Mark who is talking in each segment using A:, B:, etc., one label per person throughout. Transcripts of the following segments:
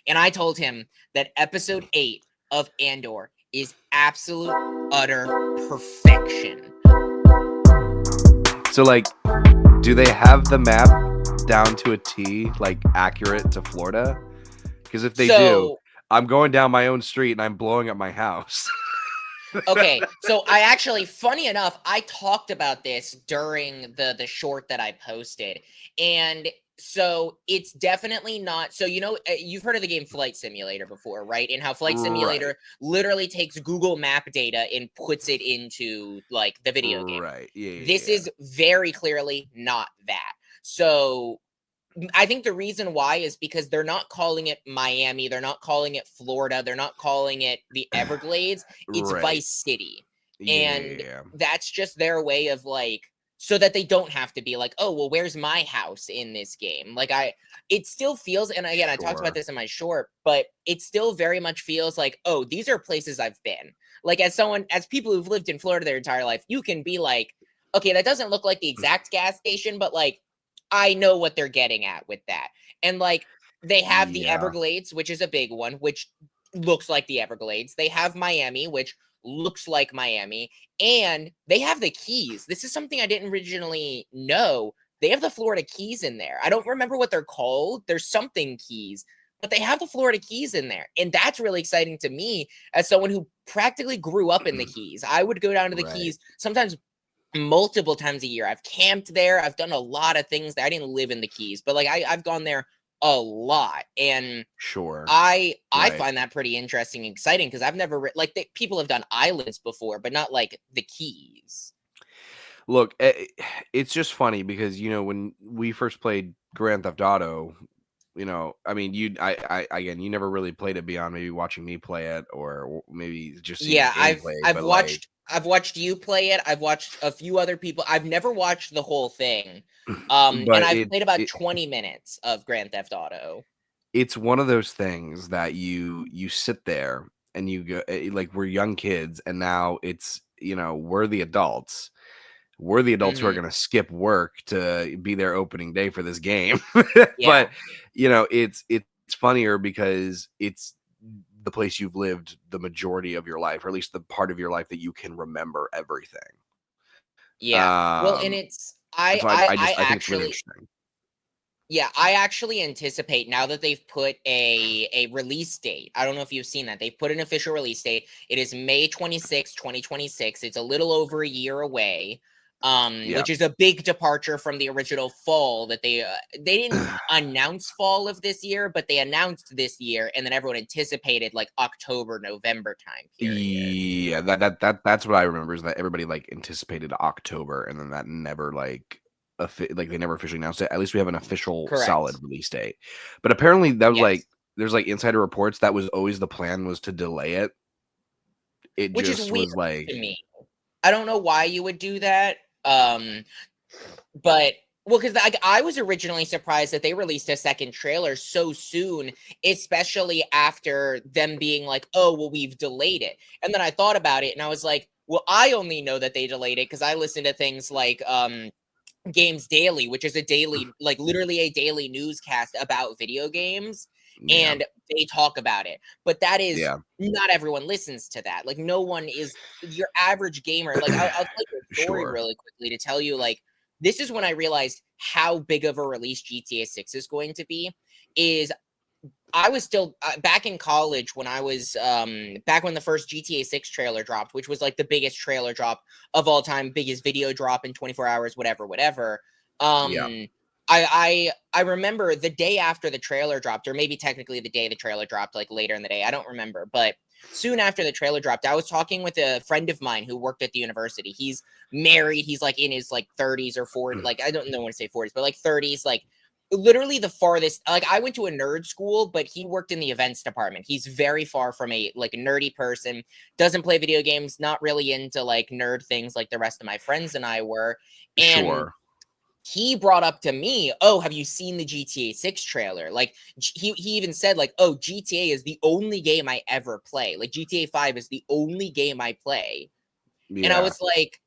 A: And I told him that episode 8 of Andor is absolute, utter perfection.
B: So, like, do they have the map down to a T, like, accurate to Florida? Because if they do,
A: So,
B: I'm going down my own street and I'm blowing up my house.
A: okay, so I actually, funny enough, I talked about this during the short that I posted, and so it's definitely not. So you've heard of the game Flight Simulator before, right? And how Flight
B: Right.
A: Simulator literally takes Google Map data and puts it into like the video game.
B: Right. Yeah, yeah,
A: This
B: yeah.
A: is very clearly not that. So I think the reason why is because they're not calling it Miami, they're not calling it Florida, they're not calling it the Everglades, it's
B: Right.
A: Vice City.
B: Yeah, yeah,
A: And
B: yeah.
A: that's just their way of like so that they don't have to be like, "Oh, well, where's my house in this game?" Like it still feels, and again, I talked about
B: Sure.
A: this in my short, but it still very much feels like, "Oh, these are places I've been." Like as people who've lived in Florida their entire life, you can be like, "Okay, that doesn't look like the exact gas station, but like I know what they're getting at with that." And like they have the
B: Yeah.
A: Everglades, which is a big one, which looks like the Everglades. They have Miami, which looks like Miami, and they have the Keys. This is something I didn't originally know. They have the Florida Keys in there. I don't remember what they're called. There's something Keys, but they have the Florida Keys in there. And that's really exciting to me as someone who practically grew up in the Keys. I would go down to the
B: Right.
A: Keys sometimes multiple times a year. I've camped there. I've done a lot of things there. I didn't live in the Keys, but like I've gone there a lot, and
B: Sure.
A: I
B: Right.
A: find that pretty interesting and exciting because I've never like people have done islands before, but not like the Keys.
B: Look, it's just funny because, when we first played Grand Theft Auto, I mean, again, you never really played it beyond maybe watching me play it or maybe just seeing the
A: Yeah,
B: gameplay,
A: I've
B: but like,
A: watched you play it. I've watched a few other people. I've never watched the whole thing. And
B: but
A: I've played about 20 minutes of Grand Theft Auto.
B: it's one of those things that you sit there and you go, like, we're young kids, and now it's, we're the adults. We're the adults who are
A: Mhm.
B: going to skip work to be there opening day for this game.
A: Yeah.
B: But it's funnier because it's the place you've lived the majority of your life, or at least the part of your life that you can remember everything.
A: Yeah. Well, and
B: Um,
A: it's
B: and so I think it's really interesting.
A: yeah, I actually anticipate now that they've put a release date. I don't know if you've seen that. They've put an official release date. It is May 26th, 2026. It's a little over a year away.
B: Yeah.
A: Which is a big departure from the original fall that they didn't announce fall of this year, but they announced this year, and then everyone anticipated like October, November time period.
B: Yeah, that's what I remember, is that everybody like anticipated October, and then that never like they never officially announced it. At least we have an official solid
A: Correct.
B: release date. But apparently that was
A: Yes.
B: like there's like insider reports that was always the plan, was to delay it. It
A: Which is
B: just
A: weird
B: was like,
A: to me. I don't know why you would do that. But well, because I was originally surprised that they released a second trailer so soon, especially after them being like, "Oh, well, we've delayed it." And then I thought about it, and I was like, "Well, I only know that they delayed it because I listen to things like Games Daily, which is a daily, like literally a daily newscast about video games,
B: yeah,
A: and they talk about it. But that is
B: yeah,
A: not everyone listens to that. Like no one is your average gamer. Like I'll tell you a story
B: sure,
A: really quickly to tell you like this is when I realized how big of a release GTA 6 is going to be. Is I was still back in college when I was back when the first GTA 6 trailer dropped, which was like the biggest trailer drop of all time, biggest video drop in 24 hours, whatever, whatever.
B: yeah,
A: I remember the day after the trailer dropped, or maybe technically the day the trailer dropped, like later in the day. I don't remember, but soon after the trailer dropped, I was talking with a friend of mine who worked at the university. He's married. He's like in his like 30s or 40s, like I don't know when to say 40s, but like 30s, like literally the farthest. Like I went to a nerd school, but he worked in the events department. He's very far from a like nerdy person, doesn't play video games, not really into like nerd things like the rest of my friends and I were. And
B: sure,
A: he brought up to me, "Oh, have you seen the GTA 6 trailer?" Like he even said like, "Oh, GTA is the only game I ever play. Like GTA 5 is the only game I play." And I
B: yeah.
A: was like,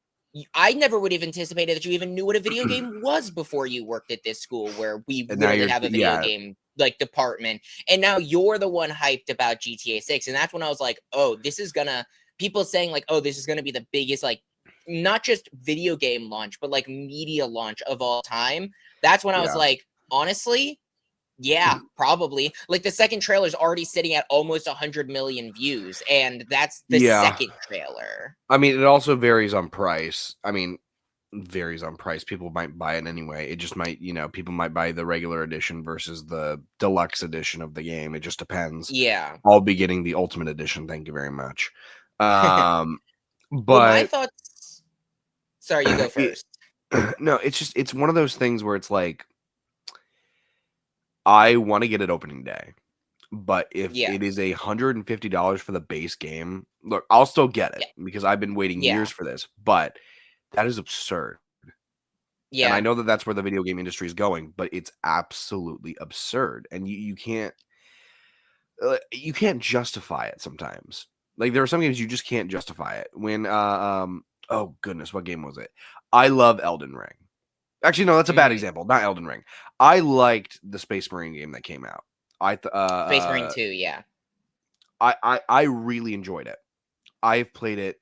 A: I never would have anticipated that you even knew what a video game was before you worked at this school where we
B: And now
A: literally
B: you're,
A: have a video
B: yeah,
A: game. like department, and now you're the one hyped about GTA 6, and that's when I was like, oh, this is gonna people saying like, oh, this is gonna be the biggest like not just video game launch, but like media launch of all time. That's when I was
B: Yeah.
A: like, honestly, yeah, probably. Like the second trailer is already sitting at almost 100 million views, and that's the
B: Yeah.
A: second trailer.
B: I mean, it also varies on price. I mean, varies on price. People might buy it anyway. It just might, people might buy the regular edition versus the deluxe edition of the game. It just depends.
A: Yeah.
B: I'll be getting the ultimate edition. Thank you very much.
A: Well, my
B: But
A: thoughts. Sorry, you go
B: it,
A: first.
B: no, it's one of those things where it's like I want to get it opening day. But if
A: Yeah.
B: it is $150 for the base game, look, I'll still get it
A: Yeah.
B: because I've been waiting
A: Yeah.
B: years for this. But that is absurd. And I
A: Yeah.
B: know that that's where the video game industry is going, but it's absolutely absurd. And you can't justify it sometimes. Like there are some games you just can't justify it. When oh goodness, what game was it? I love Elden Ring. Actually, no, that's a bad
A: Mhm.
B: example. Not Elden Ring. I liked the Space Marine game that came out.
A: Space Marine 2, yeah.
B: I really enjoyed it. I've played it.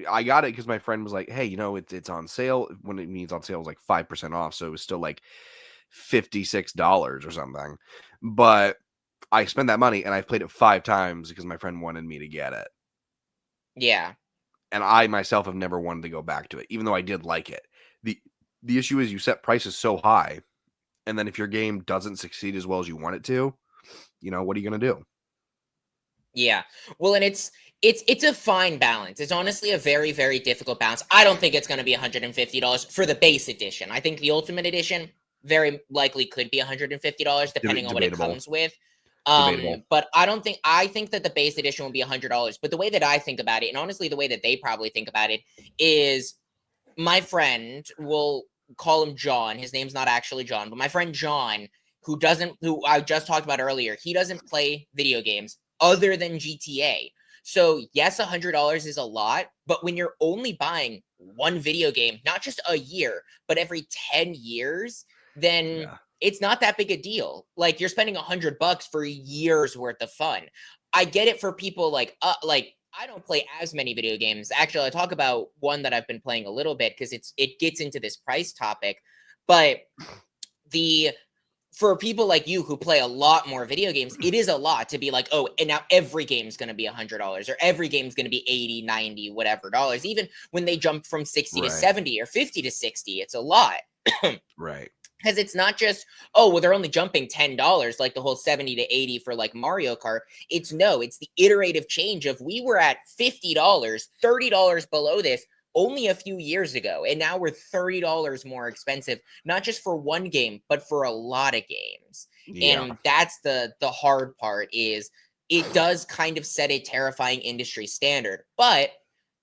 B: I got it because my friend was like, "Hey, it's on sale." When it means on sale, it was like 5% off, so it was still like $56 or something. But I spent that money and I've played it 5 times because my friend wanted me to get it,
A: Yeah.
B: and I myself have never wanted to go back to it, even though I did like it. the issue is you set prices so high, and then if your game doesn't succeed as well as you want it to, what are you gonna do?
A: Yeah. Well, and it's a fine balance. It's honestly a very, very difficult balance. I don't think it's going to be $150 for the base edition. I think the ultimate edition very likely could be $150 depending on what it
B: Debatable,
A: comes with.
B: debatable.
A: But I think that the base edition will be $100. But the way that I think about it, and honestly the way that they probably think about it, is my friend, will call him John. His name's not actually John, but my friend John, who I just talked about earlier, he doesn't play video games other than GTA. So yes, $100 is a lot, but when you're only buying one video game, not just a year, but every 10 years, then
B: Yeah,
A: it's not that big a deal. Like you're spending $100 for years worth of fun. I get it for people like I don't play as many video games. Actually, I talk about one that I've been playing a little bit because it gets into this price topic. But the for people like you who play a lot more video games, it is a lot to be like, oh, and now every game's going to be $100 or every game's going to be 80, 90, whatever dollars. Even when they jump from 60 to
B: right,
A: 70 or 50 to 60, it's a lot.
B: right.
A: Because it's not just, oh, well, they're only jumping $10 like the whole 70 to 80 for like Mario Kart. It's the iterative change of we were at $50, $30 below this only a few years ago, and now we're $30 more expensive, not just for one game, but for a lot of games.
B: Yeah,
A: And that's the hard part, is it does kind of set a terrifying industry standard. But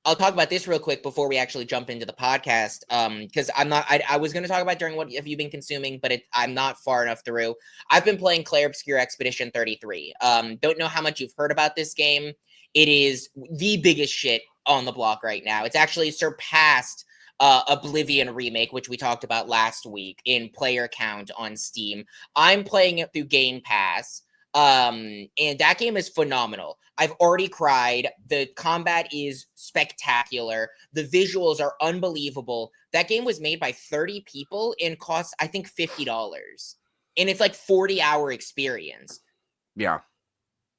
A: I'll talk about this real quick before we actually jump into the podcast. Because I was going to talk about during what have you been consuming, but I'm not far enough through. I've been playing Clair Obscure Expedition 33. Don't know how much you've heard about this game. It is the biggest shit on the block right now. It's actually surpassed Oblivion Remake, which we talked about last week, in player count on Steam. I'm playing it through Game Pass. And that game is phenomenal. I've already cried. The combat is spectacular. The visuals are unbelievable. That game was made by 30 people and costs, I think, $50. And it's like 40-hour experience.
B: yeah,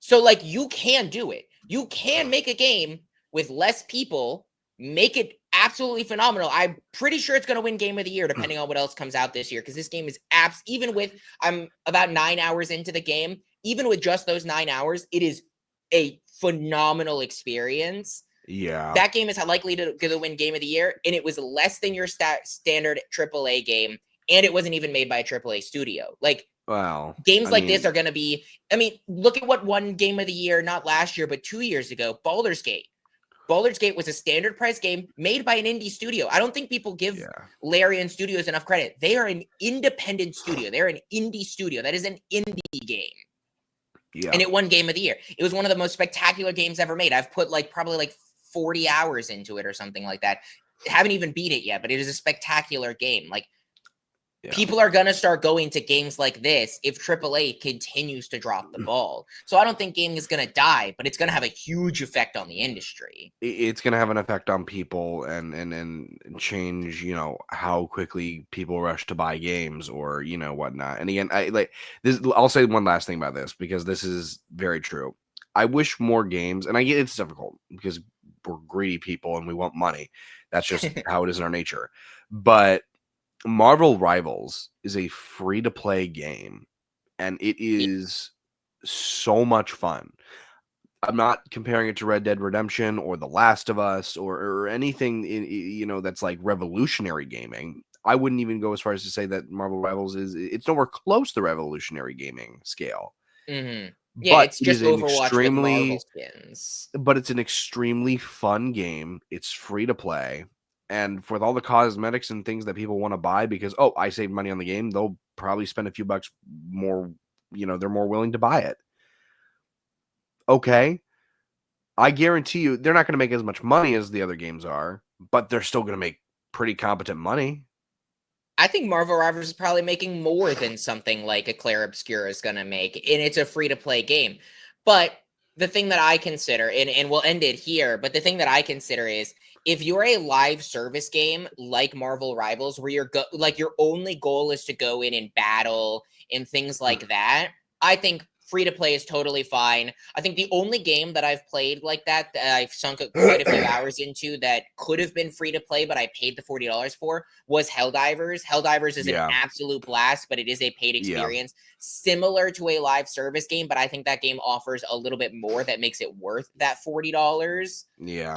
A: So, like, you can do it. You can make a game with less people, make it absolutely phenomenal. I'm pretty sure it's going to win Game of the Year, depending on what else comes out this year, because this game is even with, I'm about 9 hours into the game, even with just those 9 hours, it is a phenomenal experience.
B: yeah.
A: That game is likely to win Game of the Year, and it was less than your standard AAA game, and it wasn't even made by a AAA studio. Like,
B: Well,
A: games
B: I
A: like this
B: mean,
A: are going to be, I mean, look at what won Game of the Year, not last year, but 2 years ago, Baldur's Gate. Baldur's Gate was a standard price game made by an indie studio. I don't think people give
B: yeah,
A: Larian Studios enough credit. They are an independent studio. They're an indie studio. That is an indie game.
B: yeah.
A: And it won Game of the Year. It was one of the most spectacular games ever made. I've put probably 40 hours into it or something like that. Haven't even beat it yet, but it is a spectacular game. Like,
B: Yeah.
A: people are going to start going to games like this if AAA continues to drop the ball. So I don't think gaming is going to die, but it's going to have a huge effect on the industry.
B: It's going to have an effect on people and change, how quickly people rush to buy games or, whatnot. And again, I like this. I'll say one last thing about this because this is very true. I wish more games, and I get it's difficult because we're greedy people and we want money. That's just how it is in our nature. But Marvel Rivals is a free to play game and it is so much fun. I'm not comparing it to Red Dead Redemption or The Last of Us or anything that's like revolutionary gaming. I wouldn't even go as far as to say that Marvel Rivals it's nowhere close to revolutionary gaming scale.
A: Mm-hmm. Yeah,
B: But
A: it's
B: it is
A: just
B: an
A: Overwatch with Marvel
B: extremely
A: skins.
B: but it's an extremely fun game. It's free to play. And with all the cosmetics and things that people want to buy because, oh, I saved money on the game, they'll probably spend a few bucks more, they're more willing to buy it. Okay. I guarantee you they're not going to make as much money as the other games are, but they're still going to make pretty competent money.
A: I think Marvel Rivals is probably making more than something like a Claire Obscura is going to make, and it's a free-to-play game. But the thing that I consider, and we'll end it here, but the thing that I consider is if you're a live service game like Marvel Rivals, where like your only goal is to go in and battle and things like that, I think free to play is totally fine. I think the only game that I've played like that I've sunk quite a few hours into that could have been free to play, but I paid the $40 for was Helldivers. Helldivers is an
B: Yeah.
A: absolute blast, but it is a paid
B: Yeah.
A: experience similar to a live service game, but I think that game offers a little bit more that makes it worth that $40.
B: Yeah.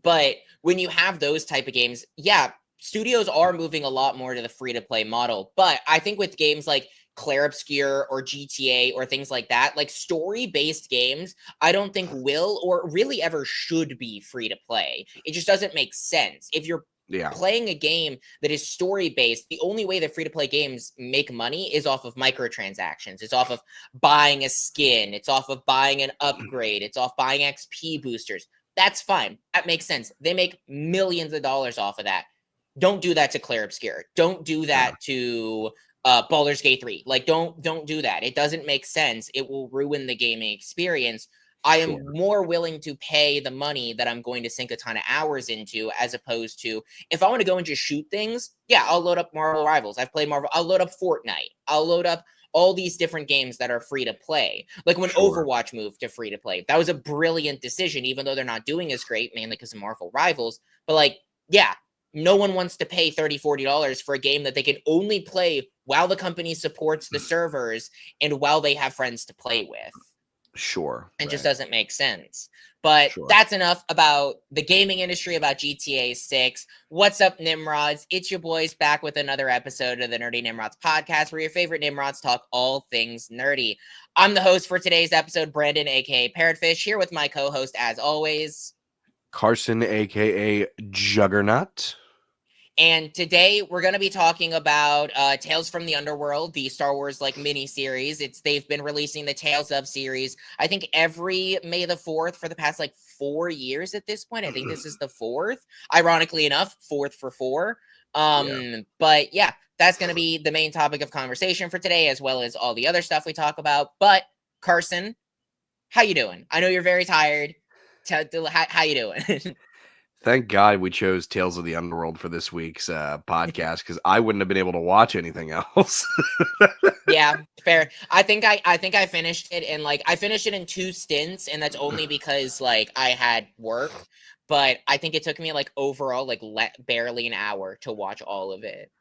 A: But when you have those type of games, yeah, studios are moving a lot more to the free to play model. But I think with games like Claire Obscure or GTA or things like that, like story based games, I don't think will or really ever should be free to play. It just doesn't make sense. If you're
B: Yeah.
A: playing a game that is story based, the only way that free to play games make money is off of microtransactions. It's off of buying a skin, it's off of buying an upgrade, it's off buying XP boosters. That's fine. That makes sense. They make millions of dollars off of that. Don't do that to Claire Obscure. Don't do that to Baldur's Gate 3. Like, don't do that. It doesn't make sense. It will ruin the gaming experience. I am more willing to pay the money that I'm going to sink a ton of hours into, as opposed to if I want to go and just shoot things, yeah, I'll load up Marvel Rivals. I've played Marvel. I'll load up Fortnite. I'll load up all these different games that are free to play. Like when Overwatch moved to free to play, that was a brilliant decision, even though they're not doing as great, mainly because of Marvel Rivals. But like, yeah, no one wants to pay $30, $40 for a game that they can only play while the company supports the servers and while they have friends to play with.
B: Sure.
A: It just doesn't make sense. But that's enough about the gaming industry, about GTA 6. What's up, Nimrods? It's your boys back with another episode of the Nerdy Nimrods podcast, where your favorite Nimrods talk all things nerdy. I'm the host for today's episode, Brandon, aka Parrotfish, here with my co-host, as always,
B: Carson, aka Juggernaut.
A: And today we're going to be talking about Tales from the Underworld, the Star Wars like mini series. They've been releasing the Tales of series, I think every May the 4th for the past like 4 years at this point. I think this is the 4th. Ironically enough, 4th for 4. But yeah, that's going to be the main topic of conversation for today, as well as all the other stuff we talk about. But Carson, how you doing? I know you're very tired. How you doing?
B: Thank God we chose Tales of the Underworld for this week's podcast because I wouldn't have been able to watch anything else.
A: Yeah, fair. I think I finished it in like I finished it in 2 stints, and that's only because like I had work. But I think it took me like overall like barely an hour to watch all of it.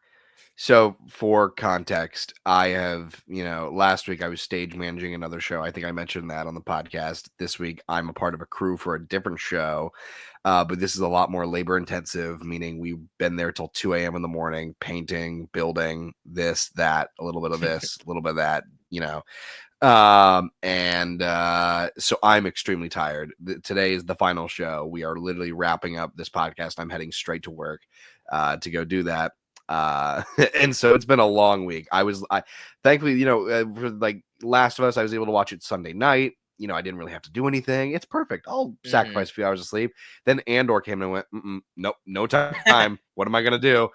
B: So for context, I have, last week I was stage managing another show. I think I mentioned that on the podcast. This week I'm a part of a crew for a different show. But this is a lot more labor intensive, meaning we've been there till 2 a.m. in the morning, painting, building, this, that, a little bit of this, a little bit of that, so I'm extremely tired. Today is the final show. We are literally wrapping up this podcast. I'm heading straight to work to go do that. And so it's been a long week. I thankfully, for like Last of Us, I was able to watch it Sunday night. I didn't really have to do anything. It's perfect. I'll
A: Mhm.
B: sacrifice a few hours of sleep. Then Andor came and went, nope, no time. What am I gonna do?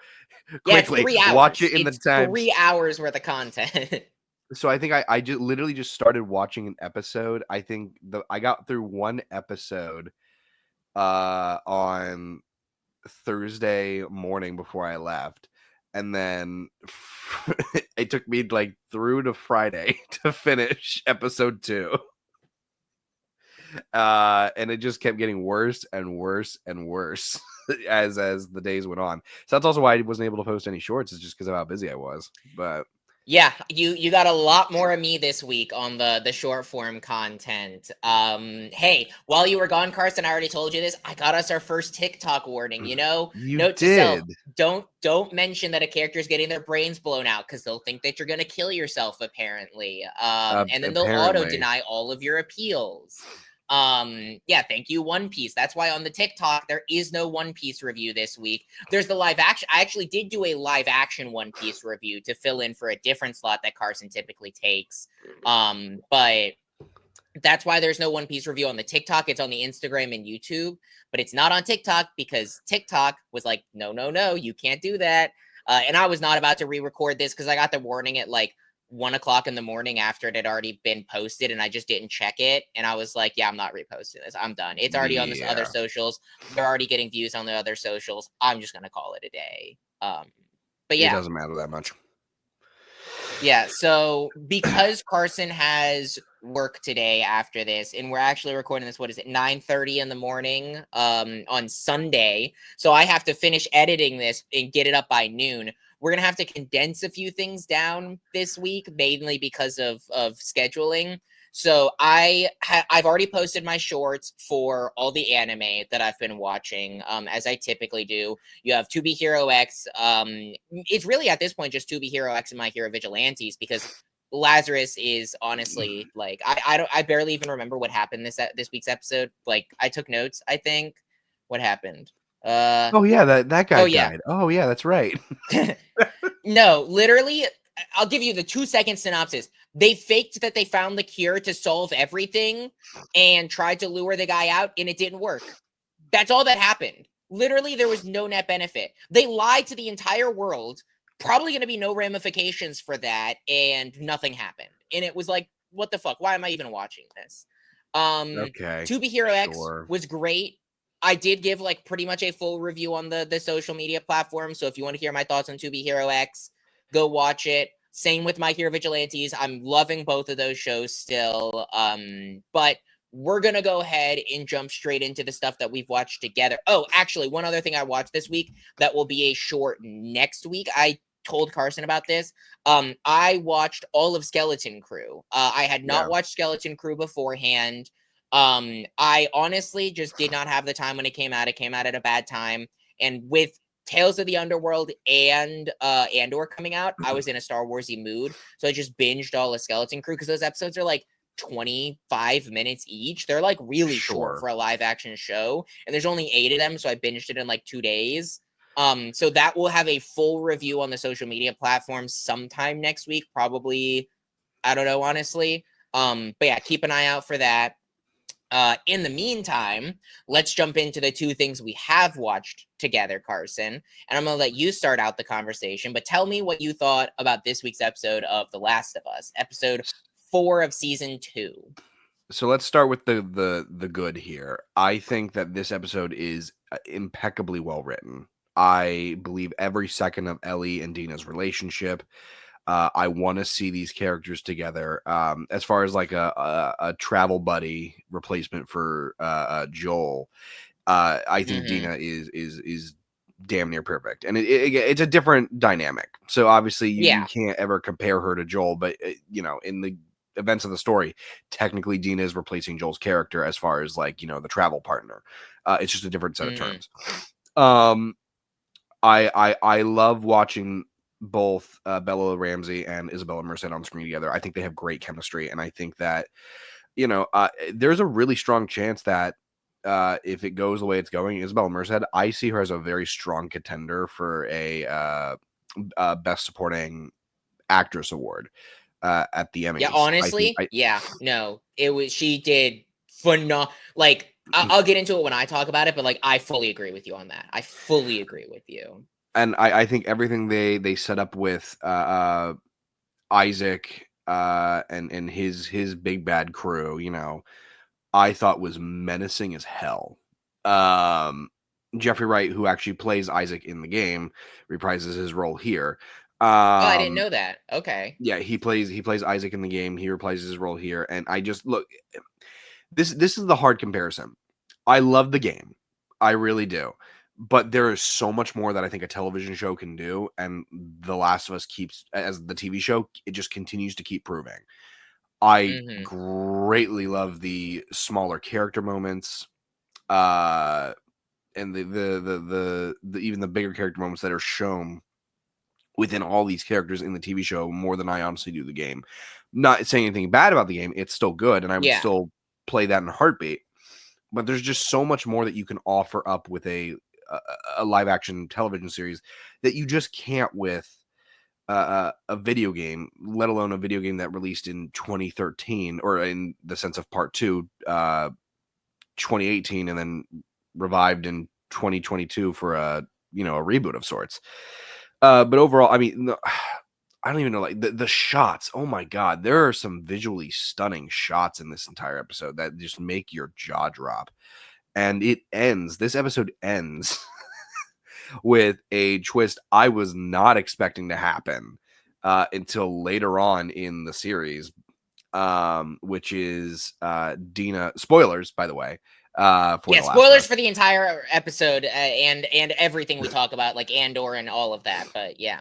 A: Yeah, it's
B: Quickly
A: 3
B: watch
A: hours.
B: it in the
A: It's
B: times.
A: 3 hours worth of content.
B: So I think I just literally just started watching an episode. I think I got through one episode on Thursday morning before I left. And then it took me like through to Friday to finish episode 2. And it just kept getting worse and worse and worse as the days went on. So that's also why I wasn't able to post any shorts, is just because of how busy I was. But
A: Yeah, you got a lot more of me this week on the short form content. Hey, while you were gone, Carson, I already told you this. I got us our first TikTok warning.
B: you
A: Note to self:
B: did.
A: don't mention that a character is getting their brains blown out because they'll think that you're gonna kill yourself. Apparently, and then they'll auto
B: Apparently.
A: deny all of your appeals. Yeah, thank you, One Piece. That's why on the TikTok there is no One Piece review this week. There's the live action. I actually did do a live action One Piece review to fill in for a different slot that Carson typically takes. But that's why there's no One Piece review on the TikTok. It's on the Instagram and YouTube, but it's not on TikTok because TikTok was like, no, you can't do that. And I was not about to re-record this because I got the warning at like 1 o'clock in the morning after it had already been posted, and I just didn't check it. And I was like, yeah, I'm not reposting this. I'm done. It's already on this other
B: Yeah.
A: socials. They're already getting views on the other socials. I'm just gonna call it a day. But
B: It
A: yeah,
B: doesn't matter that much.
A: yeah, so because Carson has work today after this, and we're actually recording this, what is it, 9:30 in the morning on Sunday. So I have to finish editing this and get it up by noon. We're gonna have to condense a few things down this week, mainly because of scheduling. So I've already posted my shorts for all the anime that I've been watching, as I typically do. You have To Be Hero X. It's really at this point just To Be Hero X and My Hero Vigilantes, because Lazarus is honestly like I barely even remember what happened this week's episode. Like I took notes. I think what happened.
B: Oh yeah, that guy
A: Oh yeah.
B: died. Oh yeah, that's right.
A: No, literally, I'll give you the 2-second synopsis. They faked that they found the cure to solve everything and tried to lure the guy out, and it didn't work. That's all that happened. Literally, there was no net benefit. They lied to the entire world. Probably going to be no ramifications for that, and nothing happened. And it was like, what the fuck? Why am I even watching this?
B: Okay.
A: To Be Hero X
B: Sure.
A: was great. I did give like pretty much a full review on the social media platform. So if you want to hear my thoughts on To Be Hero X, go watch it. Same with My Hero Vigilantes. I'm loving both of those shows still. But we're going to go ahead and jump straight into the stuff that we've watched together. Oh, actually, one other thing I watched this week that will be a short next week. I told Carson about this. I watched all of Skeleton Crew. I had not
B: Yeah.
A: watched Skeleton Crew beforehand. I honestly just did not have the time when it came out. It came out at a bad time. And with Tales of the Underworld and Andor coming out, I was in a Star Warsy mood. So I just binged all of Skeleton Crew because those episodes are like 25 minutes each. They're like really short
B: Sure.
A: for a live action show. And there's only 8 of them, so I binged it in like 2 days. So that will have a full review on the social media platforms sometime next week, probably. I don't know, honestly. But yeah, keep an eye out for that. In the meantime, let's jump into the 2 things we have watched together, Carson. And I'm going to let you start out the conversation, but tell me what you thought about this week's episode of The Last of Us, episode 4 of season 2.
B: So let's start with the good here. I think that this episode is impeccably well written. I believe every second of Ellie and Dina's relationship. I want to see these characters together. As far as like a travel buddy replacement for Joel, I think
A: Mm-hmm.
B: Dina is damn near perfect, and it's a different dynamic. So obviously you
A: Yeah.
B: can't ever compare her to Joel, but in the events of the story, technically Dina is replacing Joel's character as far as like the travel partner. It's just a different set of
A: Mm-hmm.
B: terms. Um, I love watching both Bella Ramsey and Isabella Merced on screen together. I think they have great chemistry, and I think that there's a really strong chance that if it goes the way it's going, Isabella Merced, I see her as a very strong contender for a Best Supporting Actress award. at the
A: Yeah,
B: Emmys. I think
A: honestly, yeah, no, she did phenomenal. Like, I'll get into it when I talk about it, but like, I fully agree with you on that. I fully agree with you.
B: and I think everything they set up with Isaac and his big bad crew, I thought was menacing as hell. Um, Jeffrey Wright, who actually plays Isaac in the game, reprises his role here.
A: Oh, I didn't
B: Um,
A: know that. Okay.
B: yeah, he plays Isaac in the game. He reprises his role here, and I just look. This is the hard comparison. I love the game, I really do, but there is so much more that I think a television show can do, and The Last of Us keeps as the TV show. It just continues to keep proving. I
A: Mm-hmm.
B: greatly love the smaller character moments, uh, and the even the bigger character moments that are shown within all these characters in the TV show more than I honestly do the game. Not saying anything bad about the game; it's still good, and I would
A: Yeah.
B: still play that in a heartbeat. But there's just so much more that you can offer up with a live action television series that you just can't with a video game, let alone a video game that released in 2013, or in the sense of part two, 2018, and then revived in 2022 for a reboot of sorts. But overall, I mean, I don't even know, like the shots. Oh my god, there are some visually stunning shots in this entire episode that just make your jaw drop. And this episode ends with a twist I was not expecting to happen until later on in the series, which is Dina. Spoilers, by the way, for
A: Yeah,
B: The Last of
A: spoilers
B: Us.
A: for the entire episode, and everything we talk about, like Andor and all of that. But yeah.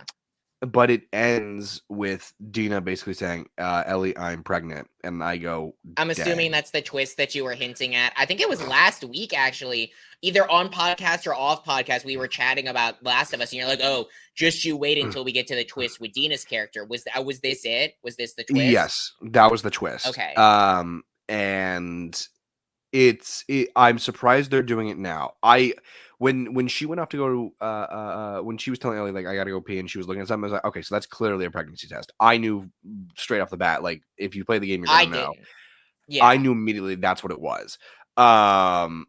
B: But it ends with Dina basically saying, "Ellie, I'm pregnant," and I go,
A: I'm assuming
B: "Dang."
A: that's the twist that you were hinting at. I think it was last week, actually, either on podcast or off podcast. We were chatting about Last of Us, and you're like, "Oh, just you wait until we get to the twist with Dina's character." Was this it? Was this the twist?
B: Yes, that was the twist.
A: Okay.
B: And I'm surprised they're doing it now. When she went off to go when she was telling Ellie, like, I gotta go pee, and she was looking at something, I was like, okay, so that's clearly a pregnancy test. I knew straight off the bat, like, if you play the game, you're
A: I
B: gonna know.
A: didn't.
B: I
A: Yeah.
B: knew immediately that's what it was. Um,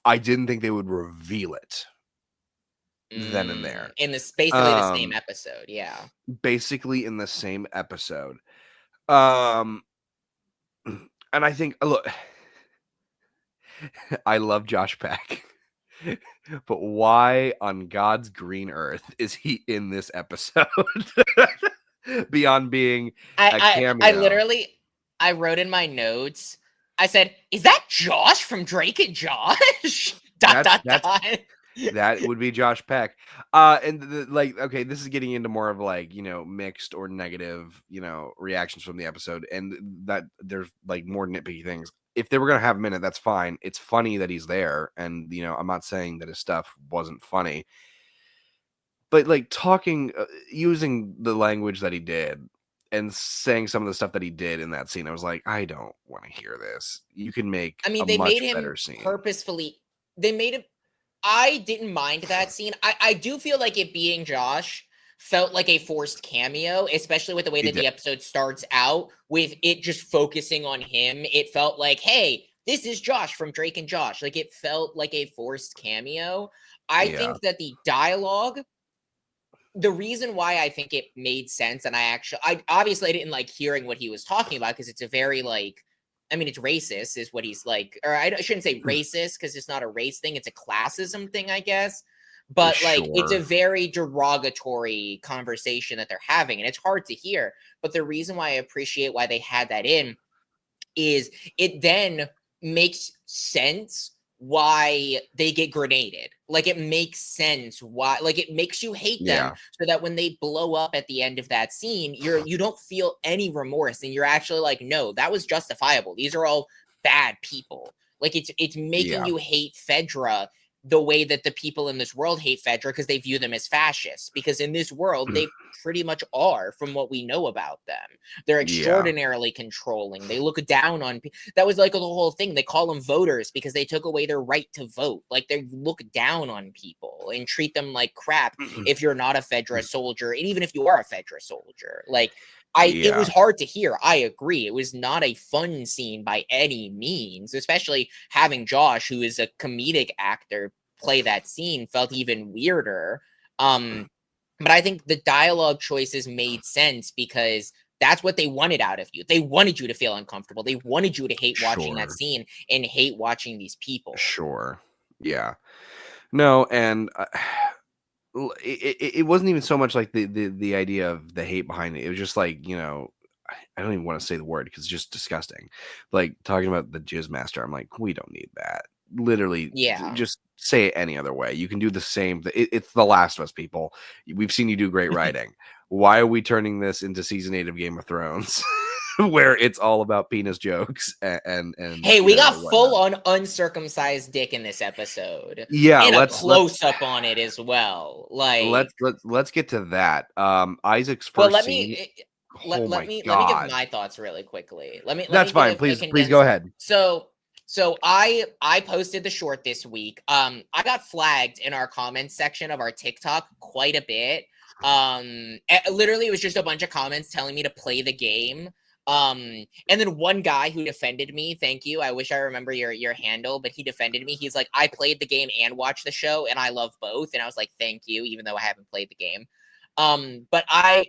B: I didn't think they would reveal it then and there.
A: In this basically the same
B: Um,
A: episode. Yeah.
B: Basically in the same episode. Um, and I think, look, I love Josh Peck. But why on God's green earth is he in this episode? Beyond being a
A: I
B: cameo.
A: literally I wrote in my notes. I said, "Is that Josh from Drake and Josh?" dot
B: That's
A: dot dot.
B: that would be Josh Peck. And like, okay, this is getting into more of like, mixed or negative, reactions from the episode, and that there's like more nitpicky things. If they were gonna have him in it, that's fine. It's funny that he's there, and I'm not saying that his stuff wasn't funny, but like talking, using the language that he did, and saying some of the stuff that he did in that scene, I was like, I don't want to hear this. You can make
A: I
B: a
A: mean, they made
B: much
A: him
B: better scene.
A: purposefully. They made him. I didn't mind that scene. I do feel like it being Josh felt like a forced cameo, especially with the way
B: It
A: that
B: did.
A: the episode starts out with it just focusing on him. It felt like, hey, this is Josh from Drake and Josh. Like it felt like a forced cameo. I
B: Yeah.
A: think that the dialogue, the reason why I think it made sense, and I obviously I didn't like hearing what he was talking about because it's a very like, I mean, it's racist, is what he's like, or I shouldn't say racist because it's not a race thing; it's a classism thing, I guess. But like, it's a
B: Sure.
A: very derogatory conversation that they're having, and it's hard to hear. But the reason why I appreciate why they had that in is it then makes sense why they get grenaded. Like it makes sense why, like it makes you hate them
B: Yeah.
A: so that when they blow up at the end of that scene, you don't feel any remorse and you're actually like, no, that was justifiable. These are all bad people. Like it's making
B: Yeah.
A: you hate Fedra the way that the people in this world hate Fedra because they view them as fascists. Because in this world, they pretty much are from what we know about them. They're
B: Yeah.
A: extraordinarily controlling. They look down on that was like the whole thing. They call them voters because they took away their right to vote. Like they look down on people and treat them like crap if you're not a Fedra soldier, and even if you are a Fedra soldier. Like it was
B: Yeah.
A: hard to hear. I agree. It was not a fun scene by any means, especially having Josh, who is a comedic actor, play that scene felt even weirder. But I think the dialogue choices made sense because that's what they wanted out of you. They wanted you to feel uncomfortable. They wanted you to hate watching that
B: Sure.
A: scene and hate watching these people.
B: Sure. Yeah. No, and it wasn't even so much like the idea of the hate behind it. It was just like, I don't even want to say the word because it's just disgusting. Like talking about the Jizz Master, I'm like, we don't need that. Literally,
A: Yeah.
B: just say it any other way. You can do the same. It's The Last of Us, people. We've seen you do great writing. Why are we turning this into season 8 of Game of Thrones, where it's all about penis jokes and
A: Hey, we got
B: whatnot?
A: full on uncircumcised dick in this episode.
B: Yeah,
A: And a
B: let's
A: close up on it as well. Like,
B: let's get to that. Isaac's
A: well,
B: first scene. Oh my
A: let me give
B: god.
A: my thoughts really quickly. Let
B: That's
A: me
B: fine.
A: give a
B: Please go
A: condensed.
B: ahead.
A: So I posted the short this week. I got flagged in our comments section of our TikTok quite a bit. Literally, it was just a bunch of comments telling me to play the game. And then one guy who defended me, thank you. I wish I remember your handle, but he defended me. He's like, I played the game and watched the show, and I love both. And I was like, thank you, even though I haven't played the game. But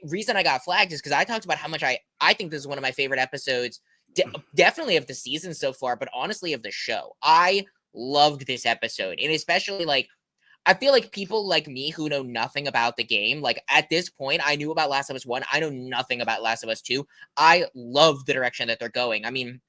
A: reason I got flagged is because I talked about how much I think this is one of my favorite episodes, definitely of the season so far, but honestly of the show. I loved this episode, and especially like I feel like people like me who know nothing about the game, like at this point, I knew about Last of Us 1. I know nothing about Last of Us 2. I love the direction that they're going. I mean,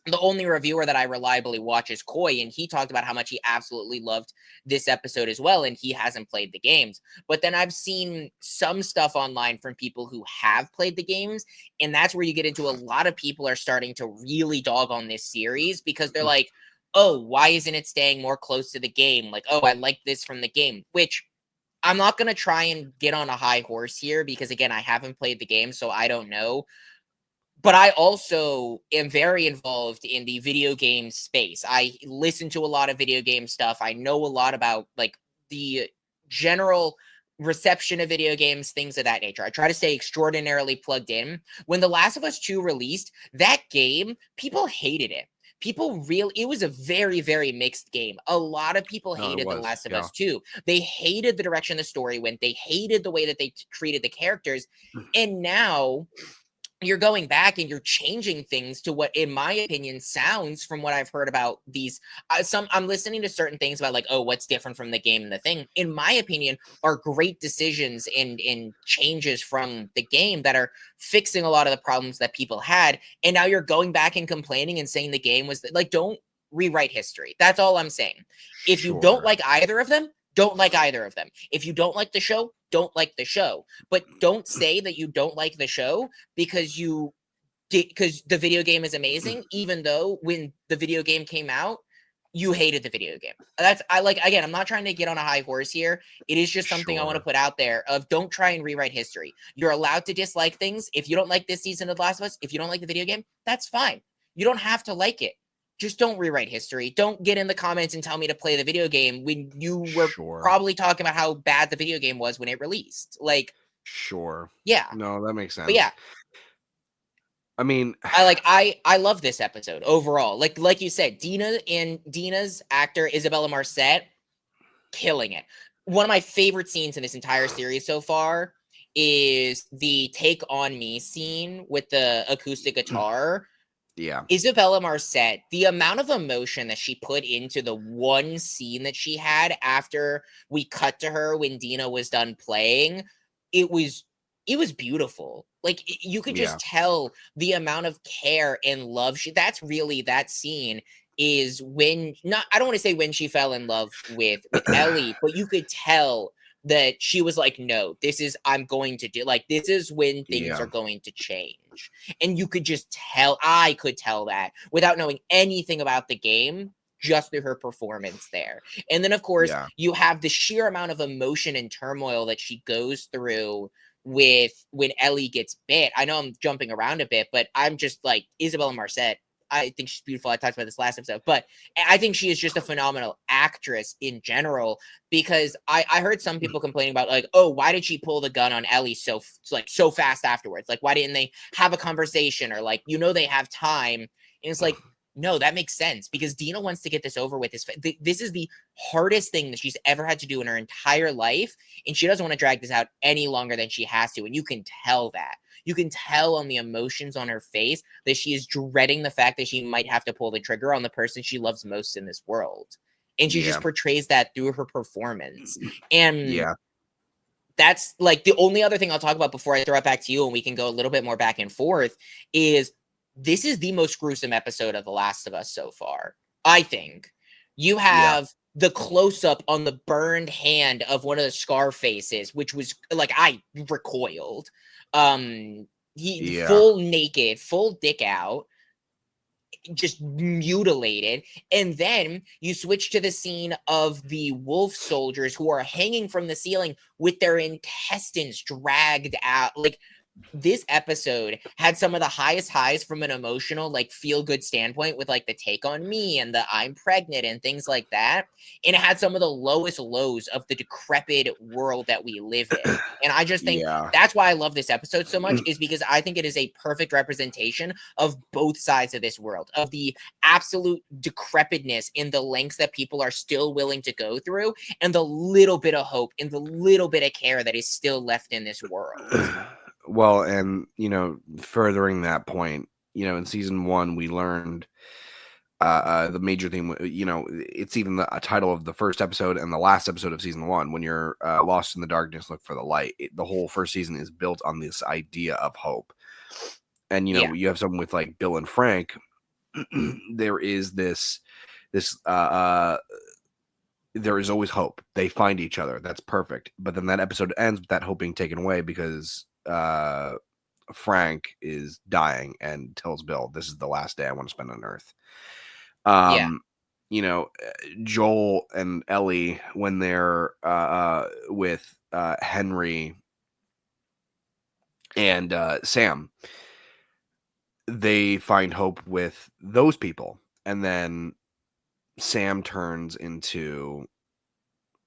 A: the only reviewer that I reliably watch is Koi, and he talked about how much he absolutely loved this episode as well, and he hasn't played the games. But then I've seen some stuff online from people who have played the games, and that's where you get into a lot of people are starting to really dog on this series because they're like, oh, why isn't it staying more close to the game? Like, oh, I like this from the game, which I'm not going to try and get on a high horse here because, again, I haven't played the game, so I don't know. But I also am very involved in the video game space. I listen to a lot of video game stuff. I know a lot about like the general reception of video games, things of that nature. I try to stay extraordinarily plugged in. When The Last of Us 2 released, that game, people hated it. It was a very, very mixed game. A lot of people
B: No, it
A: hated The
B: was.
A: Last of
B: Yeah.
A: Us 2. They hated the direction the story went. They hated the way that they treated the characters. And now you're going back and you're changing things to what, in my opinion, sounds from what I've heard about these. I'm listening to certain things about like, oh, what's different from the game and the thing. In my opinion, are great decisions and changes from the game that are fixing a lot of the problems that people had. And now you're going back and complaining and saying the game was like, don't rewrite history. That's all I'm saying. If you don't
B: Sure.
A: like either of them, don't like either of them. If you don't like the show, don't like the show. But don't say that you don't like the show because because the video game is amazing, even though when the video game came out, you hated the video game. Again, I'm not trying to get on a high horse here. It is just something I want to
B: Sure.
A: put out there of don't try and rewrite history. You're allowed to dislike things. If you don't like this season of The Last of Us, if you don't like the video game, that's fine. You don't have to like it. Just don't rewrite history. Don't get in the comments and tell me to play the video game when you were
B: Sure.
A: probably talking about how bad the video game was when it released. Like,
B: Sure.
A: yeah.
B: No, that makes
A: But
B: sense.
A: yeah,
B: I mean,
A: I love this episode overall. Like you said, Dina's actor Isabella Marcet killing it. One of my favorite scenes in this entire series so far is the Take on Me scene with the acoustic guitar.
B: yeah.
A: Isabella Marcet, the amount of emotion that she put into the one scene that she had after we cut to her when Dina was done playing, it was it was beautiful. Like you could
B: Yeah.
A: just tell the amount of care and love that's really that scene is when not I don't want to say when she fell in love with Ellie, but you could tell that she was like, no, this is I'm going to do like this is when things
B: Yeah.
A: are going to change. And you could just tell, I could tell that without knowing anything about the game, just through her performance there. And then, of course,
B: Yeah.
A: you have the sheer amount of emotion and turmoil that she goes through when Ellie gets bit. I know I'm jumping around a bit, but I'm just like Isabella Marcet. I think she's beautiful. I talked about this last episode, but I think she is just a phenomenal actress in general, because I heard some people complaining about like, oh, why did she pull the gun on Ellie so fast afterwards? Like, why didn't they have a conversation, or like, they have time? And it's like, no, that makes sense, because Dina wants to get this over with. This is the hardest thing that she's ever had to do in her entire life, and she doesn't want to drag this out any longer than she has to. And you can tell that. You can tell on the emotions on her face that she is dreading the fact that she might have to pull the trigger on the person she loves most in this world. And she just portrays that through her performance. And that's like the only other thing I'll talk about before I throw it back to you and we can go a little bit more back and forth is this is the most gruesome episode of The Last of Us so far. I think you have the close up on the burned hand of one of the Scar faces, which was like, I recoiled. He full naked, full dick out, just mutilated. And then you switch to the scene of the wolf soldiers who are hanging from the ceiling with their intestines dragged out. Like, this episode had some of the highest highs from an emotional, like, feel-good standpoint with, like, the take on me and the I'm pregnant and things like that. And it had some of the lowest lows of the decrepit world that we live in. And I just think that's why I love this episode so much, is because I think it is a perfect representation of both sides of this world, of the absolute decrepitness in the lengths that people are still willing to go through, and the little bit of hope and the little bit of care that is still left in this world.
B: Well, and furthering that point, in season 1 we learned the major thing. It's even the title of the first episode and the last episode of season 1. When you're lost in the darkness, look for the light. The whole first season is built on this idea of hope. And you have someone with like Bill and Frank. There is this there is always hope. They find each other. That's perfect. But then that episode ends with that hope being taken away because Frank is dying and tells Bill, "This is the last day I want to spend on Earth." Joel and Ellie, when they're with Henry and Sam, they find hope with those people, and then Sam turns into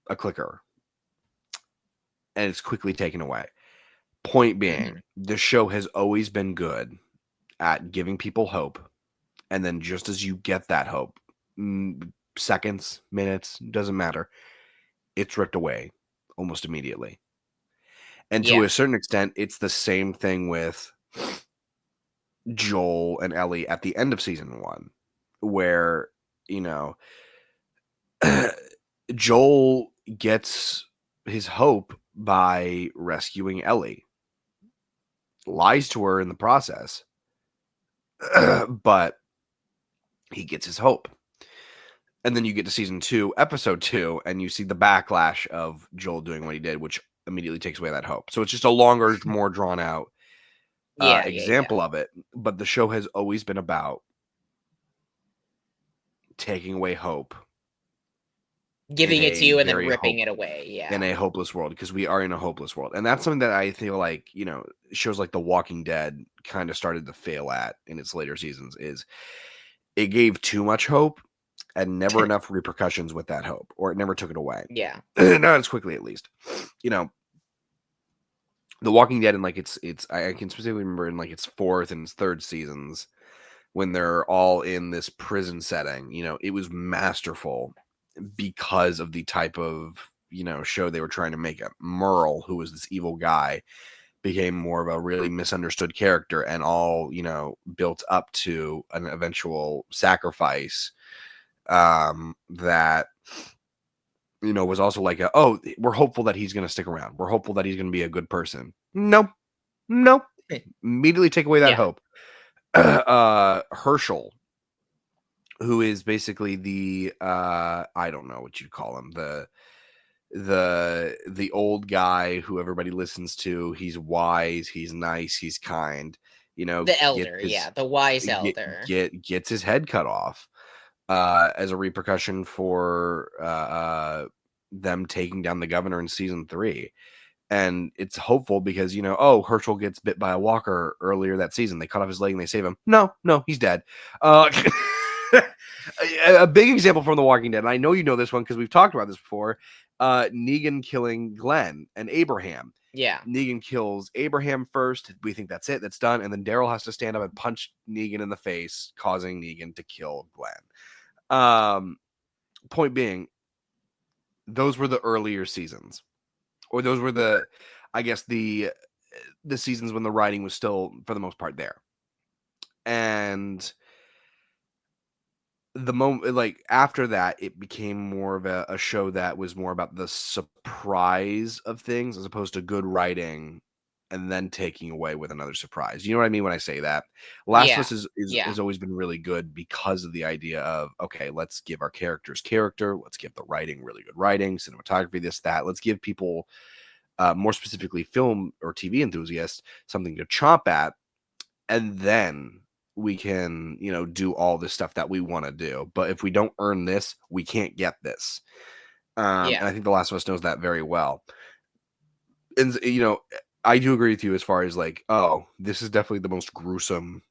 B: a clicker and it's quickly taken away. Point being, the show has always been good at giving people hope, and then just as you get that hope, seconds, minutes, doesn't matter, it's ripped away almost immediately. And to a certain extent, it's the same thing with Joel and Ellie at the end of season 1, where Joel gets his hope by rescuing Ellie, lies to her in the process, but he gets his hope. And then you get to season 2, episode 2, and you see the backlash of Joel doing what he did, which immediately takes away that hope. So it's just a longer, more drawn out example of it. But the show has always been about taking away hope,
A: giving it to you and then ripping it away.
B: In a hopeless world, because we are in a hopeless world. And that's something that I feel like, shows like The Walking Dead kind of started to fail at in its later seasons, is it gave too much hope and never enough repercussions with that hope, or it never took it away. Not as quickly, at least. The Walking Dead, in like it's I can specifically remember in like its 4th and 3rd seasons, when they're all in this prison setting, it was masterful because of the type of show they were trying to make. Merle, who was this evil guy, became more of a really misunderstood character, and all built up to an eventual sacrifice that was also like we're hopeful that he's going to stick around, we're hopeful that he's going to be a good person. No, immediately take away that hope. Herschel, who is basically the I don't know what you'd call him, the old guy who everybody listens to. He's wise, he's nice, he's kind,
A: the elder, the wise elder,
B: gets his head cut off as a repercussion for them taking down the governor in season 3. And it's hopeful because, oh, Herschel gets bit by a walker earlier that season. They cut off his leg and they save him. No, he's dead. A big example from The Walking Dead, and I know you know this one because we've talked about this before, Negan killing Glenn and Abraham.
A: Yeah.
B: Negan kills Abraham first. We think that's it. That's done. And then Daryl has to stand up and punch Negan in the face, causing Negan to kill Glenn. Point being, those were the earlier seasons. Or those were I guess the seasons when the writing was still, for the most part, there. And the moment, like, after that, it became more of a show that was more about the surprise of things as opposed to good writing and then taking away with another surprise. You know what I mean when I say that? Last of
A: Yeah.
B: Us
A: Yeah.
B: has always been really good because of the idea of, okay, let's give our characters character, let's give the writing really good writing, cinematography, this, that. Let's give people, more specifically film or TV enthusiasts, something to chomp at, and then we can, do all this stuff that we want to do. But if we don't earn this, we can't get this. And
A: Yeah.
B: I think The Last of Us knows that very well. And, I do agree with you as far as like, oh, this is definitely the most gruesome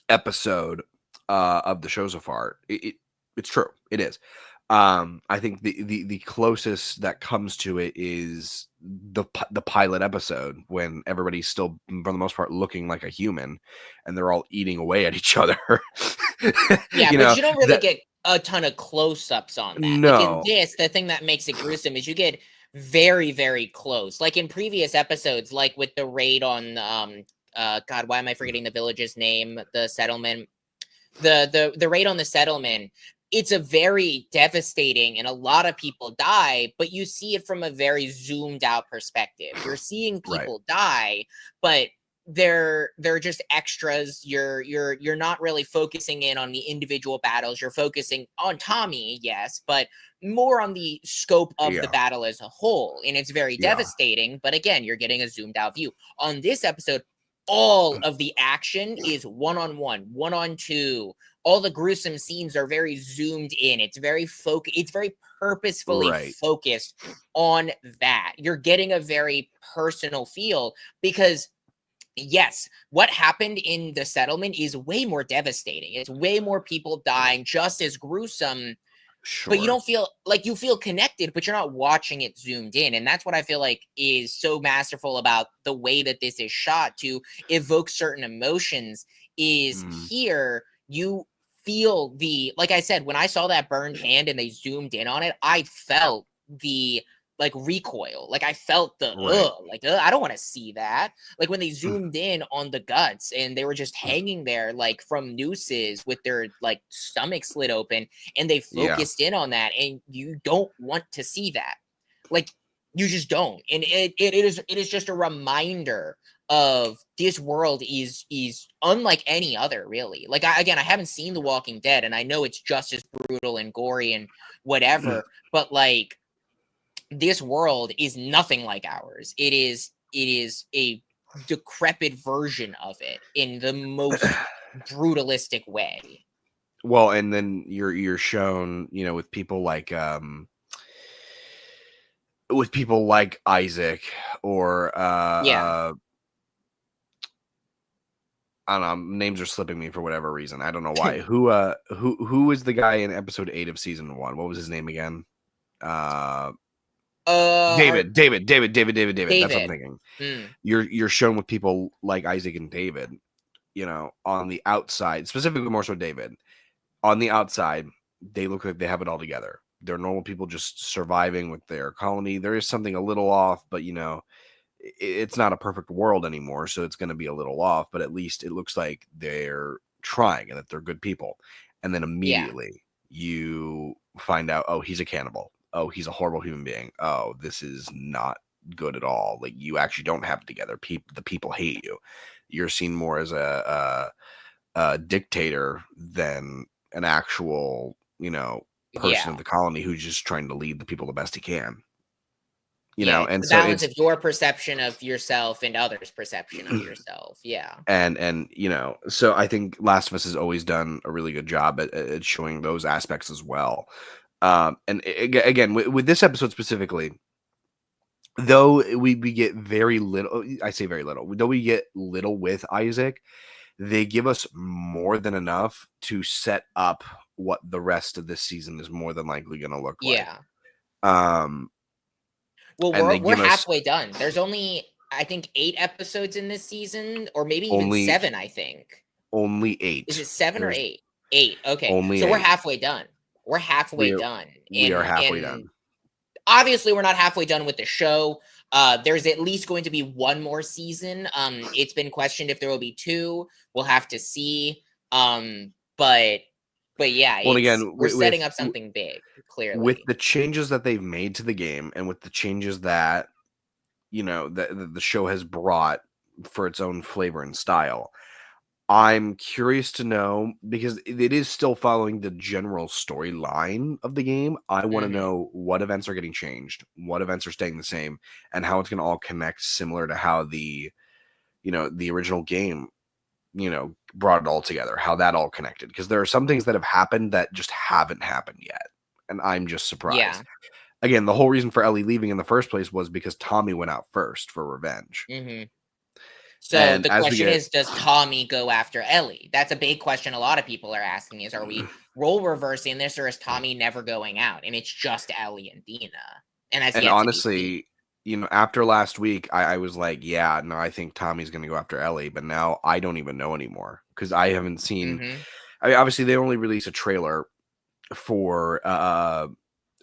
B: episode of the show so far. It's true. It is. I think the closest that comes to it is the pilot episode when everybody's still, for the most part, looking like a human, and they're all eating away at each other.
A: Yeah,
B: you
A: but
B: know
A: you don't really
B: that
A: get a ton of close-ups on that. Like in
B: no,
A: this, the thing that makes it gruesome is you get very, very close. Like in previous episodes, like with the raid on God, why am I forgetting the village's name? The settlement. The raid on the settlement, it's a very devastating and a lot of people die, but you see it from a very zoomed out perspective. You're seeing
B: right?
A: people die, but they're just extras. You're not really focusing in on the individual battles. You're focusing on Tommy, yes, but more on the scope of the
B: Yeah,
A: battle as a whole. And it's very
B: yeah,
A: devastating, but again, you're getting a zoomed out view. On this episode, all of the action is one-on-one, one-on-two. All the gruesome scenes are very zoomed in. It's very it's very purposefully
B: right.
A: focused on that. You're getting a very personal feel because yes, what happened in the settlement is way more devastating. It's way more people dying, just as gruesome, but you
B: Sure.
A: don't feel like you feel connected, but you're not watching it zoomed in. And that's what I feel like is so masterful about the way that this is shot to evoke certain emotions is
B: Mm,
A: here you feel the, like I said, when I saw that burned hand and they zoomed in on it, I felt the like recoil. Like I felt the
B: right.
A: I don't want to see that. Like when they zoomed in on the guts and they were just hanging there like from nooses with their like stomach slit open, and they
B: Yeah.
A: focused in on that, and you don't want to see that. Like you just don't. And it is just a reminder of this world is unlike any other, really. Like again, I haven't seen The Walking Dead, and I know it's just as brutal and gory and whatever, but like this world is nothing like ours. It is a decrepit version of it in the most brutalistic way.
B: Well, and then you're shown, with people like Isaac or
A: Yeah.
B: I don't know, names are slipping me for whatever reason. I don't know why. Who was the guy in episode 8 of season 1? What was his name again? Uh
A: Our
B: David. That's what I'm
A: David.
B: thinking.
A: Mm,
B: You're shown with people like Isaac and David, on the outside, specifically more so David. On the outside, they look like they have it all together. They're normal people just surviving with their colony. There is something a little off, but it's not a perfect world anymore, so it's going to be a little off, but at least it looks like they're trying and that they're good people. And then
A: yeah.
B: immediately you find out, oh, he's a cannibal. Oh, he's a horrible human being. Oh, this is not good at all. Like, you actually don't have it together. The people hate you. You're seen more as a dictator than an actual, person of
A: Yeah.
B: the colony who's just trying to lead the people the best he can.
A: Yeah. It's
B: And
A: the
B: so
A: balance
B: it's
A: of your perception of yourself and others' perception of yourself. Yeah.
B: and so I think Last of Us has always done a really good job at showing those aspects as well. And again, with this episode specifically, though we get very little. I say very little. Though we get little with Isaac, they give us more than enough to set up what the rest of this season is more than likely going to look like.
A: Yeah.
B: Um,
A: Well,
B: and they
A: we're
B: give us
A: halfway done. There's only, I think, 8 episodes in this season, or maybe even
B: only
A: 7, I think.
B: only
A: Is
B: 8.
A: it 7 or
B: There's
A: 8? 8. Okay.
B: only
A: So we're
B: 8.
A: halfway done. We're halfway
B: We are,
A: done.
B: we are halfway
A: And
B: done.
A: obviously we're not halfway done with the show. There's at least going to be one more season. It's been questioned if there will be 2. We'll have to see. But yeah,
B: Well, and
A: it's
B: again,
A: we're setting up something big,
B: with
A: clearly.
B: the changes that they've made to the game, and with the changes that that the show has brought for its own flavor and style, I'm curious to know, because it is still following the general storyline of the game. I want to
A: Mhm.
B: know what events are getting changed, what events are staying the same, and how it's going to all connect similar to how the original game, brought it all together, how that all connected. Because there are some things that have happened that just haven't happened yet. And I'm just surprised.
A: Yeah.
B: Again, the whole reason for Ellie leaving in the first place was because Tommy went out first for revenge.
A: Mhm. So
B: And
A: the
B: as we
A: question
B: get
A: is, does Tommy go after Ellie? That's a big question a lot of people are asking is, are we role reversing this, or is Tommy never going out and it's just Ellie and Dina? And that's
B: And
A: yet to be seen.
B: honestly, after last week, I was like, yeah, no, I think Tommy's going to go after Ellie. But now I don't even know anymore because I haven't seen.
A: Mhm.
B: I mean, obviously, they only release a trailer for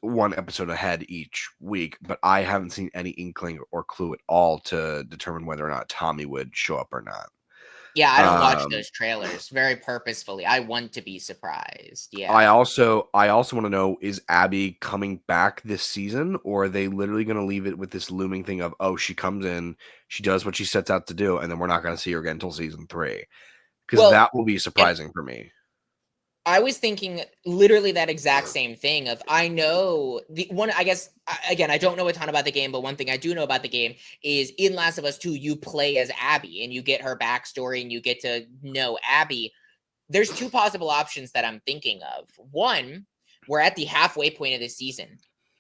B: one episode ahead each week, but I haven't seen any inkling or clue at all to determine whether or not Tommy would show up or not.
A: Yeah, I don't watch
B: Um,
A: those trailers very purposefully. I want to be surprised.
B: I
A: Yeah.
B: also I also want to know, is Abby coming back this season, or are they literally going to leave it with this looming thing of, oh, she comes in, she does what she sets out to do, and then we're not going to see her again until season 3? Because
A: Well,
B: that will be
A: and
B: surprising for me.
A: I was thinking literally that exact same thing of, I know the one, I guess, again, I don't know a ton about the game, but one thing I do know about the game is in Last of Us 2, you play as Abby and you get her backstory and you get to know Abby. There's 2 possible options that I'm thinking of. One, we're at the halfway point of this season.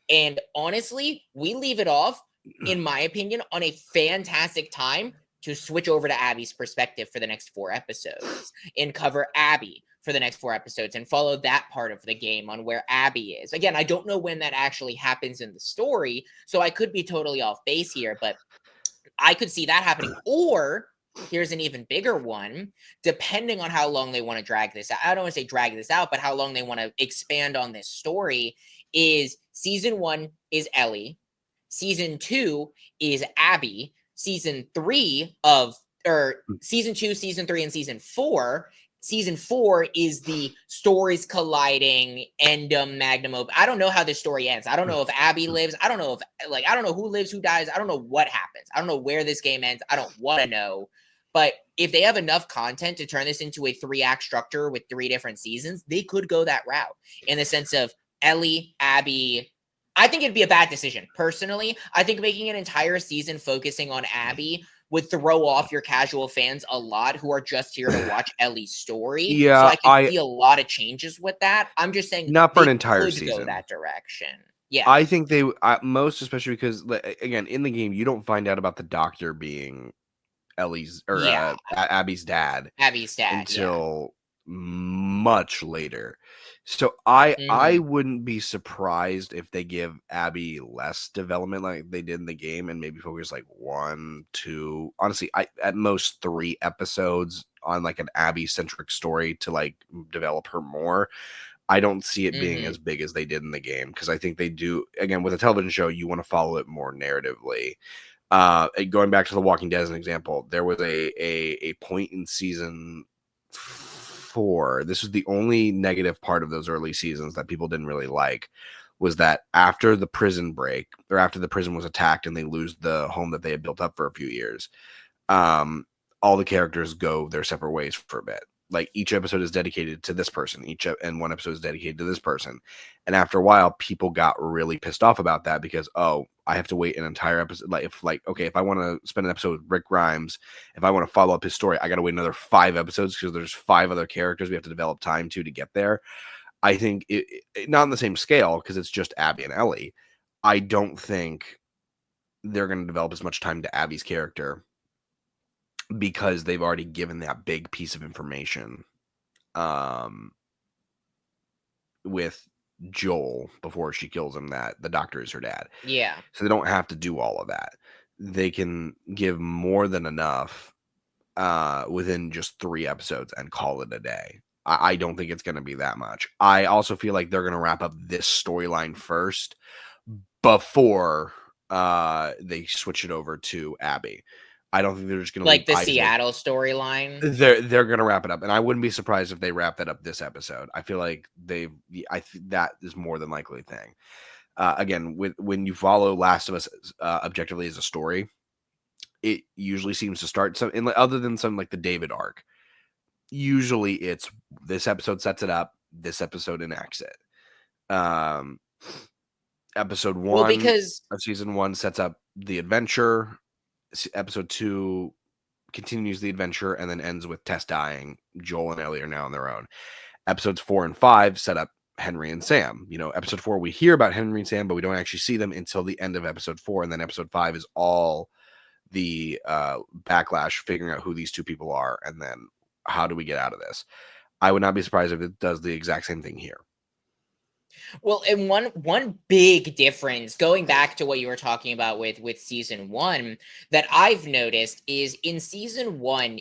A: And honestly, we leave it off, in my opinion, on a fantastic time to switch over to Abby's perspective for the next 4 episodes and cover Abby for the next 4 episodes and follow that part of the game on where Abby is. Again, I don't know when that actually happens in the story, so I could be totally off base here, but I could see that happening. Or here's an even bigger one, depending on how long they want to drag this out. I don't want to say drag this out, but how long they want to expand on this story is season 1 is Ellie, season 2 is Abby, season 3 of or season 2, season 3 and season 4 is the stories colliding, endum magnum op. I don't know how this story ends. I don't know if Abby lives. I don't know if, like, I don't know who lives, who dies. I don't know what happens. I don't know where this game ends. I don't want to know. But if they have enough content to turn this into a 3-act structure with 3 different seasons, they could go that route in the sense of Ellie, Abby. I think it'd be a bad decision. Personally, I think making an entire season focusing on Abby would throw off your casual fans a lot who are just here to watch Ellie's story. So
B: Yeah,
A: I could see a lot of changes with that. I'm just saying
B: not for an
A: they
B: entire
A: could go
B: season.
A: that direction. Yeah.
B: I think they most, especially because again, in the game you don't find out about the doctor being Ellie's or
A: Yeah.
B: Abby's dad
A: Abby's dad. Yeah.
B: until much later. So I
A: Hmm.
B: wouldn't be surprised if they give Abby less development like they did in the game, and maybe focus like 1, 2, honestly, I at most 3 episodes on like an Abby centric story to like develop her more. I don't see it being
A: Hmm.
B: as big as they did in the game, because I think they do, again, with a television show, you want to follow it more narratively. Going back to The Walking Dead as an example, there was a point in season 4. This was the only negative part of those early seasons that people didn't really like, was that after the prison break, or after the prison was attacked and they lose the home that they had built up for a few years, um, all the characters go their separate ways for a bit. Like each episode is dedicated to this person, and one episode is dedicated to this person. And after a while, people got really pissed off about that because, oh, I have to wait an entire episode. Okay, if I want to spend an episode with Rick Grimes, if I want to follow up his story, I got to wait another 5 episodes because there's 5 other characters we have to develop time to get there. I think not on the same scale because it's just Abby and Ellie. I don't think they're going to develop as much time to Abby's character because they've already given that big piece of information with Joel before she kills him that the doctor is her dad.
A: Yeah.
B: So they don't have to do all of that. They can give more than enough within just 3 episodes and call it a day. I don't think it's going to be that much. I also feel like they're going to wrap up this storyline first before they switch it over to Abby. I don't think they're just going to leave
A: Like the
B: Isaac.
A: Seattle storyline.
B: They're going to wrap it up, and I wouldn't be surprised if they wrap that up this episode. I feel like that is more than likely a thing. Again, when you follow Last of Us objectively as a story, it usually seems to start other than some like the David arc. Usually, it's this episode sets it up, this episode enacts it. Episode 1
A: because
B: of season 1 sets up the adventure. Episode 2 continues the adventure and then ends with Tess dying. Joel and Ellie are now on their own. Episodes 4 and 5 set up Henry and Sam. Episode 4, we hear about Henry and Sam, but we don't actually see them until the end of episode 4. And then episode 5 is all the backlash, figuring out who these two people are, and then how do we get out of this. I would not be surprised if it does the exact same thing here.
A: Well, and one big difference, going back to what you were talking about with season 1, that I've noticed is in season 1,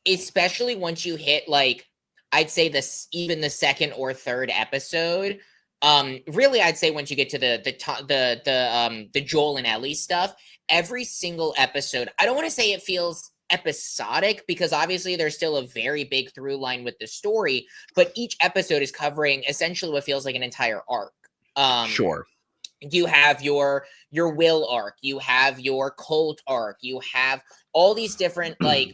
A: especially once you hit like, I'd say even the second or third episode, really I'd say once you get to the Joel and Ellie stuff, every single episode, I don't want to say it feels episodic because obviously there's still a very big through line with the story, but each episode is covering essentially what feels like an entire arc.
B: Sure.
A: You have your Will arc, you have your Colt arc, you have all these different like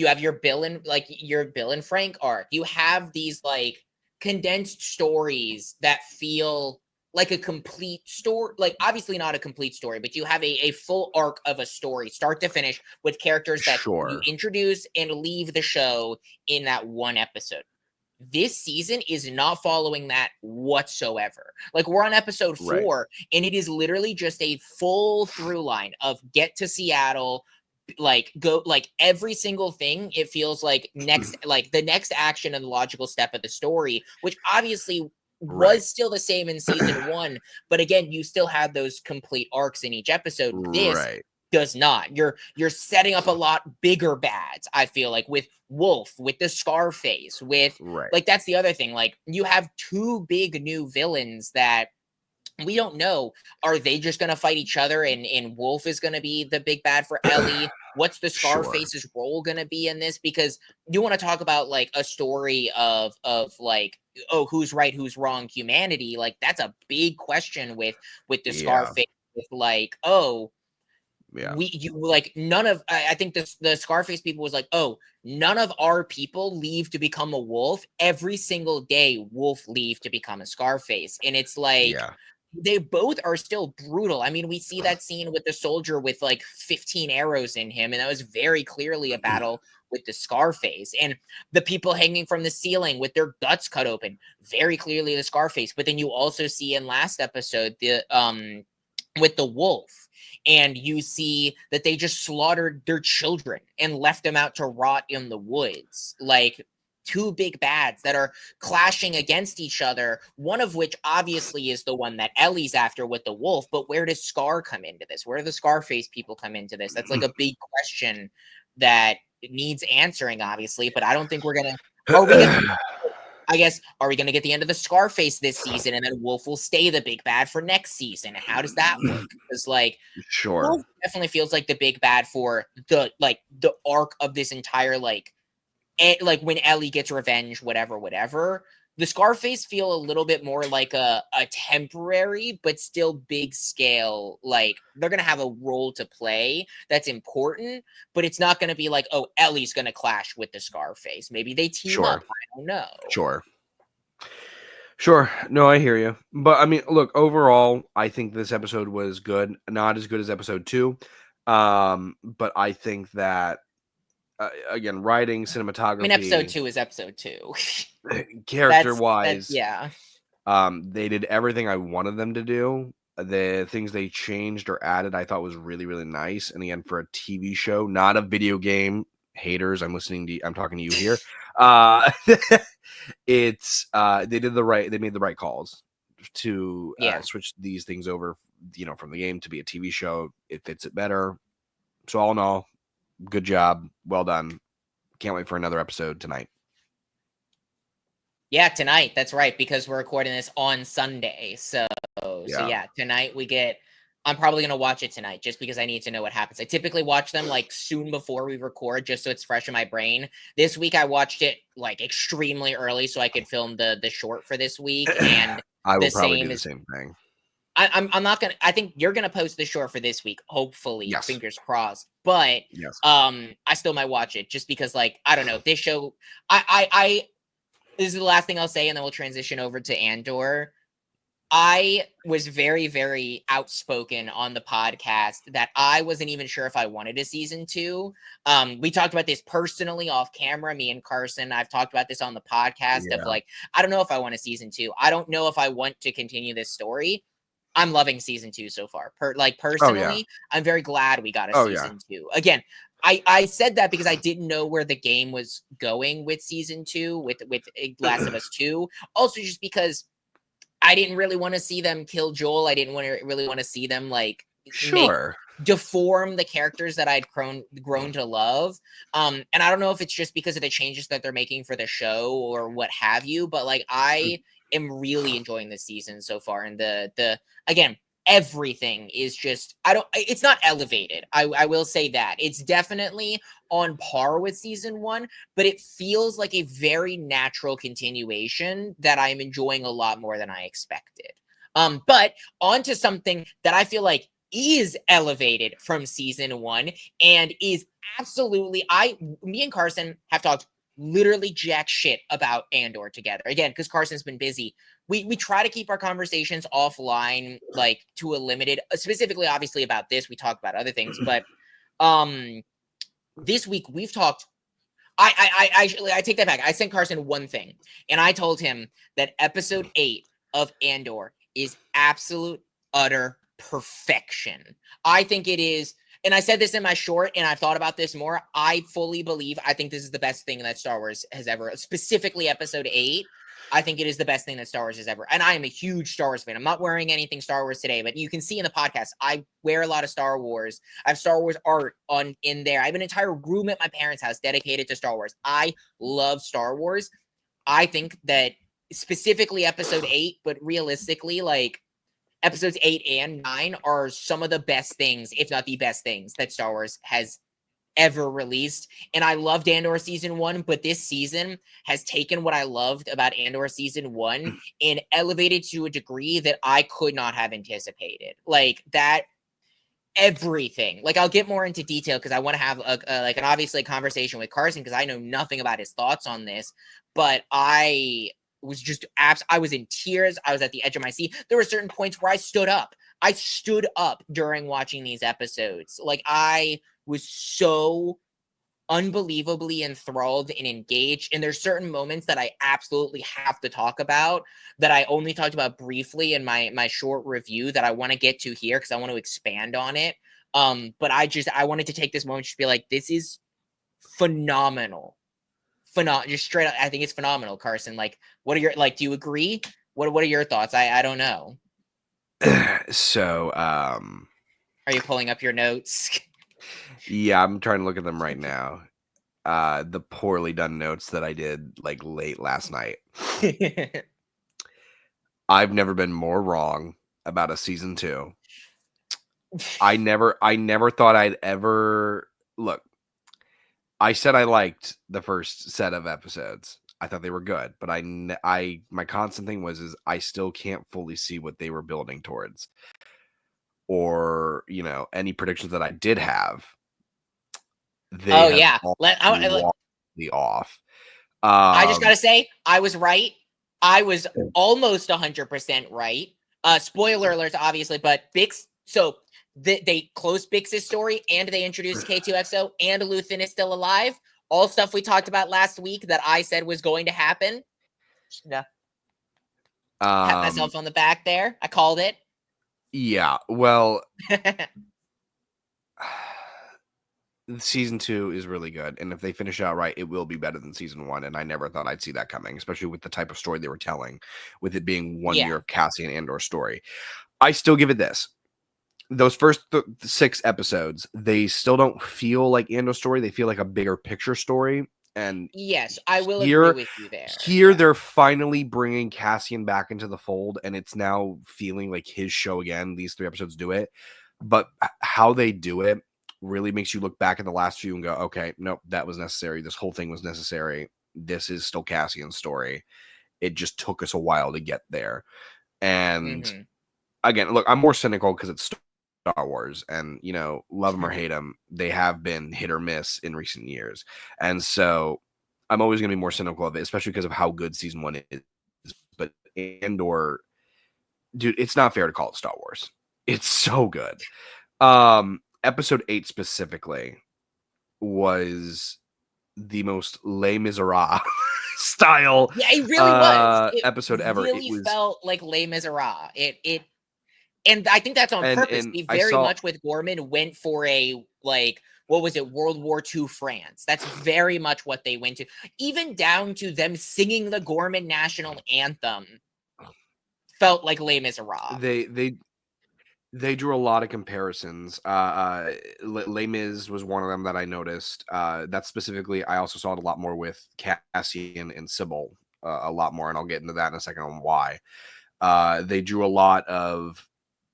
A: you have your Bill and Frank arc. You have these like condensed stories that feel like a complete story, like obviously not a complete story, but you have a full arc of a story, start to finish, with characters that you introduce and leave the show in that one episode. This season is not following that whatsoever. Like, we're on episode 4, and it is literally just a full through line of get to Seattle, like go like every single thing. It feels like the next action and the logical step of the story, which obviously was still the same in season 1, but again, you still had those complete arcs in each episode. This does not. You're setting up a lot bigger bads, I feel like, with Wolf, with the Scarface, with like, that's the other thing, like, you have 2 big new villains that we don't know. Are they just gonna fight each other and Wolf is gonna be the big bad for Ellie? What's the Scarface's role gonna be in this? Because you want to talk about like a story of like, oh, who's right, who's wrong, humanity. Like, that's a big question with the Scarface. With like, oh, none of, I think the Scarface people was like, oh, none of our people leave to become a wolf. Every single day, Wolf leave to become a Scarface, and it's like, they both are still brutal. I mean, we see that scene with the soldier with like 15 arrows in him, and that was very clearly a battle with the Scarface. And the people hanging from the ceiling with their guts cut open, very clearly the Scarface. But then you also see in last episode the with the wolf, and you see that they just slaughtered their children and left them out to rot in the woods. Like, 2 big bads that are clashing against each other, one of which obviously is the one that Ellie's after with the wolf. But where does Scar come into this? Where do the Scarface people come into this? That's like a big question that needs answering, obviously, but I don't think we're gonna I guess, are we gonna get the end of the Scarface this season, and then Wolf will stay the big bad for next season? And how does that work? Because like, Wolf definitely feels like the big bad for the arc of this entire like when Ellie gets revenge, whatever. The Scarface feel a little bit more like a temporary but still big scale, like, they're gonna have a role to play that's important, but it's not gonna be like, oh, Ellie's gonna clash with the Scarface. Maybe they team up. I don't know.
B: Sure. No, I hear you. But I mean, look, overall, I think this episode was good. Not as good as episode 2. But I think that again, writing, cinematography.
A: I mean, episode 2 is episode 2.
B: Character-wise,
A: yeah.
B: They did everything I wanted them to do. the things they changed or added, I thought was really, really nice. And again, for a TV show, not a video game, haters, I'm talking to you here. It's they made the right calls to
A: Yeah.
B: switch these things over, from the game to be a TV show. It fits it better. So all in all, good job. Well done. Can't wait for another episode tonight.
A: Yeah, tonight. That's right, because we're recording this on Sunday. So yeah, tonight we get. I'm probably gonna watch it tonight just because I need to know what happens. I typically watch them like soon before we record, just so it's fresh in my brain. This week I watched it like extremely early so I could film the short for this week, and
B: I will
A: the
B: probably do
A: same
B: the
A: is.
B: same thing.
A: I'm not gonna. I think you're gonna post the short for this week, hopefully.
B: Yes.
A: Fingers crossed. But
B: Yes.
A: I still might watch it just because, like, I don't know. This show, I this is the last thing I'll say, and then we'll transition over to Andor. I was very, very outspoken on the podcast that I wasn't even sure if I wanted a season 2. We talked about this personally off camera, me and Carson. I've talked about this on the podcast of like, I don't know if I want a season 2. I don't know if I want to continue this story. I'm loving season 2 so far. Personally, I'm very glad we got a season 2. Again, I said that because I didn't know where the game was going with season 2 with Last of Us 2. Also, just because I didn't really want to see them kill Joel. I didn't really want to see them like deform the characters that I'd grown to love. And I don't know if it's just because of the changes that they're making for the show or what have you, but like I am really enjoying this season so far. And the again, everything is just it's not elevated. I will say that. It's definitely on par with season 1, but it feels like a very natural continuation that I'm enjoying a lot more than I expected. But on to something that I feel like is elevated from season 1 and is absolutely me and Carson have talked literally jack shit about Andor together. Again, because Carson's been busy. We try to keep our conversations offline, like to a limited, specifically obviously about this. We talk about other things, but this week we've talked. I take that back. I sent Carson one thing, and I told him that episode 8 of Andor is absolute utter perfection. I think it is, and I said this in my short, and I've thought about this more. I fully believe I think this is the best thing that Star Wars has ever, specifically episode 8. I think it is the best thing that Star Wars has ever. And I am a huge Star Wars fan. I'm not wearing anything Star Wars today, but you can see in the podcast, I wear a lot of Star Wars. I have Star Wars art in there. I have an entire room at my parents' house dedicated to Star Wars. I love Star Wars. I think that specifically episode 8, but realistically, like episodes 8 and 9 are some of the best things, if not the best things, that Star Wars has ever released. And I loved Andor season 1, but this season has taken what I loved about Andor season 1 and elevated to a degree that I could not have anticipated. Like that, everything. Like I'll get more into detail because I want to have like an obviously conversation with Carson because I know nothing about his thoughts on this, but I was just I was in tears. I was at the edge of my seat. There were certain points where I stood up. I stood up during watching these episodes. Like I was so unbelievably enthralled and engaged. And there's certain moments that I absolutely have to talk about that I only talked about briefly in my short review that I want to get to here because I want to expand on it. But I wanted to take this moment to be like, this is phenomenal. Just straight up, I think it's phenomenal, Carson. Like, what are your do you agree? What are your thoughts? I don't know.
B: So,
A: are you pulling up your notes?
B: Yeah, I'm trying to look at them right now. The poorly done notes that I did like late last night. I've never been more wrong about a season 2. I never thought I'd ever look. I said I liked the first set of episodes. I thought they were good, but my constant thing is I still can't fully see what they were building towards, or any predictions that I did have. They have wildly off.
A: I just gotta say, I was right. I was almost 100% right. Spoiler alerts, obviously, but Bix. So they closed Bix's story, and they introduced K2XO, and Luthen is still alive. All stuff we talked about last week that I said was going to happen. Yeah. Pat myself on the back there. I called it.
B: Yeah, well, season 2 is really good, and if they finish it out right, it will be better than season 1, and I never thought I'd see that coming, especially with the type of story they were telling, with it being 1
A: Yeah.
B: year of Cassian Andor story. I still give it this. Those first 6 episodes, they still don't feel like Andor story, they feel like a bigger picture story, and
A: Yes, I will agree
B: here
A: with you there.
B: here
A: Yeah.
B: they're finally bringing Cassian back into the fold, and it's now feeling like his show again. These 3 episodes do it, but how they do it really makes you look back at the last few and go, okay, nope, that was necessary. This whole thing was necessary. This is still Cassian's story. It just took us a while to get there. And
A: Mhm.
B: again, look, I'm more cynical because it's Star Wars, and love them or hate them, they have been hit or miss in recent years, and so I'm always going to be more cynical of it, especially because of how good season 1 is. But Andor, dude, it's not fair to call it Star Wars. It's so good. Episode 8 specifically was the most Les Miserables style
A: Yeah, it really was. It
B: episode ever. It
A: really
B: was,
A: felt like Les Miserables. And I think that's on purpose.
B: and
A: They
B: I
A: very
B: saw
A: much with Gorman went for a like what was it, World War II France. That's very much what they went to. Even down to them singing the Gorman national anthem felt like Les Miserables.
B: they drew a lot of comparisons. Les Mis was one of them that I noticed. That specifically, I also saw it a lot more with Cassian and Sybil, a lot more, and I'll get into that in a second on why. They drew a lot of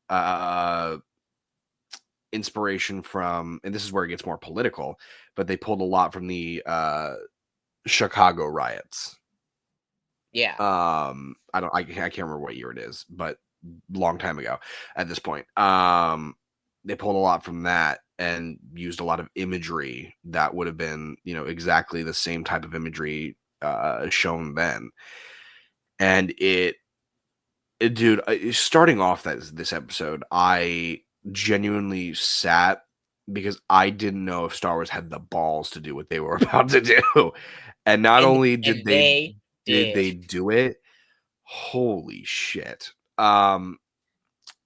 B: uh, inspiration from, and this is where it gets more political, but they pulled a lot from the Chicago riots.
A: Yeah.
B: I can't remember what year it is, but long time ago at this point. They pulled a lot from that and used a lot of imagery that would have been, exactly the same type of imagery shown then. And dude, starting off this episode, I genuinely sat because I didn't know if Star Wars had the balls to do what they were about to do. And not
A: And
B: only did
A: and they
B: they
A: did.
B: do it, holy shit.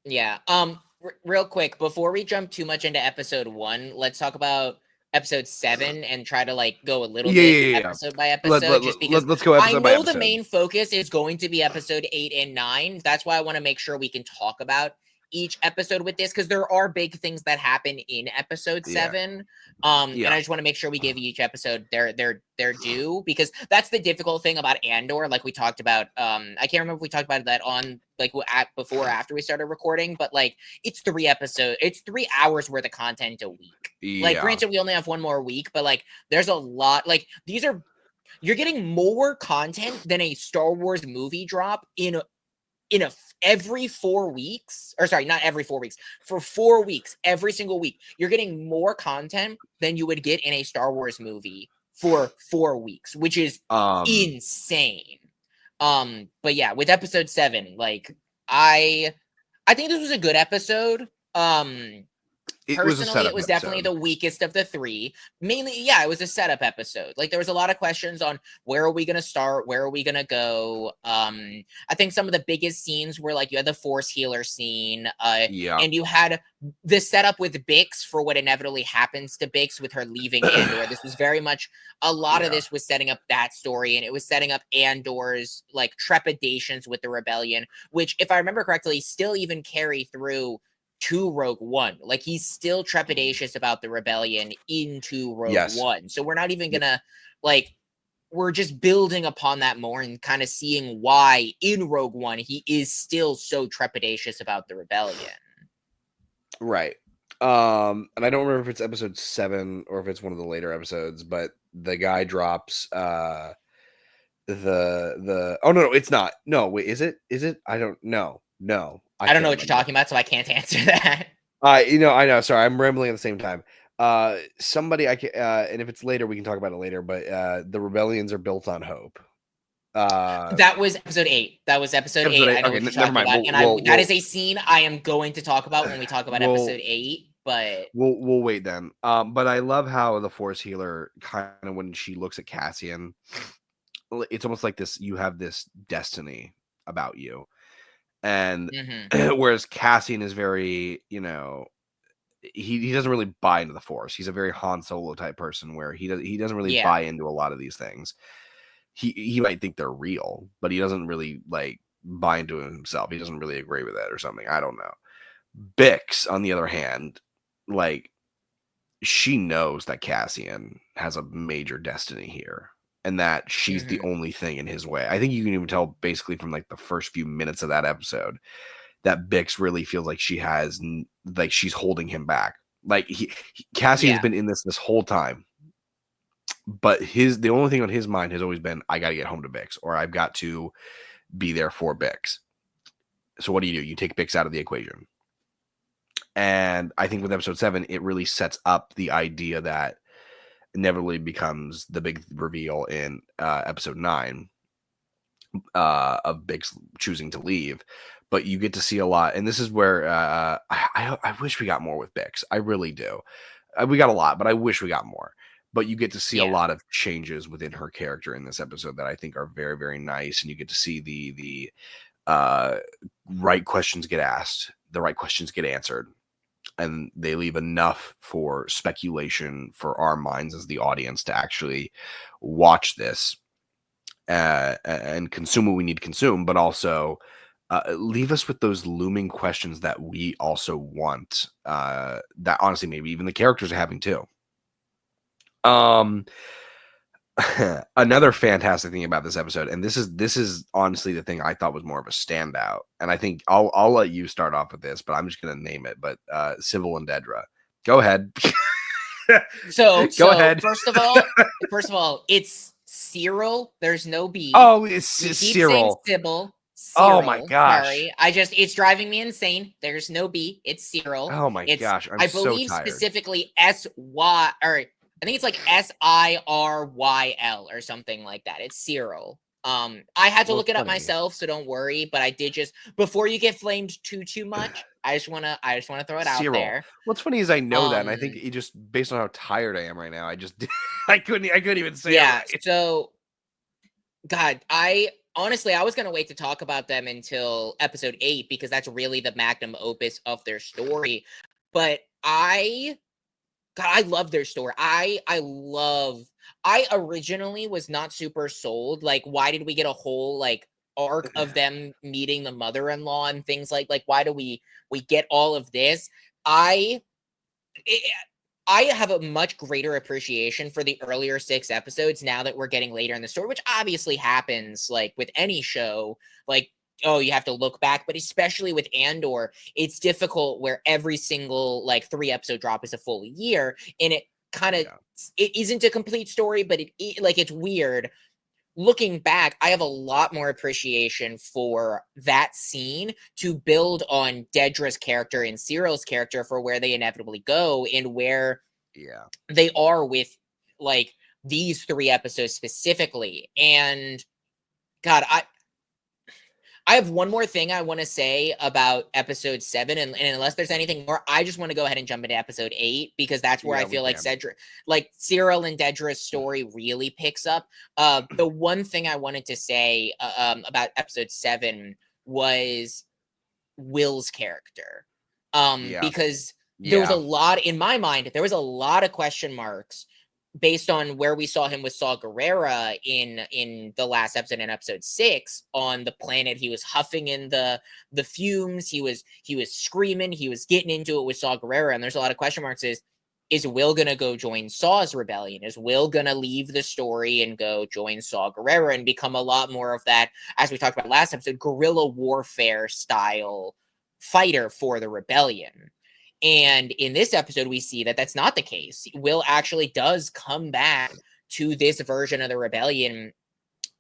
A: Yeah. Real quick before we jump too much into episode 1, let's talk about episode 7 and try to like go a little
B: Yeah,
A: bit
B: yeah, yeah.
A: episode by episode just because
B: Let's go
A: I
B: episode by
A: know the
B: episode.
A: main focus is going to be episode 8 and 9. That's why I want to make sure we can talk about each episode with this because there are big things that happen in episode
B: Yeah.
A: 7. And
B: Yeah.
A: I just want to make sure we give each episode their due because that's the difficult thing about Andor. Like we talked about, I can't remember if we talked about that on like before or after we started recording, but like it's 3 hours worth of content a week. Like,
B: Yeah.
A: granted, we only have one more week, but like there's a lot. Like you're getting more content than a Star Wars movie drop in every 4 weeks, or sorry, not every 4 weeks, for 4 weeks, every single week. You're getting more content than you would get in a Star Wars movie for 4 weeks, which is insane. But yeah, with episode 7, like I think this was a good episode.
B: It was a
A: Personally, it
B: setup
A: was definitely
B: episode.
A: the weakest of the 3. Mainly, yeah, it was a setup episode. Like there was a lot of questions on where are we gonna start, where are we gonna go. I think some of the biggest scenes were like you had the Force healer scene,
B: Yeah.
A: and you had the setup with Bix for what inevitably happens to Bix with her leaving Andor. This was very much a lot of
B: Yeah.
A: this was setting up that story, and it was setting up Andor's like trepidations with the rebellion, which, if I remember correctly, still even carry through to Rogue One. Like he's still trepidatious about the rebellion into Rogue
B: Yes.
A: One. So we're not even gonna like we're just building upon that more and kind of seeing why in Rogue One he is still so trepidatious about the rebellion.
B: Right. And I don't remember if it's episode 7 or if it's one of the later episodes, but the guy drops the oh no, it's not. No, wait, is it? Is it? I don't know. No. I
A: I don't know
B: can't
A: what you're
B: remember.
A: talking about, so I can't answer that.
B: I know. Sorry, I'm rambling at the same time. Somebody I can, and if it's later, we can talk about it later. But the rebellions are built on hope.
A: That was episode 8. That was episode
B: Episode
A: 8. I
B: 8.
A: know
B: Okay,
A: what you're
B: never
A: talking
B: mind.
A: about, and that is a scene I am going to talk about when we talk about
B: We'll
A: episode 8. But
B: we'll wait then. But I love how the Force healer kind of, when she looks at Cassian, it's almost like this. You have this destiny about you, And
A: Mm-hmm.
B: whereas Cassian is very, you know, he doesn't really buy into the Force. He's a very Han Solo type person where he doesn't really
A: Yeah.
B: buy into a lot of these things. He might think they're real, but he doesn't really like buy into it himself. He doesn't really agree with that or something. I don't know. Bix, on the other hand, like she knows that Cassian has a major destiny here and that she's the
A: Mm-hmm.
B: only thing in his way. I think you can even tell basically from like the first few minutes of that episode that Bix really feels like like she's holding him back. Like Cassian's
A: Yeah.
B: been in this whole time, but the only thing on his mind has always been, I got to get home to Bix, or I've got to be there for Bix. So what do? You take Bix out of the equation. And I think with episode 7, it really sets up the idea that inevitably becomes the big reveal in episode 9 of Bix choosing to leave. But you get to see a lot, and this is where I wish we got more with Bix. I really do. We got a lot, but I wish we got more. But you get to see a
A: Yeah.
B: lot of changes within her character in this episode that I think are very, very nice, and you get to see the right questions get asked, the right questions get answered, and they leave enough for speculation for our minds as the audience to actually watch this and consume what we need to consume, but also leave us with those looming questions that we also want. That honestly, maybe even the characters are having too. Um, Another fantastic thing about this episode, and this is honestly the thing I thought was more of a standout, and I think I'll let you start off with this, but I'm just gonna name it. But Sybil and Dedra, go ahead.
A: So
B: Go
A: so
B: ahead.
A: first of all, it's Cyril. There's no B.
B: Oh, it's
A: We keep saying
B: Cyril.
A: Sybil.
B: Oh my
A: Cyril.
B: gosh.
A: Sorry. it's driving me insane. There's no B. It's Cyril.
B: Oh my
A: It's
B: gosh. I'm
A: I
B: so
A: believe
B: tired.
A: specifically SY, or I think it's like SIRYL or something like that. It's Cyril. I had to
B: Well,
A: look
B: it's
A: it up
B: funny.
A: myself, so don't worry. But I did just before you get flamed too much. I just wanna throw it out
B: Cyril.
A: there.
B: What's funny is I know that, and I think
A: Um,
B: it just based on how tired I am right now, I just I couldn't even say it
A: yeah.
B: right.
A: So God, I honestly I was gonna wait to talk about them until episode 8 because that's really the magnum opus of their story. But I love their story. I originally was not super sold. Like, why did we get a whole like arc of them meeting the mother-in-law and things like why do we get all of this? I I I have a much greater appreciation for the earlier 6 episodes now that we're getting later in the story, which obviously happens like with any show. Like, oh, you have to look back, but especially with Andor, it's difficult where every single like 3-episode drop is a full year, and it kind of
B: Yeah.
A: it isn't a complete story, but like it's weird looking back, I have a lot more appreciation for that scene to build on Dedra's character and Cyril's character for where they inevitably go and where
B: Yeah.
A: they are with like these 3 episodes specifically. And God, I have one more thing I want to say about episode 7, and unless there's anything more, I just want to go ahead and jump into episode 8 because that's where I
B: Yeah, we
A: feel like
B: can.
A: Cyril and Dedra's story really picks up. The one thing I wanted to say about episode 7 was Will's character,
B: Yeah.
A: because there was a
B: Yeah.
A: lot in my mind. There was a lot of question marks based on where we saw him with Saw Gerrera in the last episode, in episode 6, on the planet. He was huffing in the fumes. He was screaming. He was getting into it with Saw Gerrera, and there's a lot of question marks. Is Will gonna go join Saw's rebellion? Is Will gonna leave the story and go join Saw Gerrera and become a lot more of that, as we talked about last episode, guerrilla warfare style fighter for the rebellion? And in this episode, we see that that's not the case. Will actually does come back to this version of the rebellion.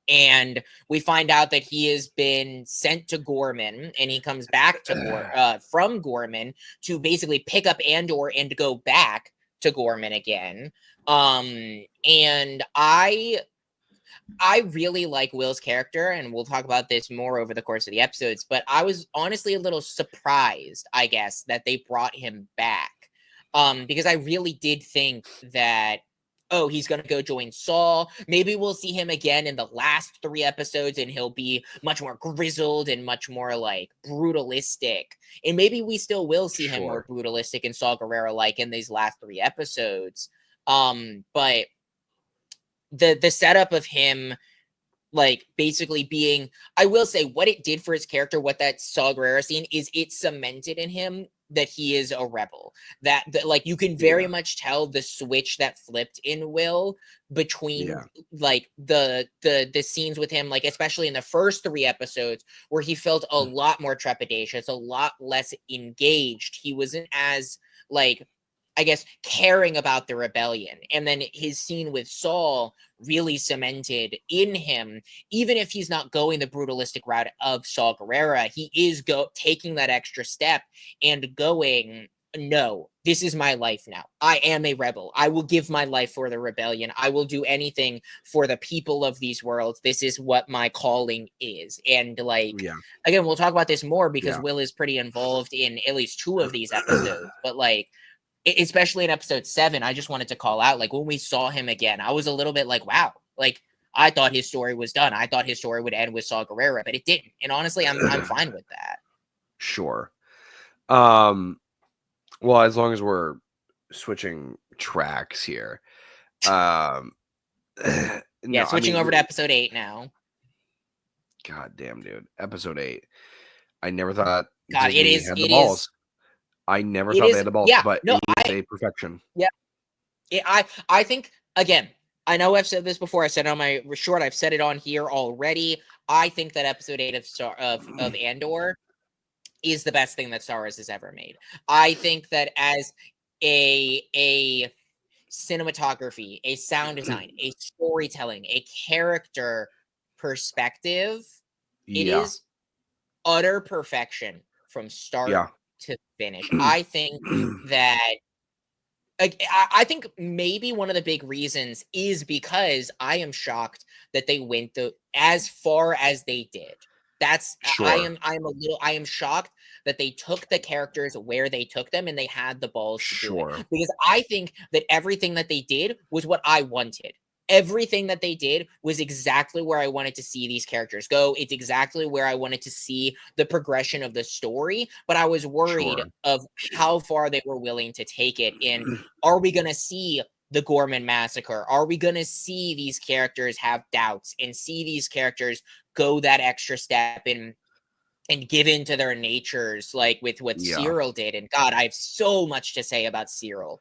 A: And we find out that he has been sent to Gorman, and he comes back to from Gorman to basically pick up Andor and to go back to Gorman again. And I really like Will's character, and we'll talk about this more over the course of the episodes, but I was honestly a little surprised, I guess, that they brought him back. Because I really did think that oh, he's going to go join Saul. Maybe we'll see him again in the last 3 episodes and he'll be much more grizzled and much more like brutalistic. And maybe we still will see him more
B: Sure.
A: brutalistic and Saul Guerrero like in these last 3 episodes. But the setup of him like basically being, I will say what it did for his character, what that Saw Gerrera scene is, it cemented in him that he is a rebel. That like you can very
B: Yeah.
A: much tell the switch that flipped in Will between
B: Yeah.
A: like the scenes with him, like especially in the first 3 episodes where he felt a lot more trepidatious, a lot less engaged. He wasn't as like, I guess, caring about the rebellion. And then his scene with Saul really cemented in him, even if he's not going the brutalistic route of Saw Gerrera, he is taking that extra step and going, no, this is my life now. I am a rebel. I will give my life for the rebellion. I will do anything for the people of these worlds. This is what my calling is. And like,
B: Yeah.
A: again, we'll talk about this more because
B: Yeah.
A: Will is pretty involved in at least 2 of these episodes. But like, especially in episode 7, I just wanted to call out, like when we saw him again, I was a little bit like, wow, like I thought his story was done. I thought his story would end with Saw Gerrera, but it didn't. And honestly, I'm fine with that.
B: Sure. Well, as long as we're switching tracks here.
A: Yeah,
B: No, I
A: switching
B: mean,
A: over to episode 8 now.
B: God damn, dude. Episode 8. I never thought
A: God,
B: Disney had the
A: it is,
B: balls. I never
A: it
B: thought they
A: is.
B: had the balls,
A: Yeah,
B: but
A: no,
B: it is a perfection.
A: yeah, I think again. I know I've said this before. I said it on my short. I've said it on here already. I think that episode 8 of Andor is the best thing that Star Wars has ever made. I think that as a cinematography, a sound design, a storytelling, a character perspective, it
B: Yeah.
A: is utter perfection from start
B: Yeah.
A: to finish. I think that I think maybe one of the big reasons is because I am shocked that they went as far as they did. That's
B: Sure.
A: I am shocked that they took the characters where they took them and they had the balls to do it.
B: Sure.
A: Because I think that everything that they did was what I wanted. Everything that they did was exactly where I wanted to see these characters go. It's exactly where I wanted to see the progression of the story, but I was worried
B: Sure.
A: of how far they were willing to take it. And are we going to see the Gorman massacre? Are we going to see these characters have doubts and see these characters go that extra step and give into their natures, like with what
B: Yeah.
A: Cyril did? And God, I have so much to say about Cyril,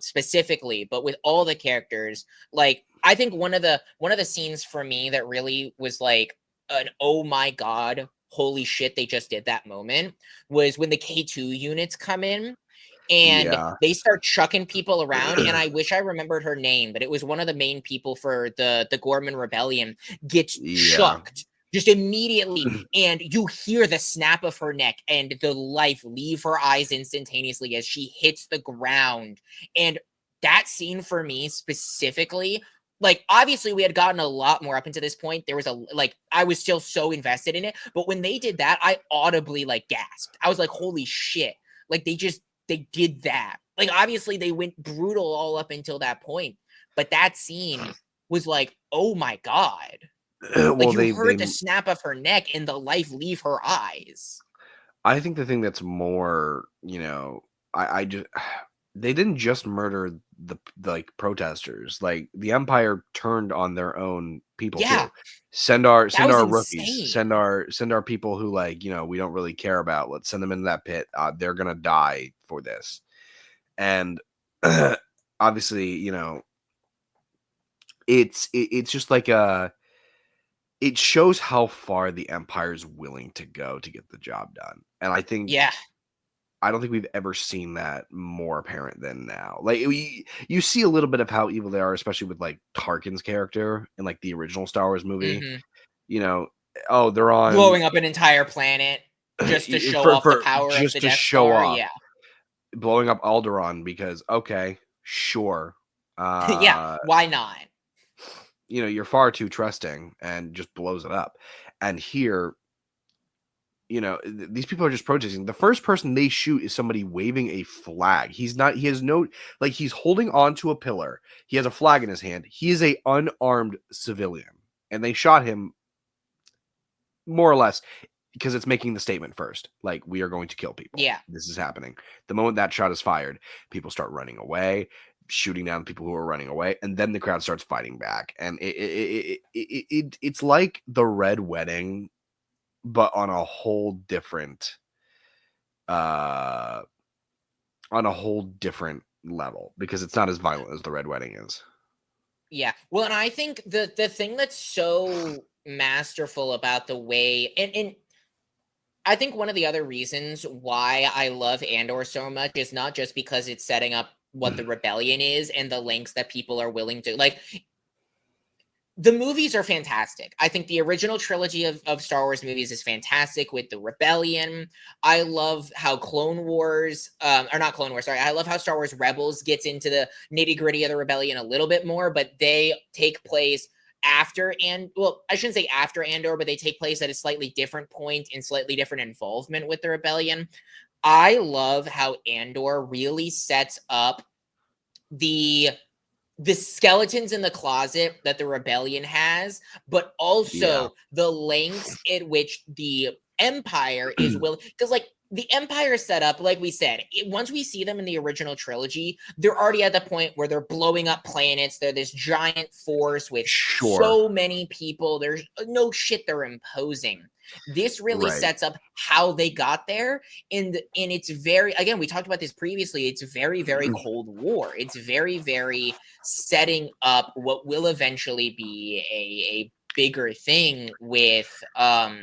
A: specifically, but with all the characters, like I think one of the scenes for me that really was like an oh my god, holy shit, they just did that moment was when the K2 units come in and
B: Yeah.
A: they start chucking people around. And I wish I remembered her name, but it was one of the main people for the Gorman Rebellion gets
B: Yeah.
A: chucked just immediately, and you hear the snap of her neck and the life leave her eyes instantaneously as she hits the ground. And that scene for me specifically, like obviously we had gotten a lot more up into this point. There was a like I was still so invested in it, but when they did that, I audibly like gasped. I was like, holy shit. Like they did that. Like obviously they went brutal all up until that point, but that scene was like, oh my god. Like
B: Well,
A: you
B: they
A: heard the snap of her neck and the life leave her eyes.
B: I think the thing that's more, I just they didn't just murder the like protesters. Like the Empire turned on their own people
A: Yeah,
B: too. Send our
A: that
B: send
A: was
B: our rookies.
A: insane.
B: Send our people who like, we don't really care about. Let's send them into that pit. They're gonna die for this. And obviously, it's just like it shows how far the Empire's willing to go to get the job done. And
A: Yeah.
B: I don't think we've ever seen that more apparent than now. Like you see a little bit of how evil they are, especially with like Tarkin's character in like the original Star Wars movie.
A: Mhm.
B: You know, oh, they're on
A: Blowing up an entire planet just to show off the
B: for
A: power of
B: just
A: the
B: to
A: Death
B: show
A: Star.
B: off
A: Yeah.
B: blowing up Alderaan because okay, sure.
A: Yeah. Why not?
B: You're far too trusting and just blows it up. And here you know, these people are just protesting. The first person they shoot is somebody waving a flag. He has no, like, he's holding onto a pillar. He has a flag in his hand. He is a unarmed civilian, and they shot him more or less because it's making the statement first, like, we are going to kill people.
A: Yeah.
B: This is happening. The moment that shot is fired, people start running away, shooting down people who are running away, and then the crowd starts fighting back. And it's like the Red Wedding, but on a whole different level, because it's not as violent as the Red Wedding is.
A: Yeah. Well, and I think the thing that's so masterful about the way, and I think one of the other reasons why I love Andor so much is not just because it's setting up what the rebellion is and the lengths that people are willing to, like, the movies are fantastic. I think the original trilogy of Star Wars movies is fantastic with the Rebellion. I love how Clone Wars, or not Clone Wars, sorry. I love how Star Wars Rebels gets into the nitty gritty of the Rebellion a little bit more, but they take place after, and well, I shouldn't say after Andor, but they take place at a slightly different point and slightly different involvement with the Rebellion. I love how Andor really sets up the skeletons in the closet that the rebellion has, but
B: Yeah.
A: also the lengths at which the empire is willing, because like the empire is set up, like we said, once we see them in the original trilogy, they're already at the point where they're blowing up planets. They're this giant force with
B: Sure.
A: so many people. There's no shit they're imposing. This really
B: Right.
A: sets up how they got there, and it's very, again, we talked about this previously, it's very, very Cold War. It's very, very setting up what will eventually be a bigger thing with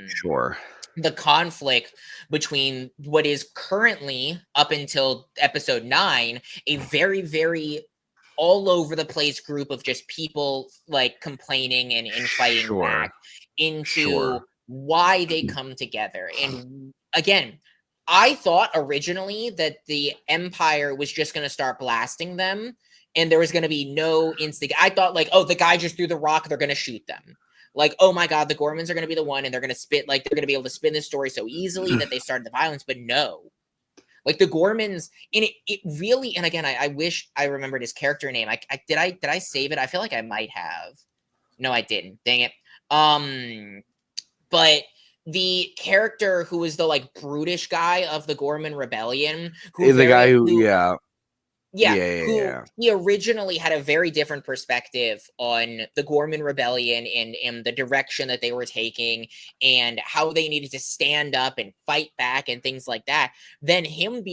B: Sure.
A: the conflict between what is currently, up until episode 9, a very, very all over the place group of just people like complaining and fighting back,
B: Sure.
A: into
B: Sure.
A: why they come together. And again, I thought originally that the Empire was just going to start blasting them and there was going to be no instinct. I thought, like, oh, the guy just threw the rock, they're going to shoot them. Like, oh my God, the Gormans are going to be the one, and they're going to spit, like, they're going to be able to spin this story so easily that they started the violence. But no, like the Gormans, and it really, and again, I wish I remembered his character name. Did I save it? I feel like I might have. No, I didn't. Dang it. But the character who was the like brutish guy of the Gorman Rebellion, who
B: The guy
A: very
B: who,
A: who
B: yeah.
A: yeah,
B: Yeah.
A: who he originally had a very different perspective on the Gorman Rebellion and the direction that they were taking and how they needed to stand up and fight back and things like that. Then him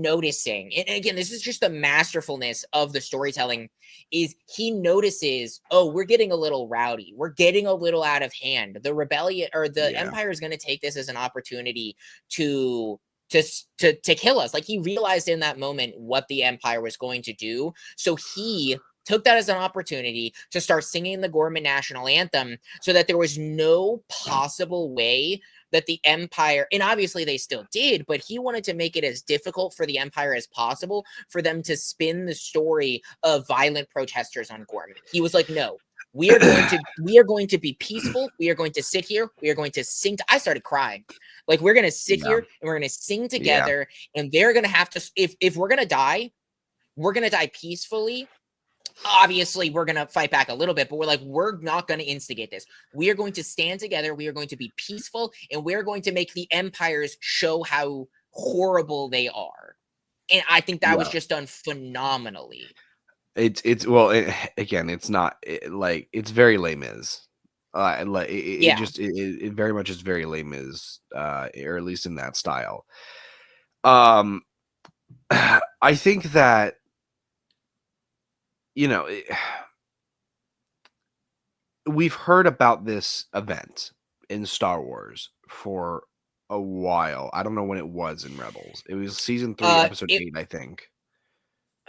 A: noticing, and again, this is just the masterfulness of the storytelling, is he notices, oh, we're getting a little rowdy. We're getting a little out of hand. The rebellion or the
B: Yeah.
A: Empire is going to take this as an opportunity to to kill us. Like, he realized in that moment what the Empire was going to do, so he took that as an opportunity to start singing the Gorman national anthem, so that there was no possible way that the Empire, and obviously they still did, but he wanted to make it as difficult for the Empire as possible for them to spin the story of violent protesters on Gorman. He was like, no, we are going to be peaceful. We are going to sit here. We are going to sing. I started crying. Like, we're going to sit
B: Yeah.
A: here and we're going to sing
B: Yeah.
A: together, and they're going to have to, if we're going to die, we're going to die peacefully. Obviously, we're going to fight back a little bit, but we're like, we're not going to instigate this. We are going to stand together. We are going to be peaceful, and we're going to make the empires show how horrible they are. And I think that was
B: Yeah.
A: just done phenomenally.
B: It's well, again, it's not like, it's very Les Mis. And like
A: Yeah.
B: it very much is very Les Mis, or at least in that style. I think that, you know, we've heard about this event in Star Wars for a while. I don't know when it was in Rebels. It was season 3, episode
A: It
B: 8, I think.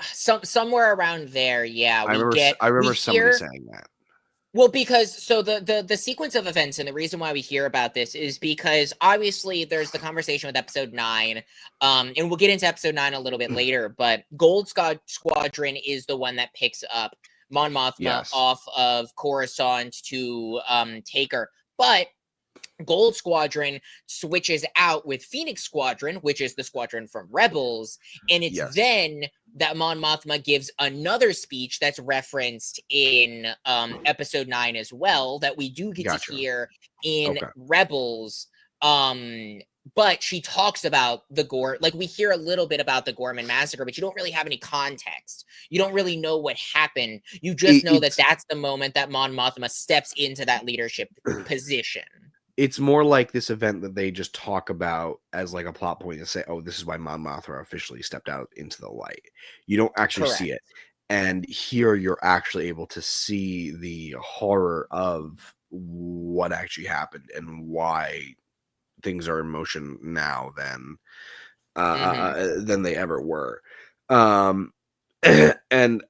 A: somewhere around there, yeah.
B: I
A: We
B: remember somebody
A: hear,
B: saying that.
A: well, because so the sequence of events, and the reason why we hear about this is because obviously there's the conversation with episode 9, and we'll get into episode 9 a little bit later, but Squadron is the one that picks up Mon Mothma
B: Yes.
A: off of Coruscant to take her. But Gold Squadron switches out with Phoenix Squadron, which is the squadron from Rebels, and it's
B: Yes.
A: then that Mon Mothma gives another speech that's referenced in episode 9 as well, that we do get to
B: Gotcha.
A: hear in
B: Okay.
A: Rebels. But she talks about the Gore, like we hear a little bit about the Gorman massacre, but you don't really have any context. You don't really know what happened. You just know that
B: It's
A: that's the moment that Mon Mothma steps into that leadership position.
B: it's more like this event that they just talk about as like a plot point to say, "Oh, this is why Mon Mothma officially stepped out into the light." You don't actually see
A: Correct.
B: it, and here you're actually able to see the horror of what actually happened and why things are in motion now
A: Mhm.
B: than they ever were. Um, and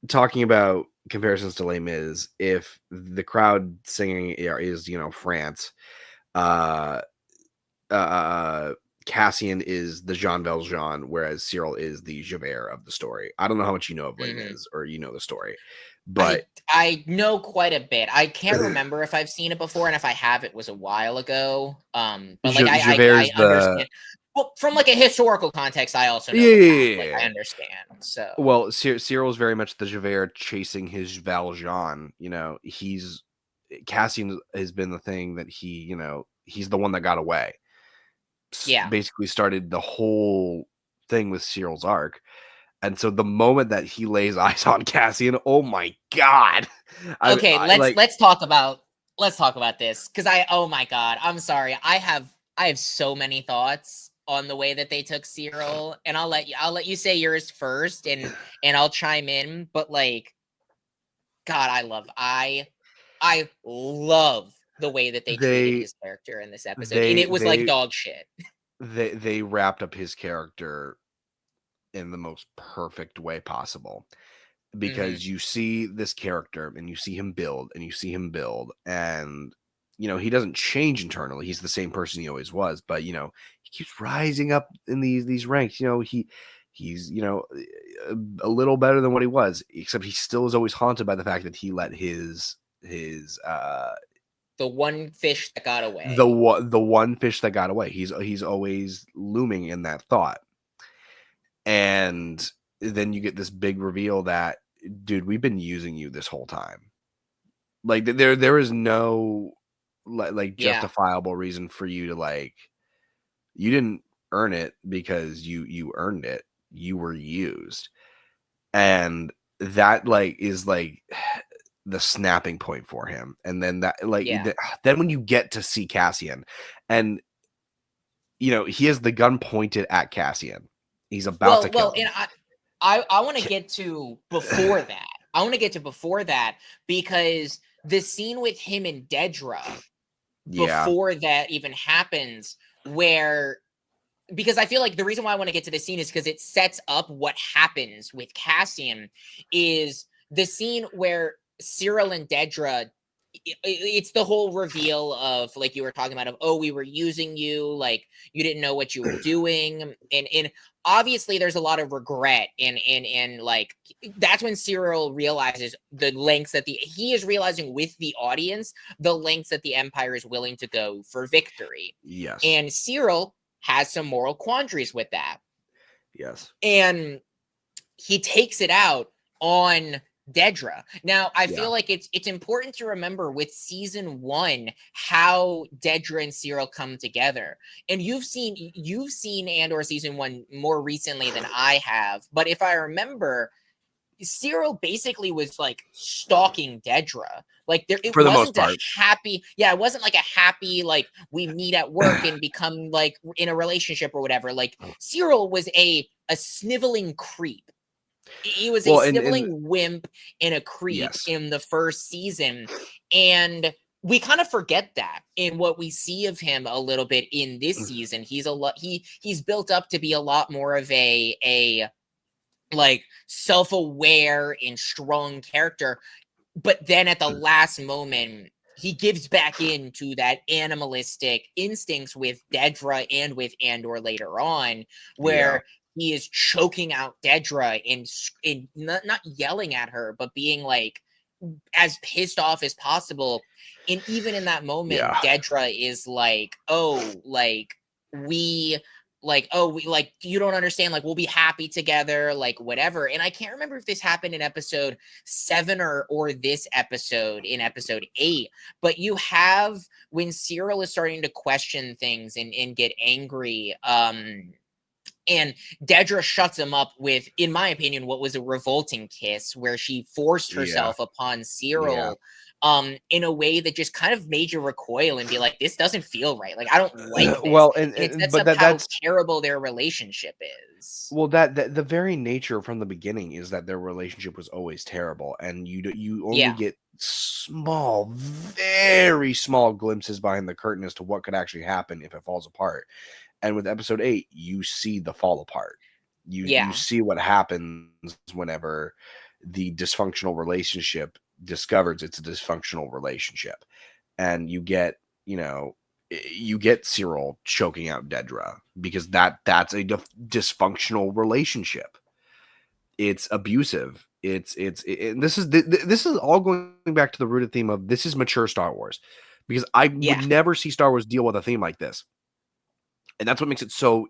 B: talking about comparisons to Les Mis, if the crowd singing is France, uh, Cassian is the Jean Valjean, whereas Cyril is the Javert of the story. I don't know how much you know of Les
A: Mhm.
B: Mis or the story, but
A: I know quite a bit. I can't remember if I've seen it before, and if I have, it was a while ago. But like
B: Javert's
A: I
B: the
A: understand. Well, from like a historical context, I also know
B: yeah,
A: the
B: yeah,
A: fact.
B: yeah,
A: Like
B: yeah.
A: I understand. So
B: Well, Cyril's very much the Javert chasing his Valjean. He's Cassian has been the thing that he's the one that got away.
A: yeah.
B: Basically started the whole thing with Cyril's arc. And so the moment that he lays eyes on Cassian, oh my god.
A: Okay,
B: I like
A: let's talk about this, because oh my god, I'm sorry. I have so many thoughts on the way that they took Cyril, and I'll let you say yours first, and I'll chime in. But like, God, I love the way that they treated
B: they
A: his character in this episode, and
B: they
A: it was like
B: they
A: dog shit.
B: they wrapped up his character in the most perfect way possible.
A: Mhm.
B: Because you see this character and you see him build and you see him build and he doesn't change internally. He's the same person he always was, but he keeps rising up in these ranks. He's a little better than what he was, except he still is always haunted by the fact that he let his
A: The one fish that got
B: the
A: away.
B: one fish that got away. He's always looming in that thought. And then you get this big reveal that, dude, we've been using you this whole time. Like there is no like
A: Yeah.
B: justifiable reason for you to you didn't earn it because you earned it. You were used. And that is the snapping point for him. And then
A: Yeah.
B: then when you get to see Cassian and he has the gun pointed at Cassian. He's about to kill
A: And
B: him.
A: I want to
B: Ca-
A: get to before that. I want to get to before that, because the scene with him and Dedra
B: Yeah.
A: before that even happens, where because I feel like the reason why I want to get to this scene is because it sets up what happens with Cassian, is the scene where Cyril and Dedra, it's the whole reveal of, like you were talking about, of, oh, we were using you, like you didn't know what you were doing, and obviously there's a lot of regret, and like that's when Cyril realizes the lengths that he is realizing with the audience, the lengths that the Empire is willing to go for victory.
B: Yes.
A: And Cyril has some moral quandaries with that.
B: Yes.
A: And he takes it out on Dedra. Now, I
B: Yeah.
A: feel like it's important to remember with season 1 how Dedra and Cyril come together. And you've seen Andor season 1 more recently than I have, but if I remember, Cyril basically was like stalking Dedra. Like it
B: For the most
A: wasn't a
B: part.
A: happy, yeah, it wasn't like a happy, like we meet at work and become like in a relationship or whatever. Like Cyril was a sniveling creep. He was a
B: Well, and
A: sniveling wimp and a creep
B: yes.
A: in the first season. And we kind of forget that in what we see of him a little bit in this season. He's a lot he's built up to be a lot more of a like self-aware and strong character, but then at the last moment he gives back into that animalistic instincts with Dedra and with Andor later on,
B: Yeah.
A: where he is choking out Dedra and not yelling at her, but being like as pissed off as possible. And even in that moment,
B: Yeah.
A: Dedra is like, "Oh, we we like you don't understand, like we'll be happy together, like whatever." And I can't remember if this happened in episode 7 or this episode in episode 8, but you have when Cyril is starting to question things and get angry, and Dedra shuts him up with, in my opinion, what was a revolting kiss, where she forced
B: Yeah.
A: herself upon
B: Yeah.
A: Cyril, in a way that just kind of made you recoil and be like, "This doesn't feel right. Like, I don't like this."
B: Well,
A: And it sets
B: but
A: up
B: that
A: how
B: that's
A: terrible their relationship is.
B: well, that the very nature from the beginning is that their relationship was always terrible, and you only
A: Yeah,
B: get small, very small glimpses behind the curtain as to what could actually happen if it falls apart. And with episode 8, you see the fall apart. You
A: yeah,
B: see what happens whenever the dysfunctional relationship discovers it's a dysfunctional relationship, and you get, you know, you get Cyril choking out Dedra because that's a dysfunctional relationship. It's abusive. And this is all going back to the rooted theme of this is mature Star Wars, because I would
A: yeah,
B: never see Star Wars deal with a theme like this, and that's what makes it so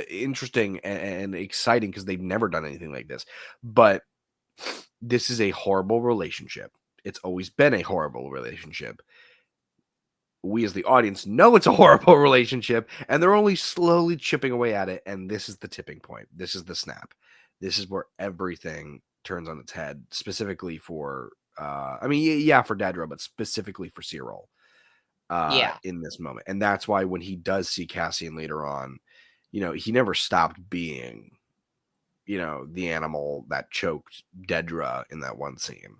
B: interesting and exciting, because they've never done anything like this. But this is a horrible relationship. It's always been a horrible relationship. We as the audience know it's a horrible relationship, and they're only slowly chipping away at it. And this is the tipping point. This is the snap. This is where everything turns on its head, specifically for I mean, yeah, for Dedra, but specifically for Cyril
A: yeah,
B: in this moment. And that's why when he does see Cassian later on, he never stopped being, the animal that choked Dedra in that one scene.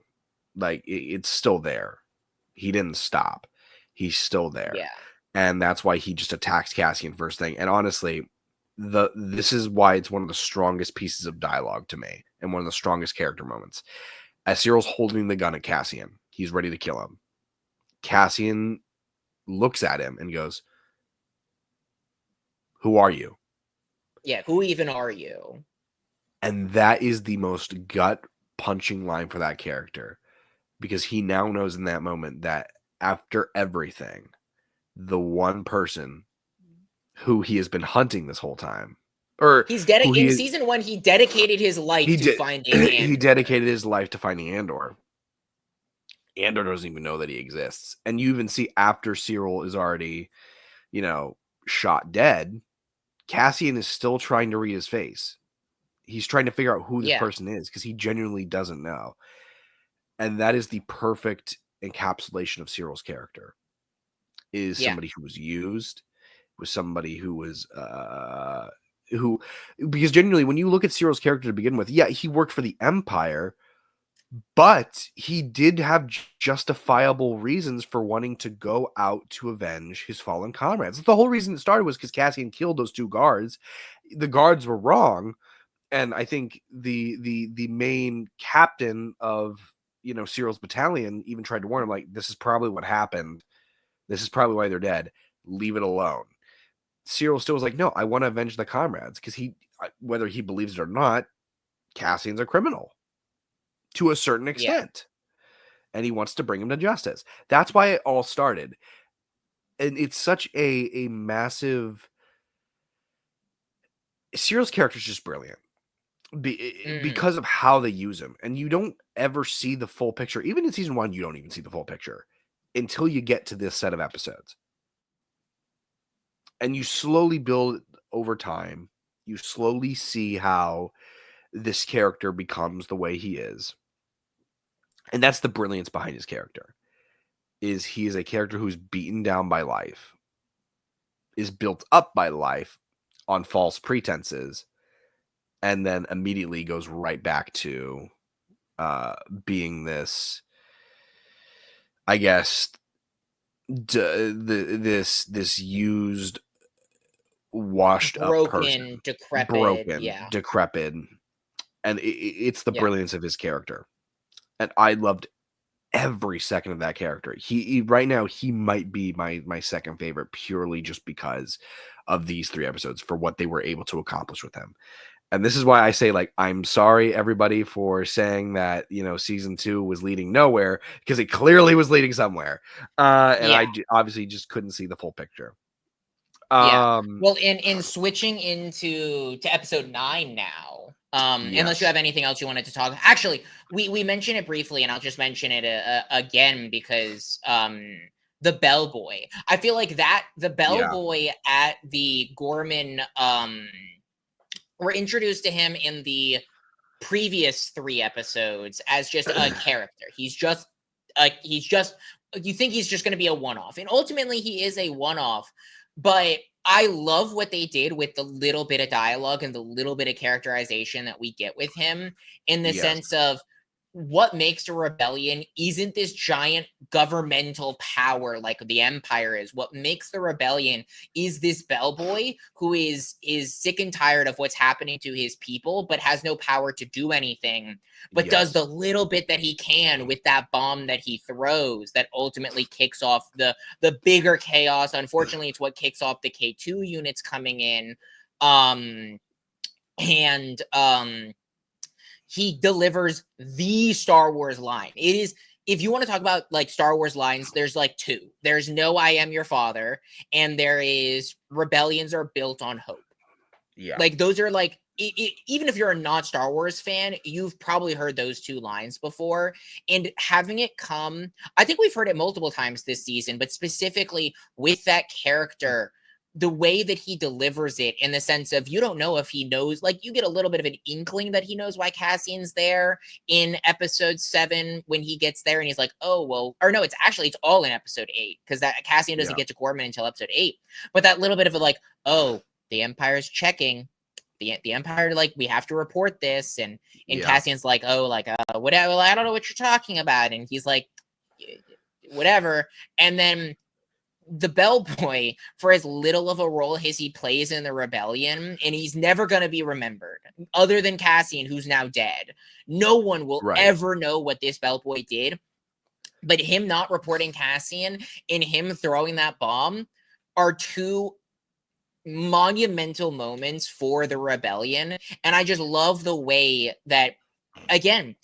B: Like it's still there. He didn't stop. He's still there.
A: yeah,
B: And that's why he just attacks Cassian first thing. And honestly, this is why it's one of the strongest pieces of dialogue to me, and one of the strongest character moments. As Cyril's holding the gun at Cassian, he's ready to kill him. Cassian looks at him and goes, "Who are you?"
A: yeah. Who even are you?
B: And that is the most gut punching line for that character, because he now knows in that moment that after everything, the one person who he has been hunting this whole time, or who
A: In season 1, he dedicated his life
B: he
A: to
B: did
A: finding
B: he
A: Andor.
B: dedicated his life to finding Andor. Andor doesn't even know that he exists. And you even see after Cyril is already, shot dead, Cassian is still trying to read his face. He's trying to figure out who this
A: Yeah,
B: person is, because he genuinely doesn't know. And that is the perfect encapsulation of Cyril's character. Is
A: yeah,
B: somebody who was used, was somebody who was who because genuinely, when you look at Cyril's character to begin with, yeah, he worked for the Empire, but he did have justifiable reasons for wanting to go out to avenge his fallen comrades. The whole reason it started was because Cassian killed those 2 guards. The guards were wrong, and I think the main captain of, Cyril's battalion even tried to warn him, like, this is probably what happened. This is probably why they're dead. Leave it alone. Cyril still was like, no, I want to avenge the comrades, because whether he believes it or not, Cassian's a criminal to a certain
A: yeah.
B: extent, and he wants to bring him to justice. That's why it all started. And it's such a massive. Cyril's character is just brilliant.
A: Mm,
B: Because of how they use him, and you don't ever see the full picture. Even in season 1, you don't even see the full picture until you get to this set of episodes, and you slowly build over time. You slowly see how this character becomes the way he is, and that's the brilliance behind his character. Is he is a character who's beaten down by life, is built up by life on false pretenses, and then immediately goes right back to being this, I guess, this used, washed up person,
A: broken, decrepit.
B: broken,
A: Yeah,
B: decrepit, and it's the
A: yeah,
B: brilliance of his character. And I loved every second of that character. He right now, he might be my second favorite, purely just because of these 3 episodes, for what they were able to accomplish with him. And this is why I say, like, I'm sorry, everybody, for saying that, season 2 was leading nowhere, because it clearly was leading somewhere. And
A: Yeah.
B: I obviously just couldn't see the full picture.
A: Yeah.
B: Um,
A: Well, in switching to episode 9 now, unless you
B: yes.
A: have anything else you wanted to talk. Actually, we mentioned it briefly, and I'll just mention it again because the bellboy. I feel like that the
B: Yeah.
A: bellboy at the Gorman we're introduced to him in the previous 3 episodes as just a character. He's just you think he's just going to be a one-off. And ultimately he is a one-off, but I love what they did with the little bit of dialogue and the little bit of characterization that we get with him, in the
B: Yes.
A: sense of what makes a rebellion isn't this giant governmental power like the Empire is. What makes the rebellion is this bellboy who is sick and tired of what's happening to his people, but has no power to do anything, but does the
B: Yes.
A: little bit that he can with that bomb that he throws that ultimately kicks off the bigger chaos. Unfortunately, it's what kicks off the K2 units coming in. Um and he delivers the Star Wars line. It is, if you want to talk about like Star Wars lines, there's like 2. There's no I am your father, and there is rebellions are built on hope.
B: Yeah.
A: Like those are like even if you're a not Star Wars fan, you've probably heard those 2 lines before. And having it come, I think we've heard it multiple times this season, but specifically with that character, the way that he delivers it, in the sense of you don't know if he knows, like you get a little bit of an inkling that he knows why Cassian's there in episode 7 when he gets there and he's like, oh well, or no, it's all in episode 8, because that Cassian doesn't
B: Yeah.
A: get to Gorman until episode 8. But that little bit of a like, oh, the Empire's checking. The Empire, like, we have to report this, and
B: Yeah.
A: Cassian's like, oh, like, whatever, well, I don't know what you're talking about, and he's like, whatever. And then the bellboy, for as little of a role as he plays in the rebellion, and he's never going to be remembered other than Cassian, who's now dead. No one will
B: Right.
A: ever know what this bellboy did, but him not reporting Cassian and him throwing that bomb are 2 monumental moments for the rebellion. And I just love the way that, again,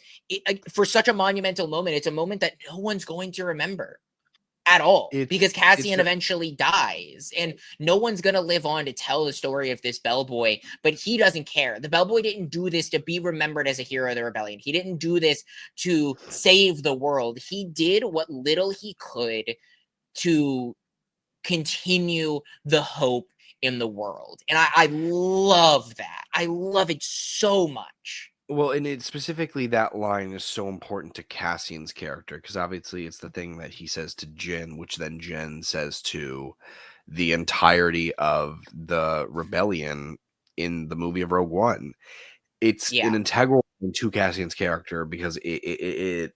A: for such a monumental moment, it's a moment that no one's going to remember at all, because
B: It's
A: Cassian eventually dies and no one's going to live on to tell the story of this bellboy. But he doesn't care. The bellboy didn't do this to be remembered as a hero of the rebellion. He didn't do this to save the world. He did what little he could to continue the hope in the world. And I love that. I love it so much.
B: Well, and it specifically, that line is so important to Cassian's character, because obviously it's the thing that he says to Jin, which then Jin says to the entirety of the rebellion in the movie of Rogue One. It's an
A: Yeah.
B: integral to Cassian's character, because it's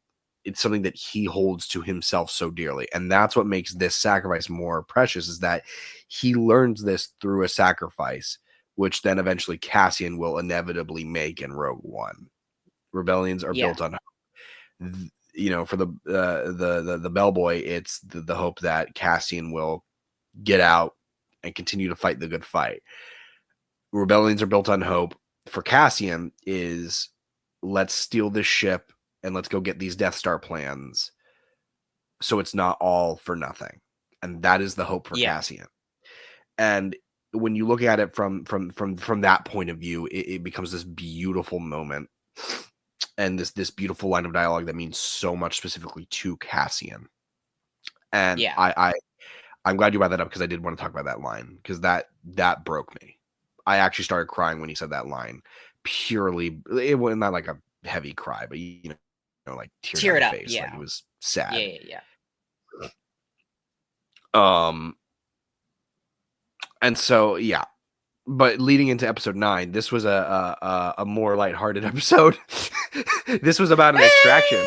B: something that he holds to himself so dearly, and that's what makes this sacrifice more precious, is that he learns this through a sacrifice, which then eventually Cassian will inevitably make in Rogue One. Rebellions are
A: Yeah.
B: built on, for the bellboy, it's the hope that Cassian will get out and continue to fight the good fight. Rebellions are built on hope. For Cassian, is let's steal this ship and let's go get these Death Star plans, so it's not all for nothing. And that is the hope for
A: Yeah.
B: Cassian. And when you look at it from that point of view, it becomes this beautiful moment, and this beautiful line of dialogue that means so much specifically to Cassian. And
A: Yeah.
B: I'm glad you brought that up, because I did want to talk about that line, because that broke me. I actually started crying when he said that line. Purely, it was not like a heavy cry, but like tear down
A: Tear
B: the
A: it up.
B: face, like
A: Yeah.
B: it was
A: Yeah.
B: sad.
A: Yeah. Yeah.
B: And so yeah, but leading into episode 9, this was a more lighthearted episode. This was about an extraction.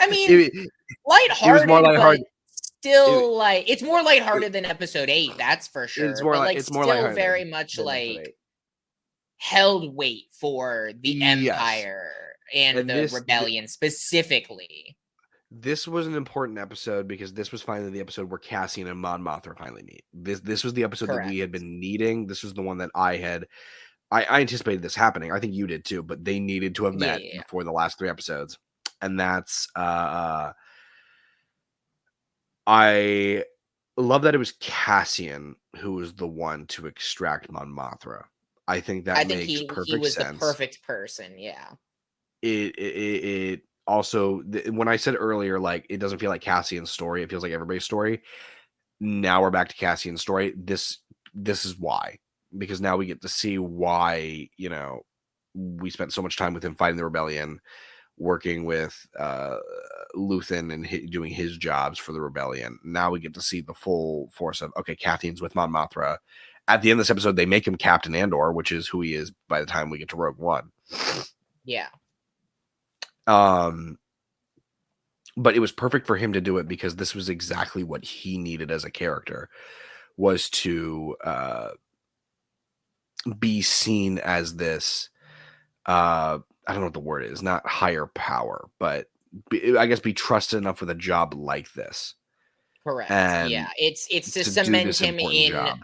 A: I mean,
B: It, it was more
A: lighthearted, but
B: lighthearted.
A: still, like, it's more
B: It,
A: lighthearted than episode 8, that's for
B: it's
A: sure.
B: more
A: But
B: like
A: like,
B: it's more
A: still
B: lighthearted
A: very much
B: than episode
A: like
B: 8.
A: held weight for the
B: Yes,
A: Empire and
B: and
A: the rebellion specifically.
B: this was an important episode, because this was finally the episode where Cassian and Mon Mothma finally meet. This was the episode that we had
A: Correct.
B: been needing. This was the one that I had I anticipated this happening. I think you did too, but they needed to have
A: Yeah,
B: met
A: yeah, yeah.
B: before the last 3 episodes. And that's I love that it was Cassian who was the one to extract Mon Mothma. I think that
A: I think
B: makes
A: he
B: perfect
A: was the
B: sense.
A: perfect person. Yeah,
B: It also when I said earlier, like it doesn't feel like Cassian's story, it feels like everybody's story. Now we're back to Cassian's story. This is why, because now we get to see why, we spent so much time with him fighting the rebellion, working with Luthen and doing his jobs for the rebellion. Now we get to see the full force of, okay, Cassian's with Mon Mothma. At the end of this episode, they make him Captain Andor, which is who he is by the time we get to Rogue One.
A: yeah,
B: Um, but it was perfect for him to do it because this was exactly what he needed as a character, was to be seen as this I don't know what the word is, not higher power, but I guess be trusted enough with a job like this
A: correct. Yeah,
B: and
A: it's to
B: to do
A: cement
B: this
A: him
B: important
A: in
B: job.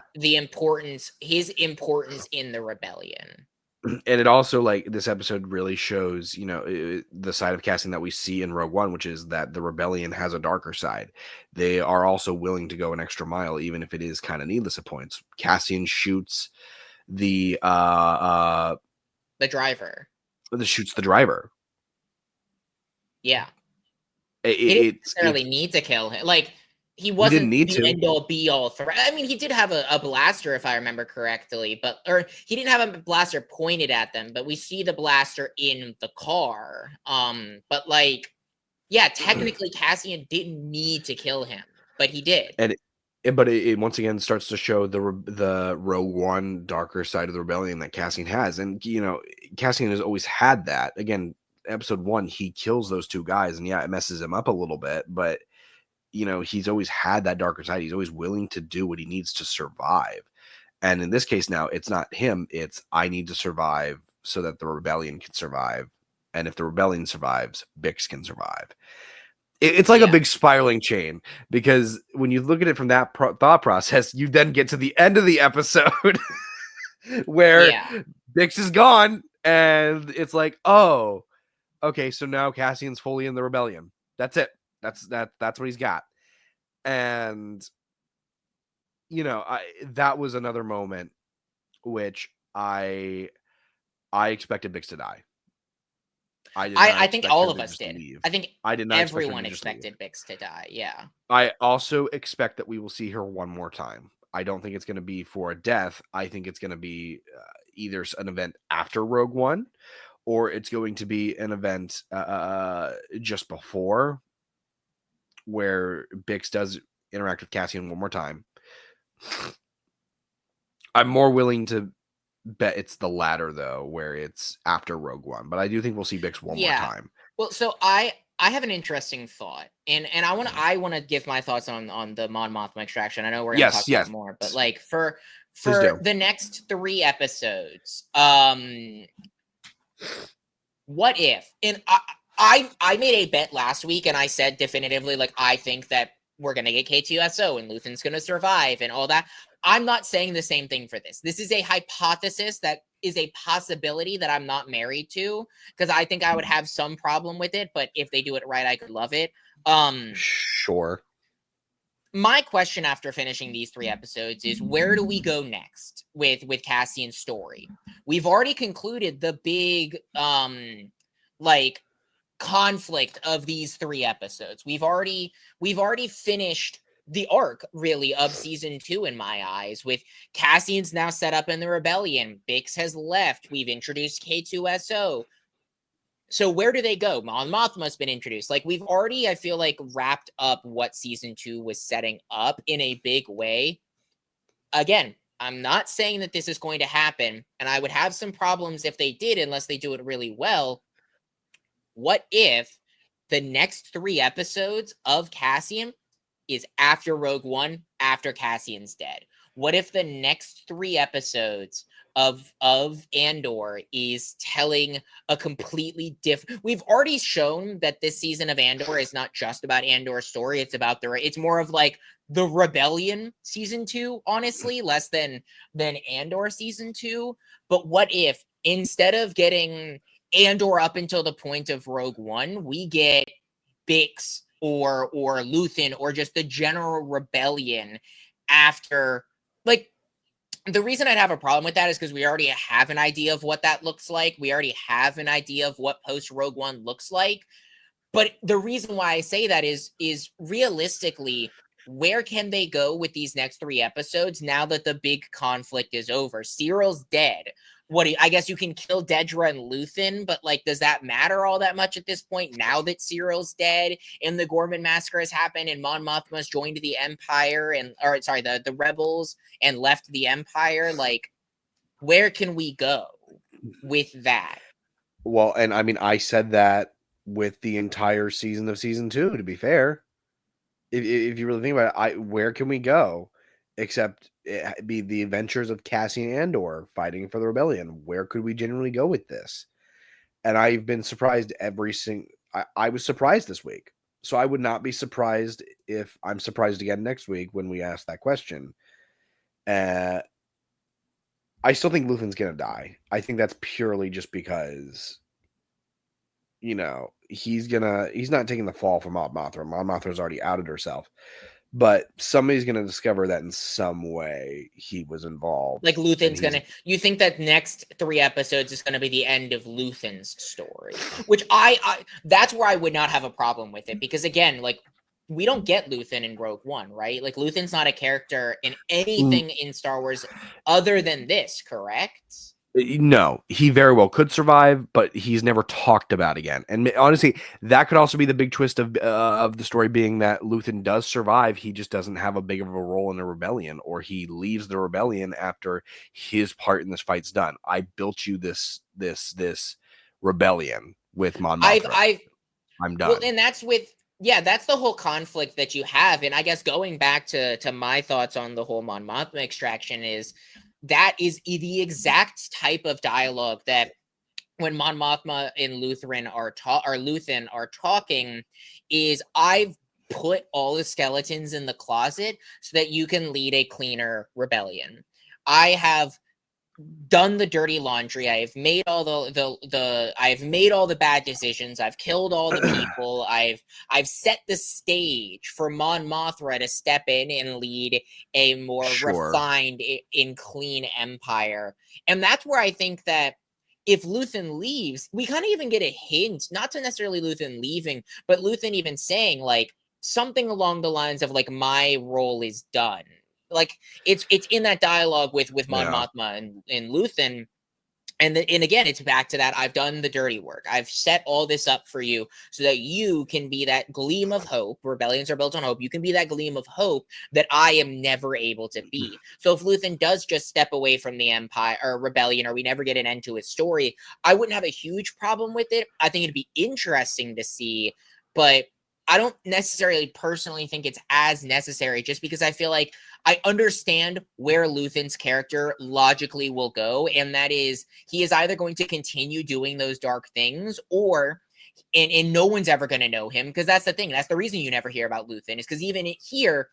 A: his importance in the rebellion.
B: And it also, like, this episode really shows, the side of casting that we see in Rogue One, which is that the rebellion has a darker side. They are also willing to go an extra mile, even if it is kind of needless at points. Cassian shoots the
A: The driver.
B: shoots the driver.
A: Yeah.
B: It,
A: He didn't
B: it's
A: necessarily need to kill him. Like, he
B: he didn't
A: wasn't
B: need
A: the
B: to.
A: end all be all threat. I mean, he did have a blaster, if I remember correctly, or he didn't have a blaster pointed at them, but we see the blaster in the car. But like, yeah, technically Cassian didn't need to kill him, but he did.
B: And but it once again starts to show the Rogue One darker side of the rebellion that Cassian has, and Cassian has always had that. Again, episode 1, he kills those 2 guys, and yeah, it messes him up a little bit, but he's always had that darker side. He's always willing to do what he needs to survive. And in this case, now it's not him; it's I need to survive so that the rebellion can survive, and if the rebellion survives, Bix can survive. It's like a
A: Yeah.
B: big spiraling chain, because when you look at it from that thought process, you then get to the end of the episode where
A: Yeah.
B: Bix is gone, and it's like, oh, okay, so now Cassian's fully in the rebellion. That's it. That's what he's got. And that was another moment which I expected Bix to die. I did not
A: I think
B: expect
A: all
B: her
A: of
B: to
A: us
B: just
A: did.
B: leave.
A: I think
B: I did not expect her to
A: everyone
B: just leave.
A: expected Bix to die. Yeah.
B: I also expect that we will see her one more time. I don't think it's going to be for a death. I think it's going to be either an event after Rogue One, or it's going to be an event just before, where Bix does interact with Cassian one more time. I'm more willing to bet it's the latter, though, where it's after Rogue One. But I do think we'll see Bix one more
A: Yeah.
B: time.
A: Well, so I have an interesting thought, and I wanna give my thoughts on the Mon Mothma extraction. I know we're gonna talk
B: Yes,
A: about
B: yes.
A: more, but like for
B: Please do.
A: the next 3 episodes, what if? And I made a bet last week, and I said definitively, like, I think that we're gonna get K2SO and Luthen's gonna survive and all that. I'm not saying the same thing for this. This is a hypothesis that is a possibility that I'm not married to, because I think I would have some problem with it, but if they do it right, I could love it.
B: Sure.
A: My question after finishing these 3 episodes is, where do we go next with Cassian's story? We've already concluded the big like conflict of these 3 episodes. We've already finished the arc, really, of season 2 in my eyes, with Cassian's now set up in the rebellion. Bix has left. We've introduced K2SO. So where do they go? Mon Mothma's been introduced. Like, we've already, I feel like, wrapped up what season 2 was setting up in a big way. Again, I'm not saying that this is going to happen, and I would have some problems if they did, unless they do it really well. What if the next 3 episodes of Cassian is after Rogue One, after Cassian's dead? What if the next 3 episodes of Andor is telling a completely different? We've already shown that this season of Andor is not just about Andor's story. It's about it's more of like the Rebellion season 2, honestly, less than Andor season 2. But what if instead of getting Andor up until the point of Rogue One, we get Bix or Luthen or just the general rebellion after, like, the reason I'd have a problem with that is because we already have an idea of what that looks like. We already have an idea of what post Rogue One looks like. But the reason why I say that is realistically, where can they go with these next 3 episodes now that the big conflict is over? Cyril's dead. What do you, I guess you can kill Dedra and Luthen, but like, does that matter all that much at this point now that Cyril's dead and the Gorman massacre has happened and Mon Mothma's joined the Empire and, or sorry, the rebels and left the Empire? Like, where can we go with that?
B: Well, and I mean, I said that with the entire season of season 2, to be fair. If you really think about it, where can we go except it be the adventures of Cassian Andor fighting for the rebellion? Where could we generally go with this? And I've been surprised every single. I was surprised this week, so I would not be surprised if I'm surprised again next week when we ask that question. Uh, I still think Luthen's gonna die. I think that's purely just because he's not taking the fall for Mon Mothma. Mon Mothma's already outed herself. But somebody's going to discover that in some way he was involved.
A: Like
B: And
A: Luthen's
B: he's
A: gonna, you think that next 3 episodes is gonna be the end of Luthen's story, which I that's where I would not have a problem with it, because again, like, we don't get Luthen in Rogue One, right? Like, Luthen's not a character in anything in Star Wars other than this, correct?
B: No, he very well could survive, but he's never talked about again. And honestly, that could also be the big twist of the story, being that Luthen does survive. He just doesn't have a big of a role in the rebellion, or he leaves the rebellion after his part in this fight's done. I built you this rebellion with Mon Mothma.
A: I've
B: I'm
A: Well,
B: done.
A: and that's with, yeah, that's the whole conflict that you have. And I guess going back to my thoughts on the whole Mon Mothma extraction is that is the exact type of dialogue that when Mon Mothma and Luthen are talking, is I've put all the skeletons in the closet so that you can lead a cleaner rebellion. I have done the dirty laundry. I have made all I've made all the bad decisions. I've killed all the people. I've set the stage for Mon Mothma to step in and lead a more
B: Sure.
A: refined and clean empire. And that's where I think that if Luthen leaves, we kind of even get a hint, not to necessarily Luthen leaving, but Luthen even saying like something along the lines of like, my role is done. Like, it's in that dialogue with Mon
B: Yeah.
A: Mothma and Luthen. And again, it's back to that. I've done the dirty work. I've set all this up for you so that you can be that gleam of hope. Rebellions are built on hope. You can be that gleam of hope that I am never able to be. So if Luthen does just step away from the Empire or rebellion, or we never get an end to his story, I wouldn't have a huge problem with it. I think it'd be interesting to see, but I don't necessarily personally think it's as necessary, just because I feel like I understand where Luthen's character logically will go, and that is he is either going to continue doing those dark things, or and no one's ever going to know him, because that's the thing. That's the reason you never hear about Luthen, is because even here,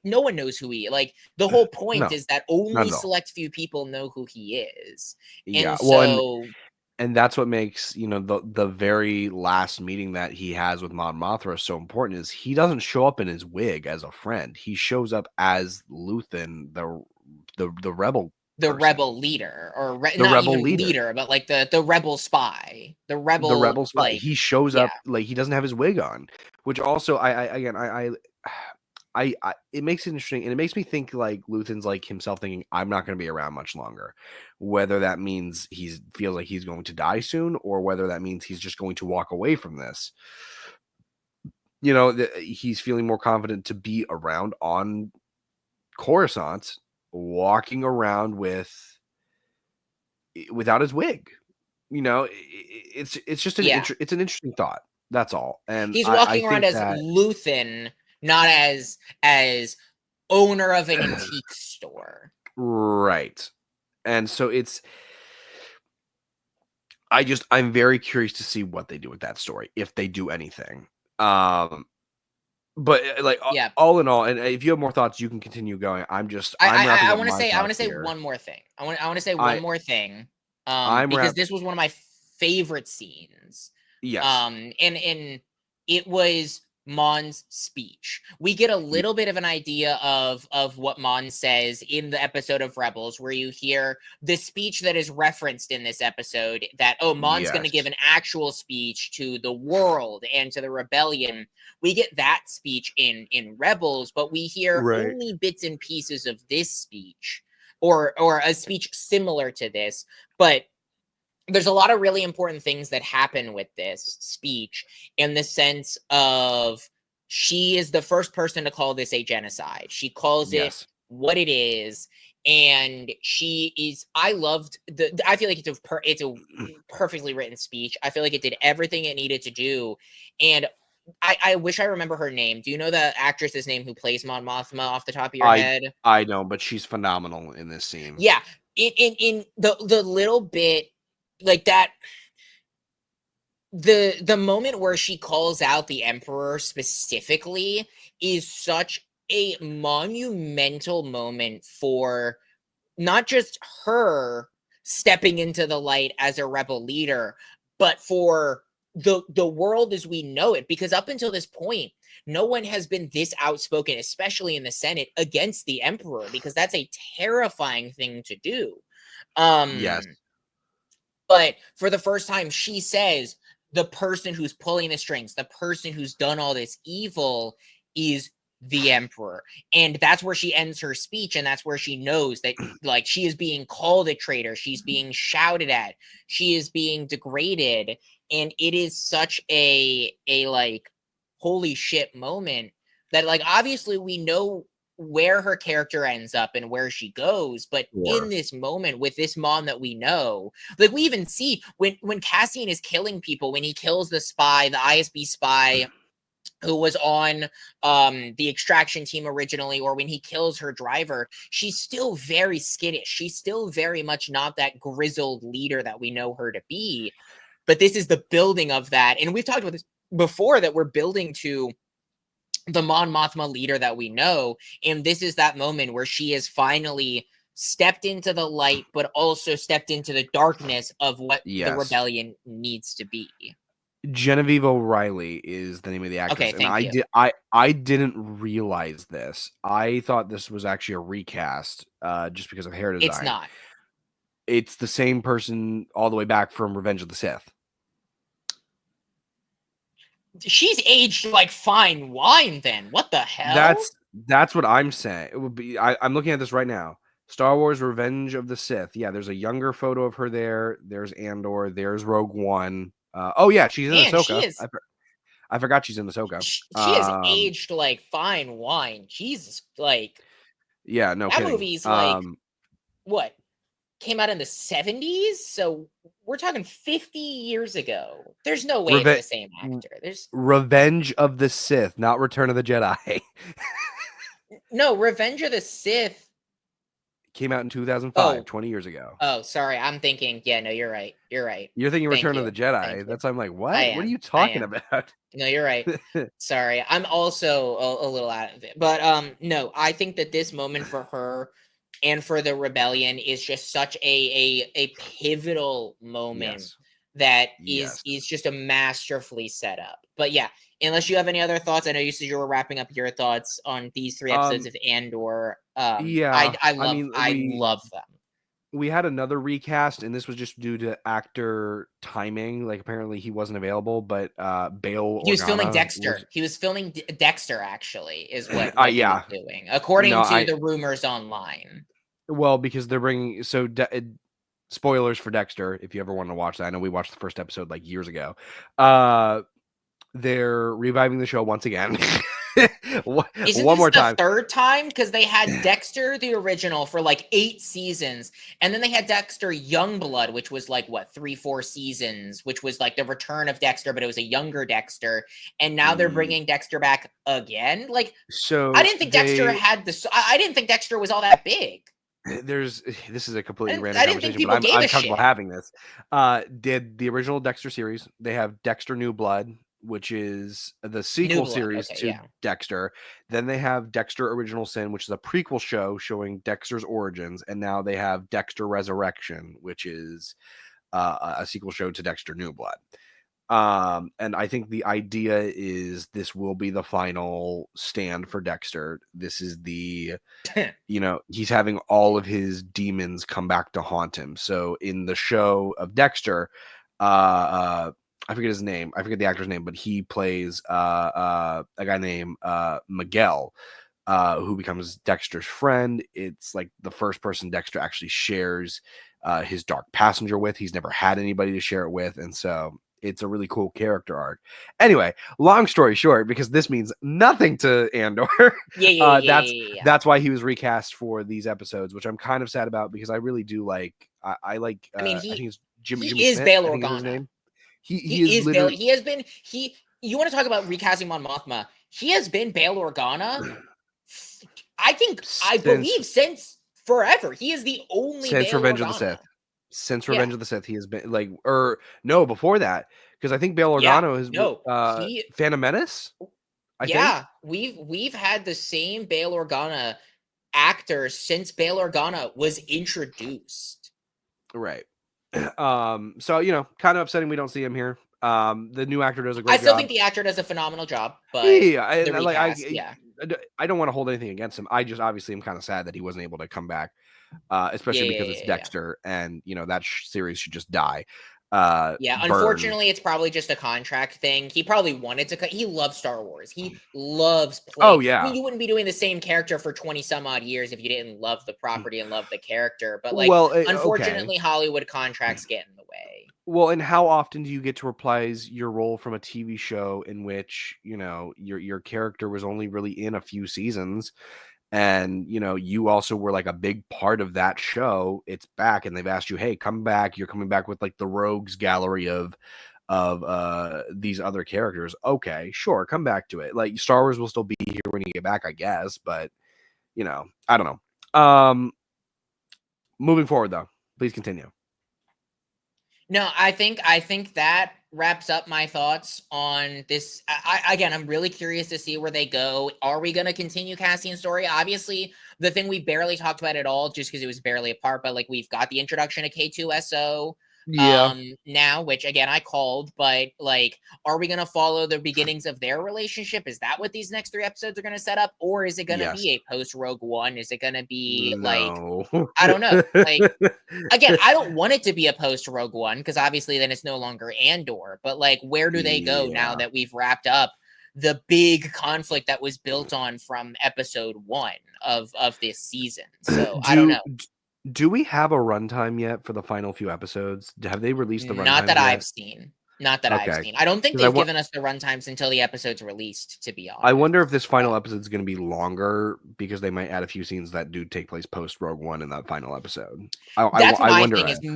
A: no one knows who he, like, the whole point
B: No,
A: is that
B: not
A: only
B: at all.
A: select few people know who he is.
B: Yeah.
A: And
B: Well, and
A: so
B: that's what makes, the very last meeting that he has with Mon Mothma so important, is he doesn't show up in his wig as a friend. He shows up as Luthen, the rebel
A: the
B: person,
A: rebel leader, or
B: the
A: not
B: rebel
A: even
B: leader,
A: leader, but like the rebel spy, the
B: the
A: rebel,
B: rebel spy.
A: like,
B: He shows
A: yeah.
B: up like he doesn't have his wig on, which also it makes it interesting, and it makes me think like Luthen's like himself thinking, I'm not going to be around much longer. Whether that means he feels like he's going to die soon, or whether that means he's just going to walk away from this. He's feeling more confident to be around on Coruscant, walking around without his wig. It's just
A: Yeah,
B: it's an interesting thought. That's all. And
A: he's
B: I
A: walking around
B: think
A: as
B: that
A: Luthen, not as owner of an antique store.
B: right. And so I'm very curious to see what they do with that story, if they do anything. Um But like
A: Yeah.
B: all in all, and if you have more thoughts, you can continue going. I'm
A: I
B: wrapping up
A: want to
B: my
A: say
B: thoughts here.
A: one more thing. I want to say one
B: I
A: more thing.
B: I'm
A: Because
B: wrap.
A: this was one of my favorite scenes.
B: Yes.
A: And it was Mon's speech. We get a little bit of an idea of what Mon says in the episode of Rebels, where you hear the speech that is referenced in this episode. That Mon's going to give
B: Yes.
A: an actual speech to the world and to the rebellion. We get that speech in Rebels, but we hear
B: Right.
A: only bits and pieces of this speech, or a speech similar to this, but there's a lot of really important things that happen with this speech, in the sense of, she is the first person to call this a genocide. She calls it
B: Yes.
A: what it is, and she is. I loved the. I feel like it's a perfectly written speech. I feel like it did everything it needed to do, and I wish I remember her name. Do you know the actress's name who plays Mon Mothma off the top of your
B: I
A: head?
B: I know, but she's phenomenal in this scene.
A: Yeah, in the little bit like that, the moment where she calls out the emperor specifically is such a monumental moment for not just her stepping into the light as a rebel leader, but for the world as we know it, because up until this point no one has been this outspoken, especially in the Senate, against the emperor, because that's a terrifying thing to do.
B: Yes.
A: But for the first time, she says the person who's pulling the strings, the person who's done all this evil, is the emperor. And that's where she ends her speech. And that's where she knows that, like, she is being called a traitor. She's being shouted at. She is being degraded. And it is such a like, holy shit moment that, like, obviously we know where her character ends up and where she goes, but in
B: Sure.
A: this moment with this mom that we know, like, we even see when Cassian is killing people, when he kills the spy, the ISB spy who was on the extraction team originally, or when he kills her driver, she's still very skittish. She's still very much not that grizzled leader that we know her to be. But this is the building of that. And we've talked about this before, that we're building to the Mon Mothma leader that we know. And this is that moment where she has finally stepped into the light, but also stepped into the darkness of what the
B: Yes.
A: rebellion needs to be.
B: Genevieve O'Reilly is the name of the actress,
A: Okay,
B: and
A: thank you.
B: I didn't realize this. I thought this was actually a recast, just because of hair
A: It's
B: design.
A: not.
B: It's the same person all the way back from Revenge of the Sith.
A: She's aged like fine wine then. What the hell?
B: That's what I'm saying. It would be. I'm looking at this right now. Star Wars: Revenge of the Sith. Yeah, there's a younger photo of her there. There's Andor. There's Rogue One. Oh yeah, she's in
A: Man,
B: Ahsoka. I forgot she's in Ahsoka.
A: she has aged like fine wine. Jesus, like,
B: Yeah, no
A: that
B: kidding.
A: movie's like, what? Came out in the 70s? So we're talking 50 years ago. There's no way it's
B: Reve-
A: the same actor. There's
B: Revenge of the Sith, not Return of the Jedi.
A: no Revenge of the Sith.
B: Came out in 2005,
A: Oh,
B: 20 years ago.
A: sorry. I'm thinking, yeah, no, you're right. You're right.
B: You're thinking
A: Thank
B: Return of
A: you.
B: the
A: Thank
B: Jedi.
A: you.
B: That's I'm like,
A: I
B: what? What are
A: am.
B: you
A: I
B: talking
A: am.
B: about?
A: No, you're right. Sorry. I'm also a little out of it. But no, I think that this moment for her and for the rebellion is just such a pivotal moment
B: Yes.
A: that
B: Yes.
A: is just a masterfully set up. But yeah, unless you have any other thoughts, I know you said you were wrapping up your thoughts on these 3 episodes
B: Um,
A: of Andor.
B: yeah. I
A: Love
B: mean,
A: them.
B: we had another recast, and this was just due to actor timing. Like apparently he wasn't available, but Bail
A: He was filming
B: Organa was.
A: Dexter. He was filming Dexter, actually, is what he was
B: Yeah.
A: doing,
B: No,
A: according to
B: I
A: the rumors online.
B: well because they're bringing spoilers for Dexter. If you ever want to watch that, I know we watched the first episode like years ago. They're reviving the show once again.
A: Isn't
B: One
A: this
B: more
A: the
B: time.
A: third time? Because they had Dexter, the original, for like 8 seasons. And then they had Dexter Youngblood, which was like, what, 3, 4 seasons, which was like the return of Dexter, but it was a younger Dexter. And now they're bringing Dexter back again. Like, I
B: So
A: didn't think Dexter had this. I didn't think Dexter was all that big.
B: there's this is a completely random
A: I didn't think
B: conversation, but
A: people gave
B: I'm
A: a
B: comfortable
A: shit.
B: having this. Did the original Dexter series? They have Dexter New Blood, which is the
A: New
B: sequel
A: Blood.
B: series
A: Okay,
B: to
A: yeah.
B: Dexter. Then they have Dexter Original Sin, which is a prequel show showing Dexter's origins, and now they have Dexter Resurrection, which is a sequel show to Dexter New Blood. And I think the idea is this will be the final stand for Dexter. This is the, he's having all of his demons come back to haunt him. So in the show of Dexter, I forget his name. I forget the actor's name, but he plays a guy named Miguel, who becomes Dexter's friend. It's like the first person Dexter actually shares his dark passenger with. He's never had anybody to share it with, and so it's a really cool character arc. Anyway, long story short, because this means nothing to Andor,
A: Yeah.
B: that's why he was recast for these episodes, which I'm kind of sad about because I really do like. I like.
A: I mean,
B: I think it's
A: he
B: Jimmy
A: is
B: Smith.
A: Bail
B: I think is his
A: Organa.
B: name. He
A: He
B: is
A: is Bail.
B: literally.
A: He has been You want to talk about recasting Mon Mothma? He has been Bail Organa. I
B: since
A: believe since forever. He is the only
B: since
A: Bail
B: Revenge of the Sith.
A: Organa.
B: Since
A: Yeah.
B: Revenge of the Sith, he has been like, or no, before that, because I think Bail
A: Yeah.
B: Organa is
A: No. He.
B: Phantom Menace. I think.
A: Yeah. We've had the same Bail Organa actor since Bail Organa was introduced.
B: Right. So kind of upsetting we don't see him here. The new actor does a
A: I
B: great
A: still
B: job.
A: think the actor does a phenomenal job, but
B: Yeah,
A: the
B: and like
A: recast, yeah.
B: I don't want to hold anything against him. I just obviously am kind of sad that he wasn't able to come back,
A: Yeah,
B: especially
A: yeah,
B: because
A: yeah,
B: it's
A: yeah, yeah.
B: Dexter, and that series should just die.
A: Yeah,
B: Burn.
A: unfortunately, it's probably just a contract thing. He probably wanted to. He loves Star Wars. He loves
B: Oh
A: playing. I mean,
B: yeah.
A: you wouldn't be doing the same character for 20 some odd years if you didn't love the property and love the character. But like,
B: Well, okay.
A: unfortunately, Hollywood contracts get in the way.
B: Well, and how often do you get to reprise your role from a TV show in which, your character was only really in a few seasons and, you also were like a big part of that show. It's back and they've asked you, "Hey, come back." You're coming back with like the rogues gallery of these other characters. Okay, sure, come back to it. Like Star Wars will still be here when you get back, I guess, but I don't know. Moving forward though, please continue.
A: No, I think that wraps up my thoughts on this. Again, I'm really curious to see where they go. Are we going to continue Cassian's story? Obviously, the thing we barely talked about at all, just because it was barely a part, but like we've got the introduction to K2SO
B: Yeah.
A: now, which again I called, but like, are we going to follow the beginnings of their relationship? Is that what these next 3 episodes are going to set up, or is it going to
B: Yes.
A: be a post Rogue One? Is it going to be like,
B: No.
A: I don't know, like, again, I don't want it to be a post Rogue One because obviously then it's no longer Andor. But like, where do they go now
B: Yeah.
A: that we've wrapped up the big conflict that was built on from episode 1 of this season? So I don't
B: Do
A: know.
B: do we have a runtime yet for the final few episodes? Have they released the
A: Not that
B: runtimes
A: I've
B: yet?
A: seen. Not that I've
B: Okay,
A: seen. I don't think
B: 'cause I
A: they've
B: wa
A: given us the runtimes until the episode's released. To be
B: I
A: honest.
B: wonder if this final episode is gonna be longer because they might add a few scenes that do take place post Rogue One in that final episode.
A: That's
B: I
A: my
B: wonder
A: thing, is
B: if.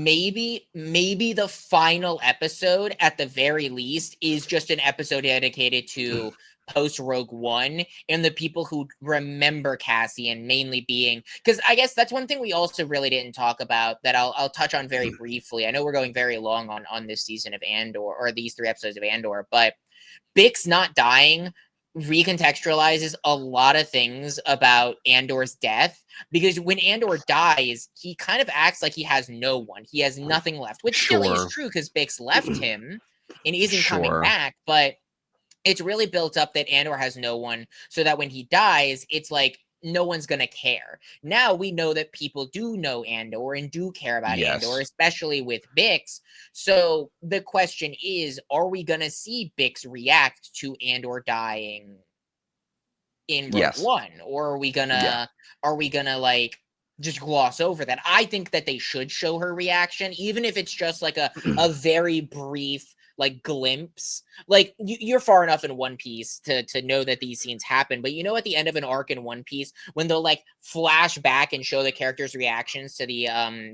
A: maybe the final episode at the very least is just an episode dedicated to post Rogue One and the people who remember Cassian, mainly being, because I guess that's one thing we also really didn't talk about that I'll touch on very briefly. I know we're going very long on this season of Andor, or these 3 episodes of Andor, but Bix not dying recontextualizes a lot of things about Andor's death, because when Andor dies, he kind of acts like he has no one. He has nothing left, which still is
B: Sure.
A: true because Bix left him and isn't coming
B: Sure.
A: back, but it's really built up that Andor has no one, so that when he dies, it's like no one's going to care. Now we know that people do know Andor and do care about Andor,
B: Yes.
A: especially with Bix. So the question is, are we going to see Bix react to Andor dying in Rogue
B: Yes.
A: One, or
B: Yeah.
A: are we gonna like just gloss over that? I think that they should show her reaction, even if it's just like a very brief like glimpse. Like you're far enough in One Piece to know that these scenes happen, but at the end of an arc in One Piece, when they'll like flash back and show the characters' reactions to the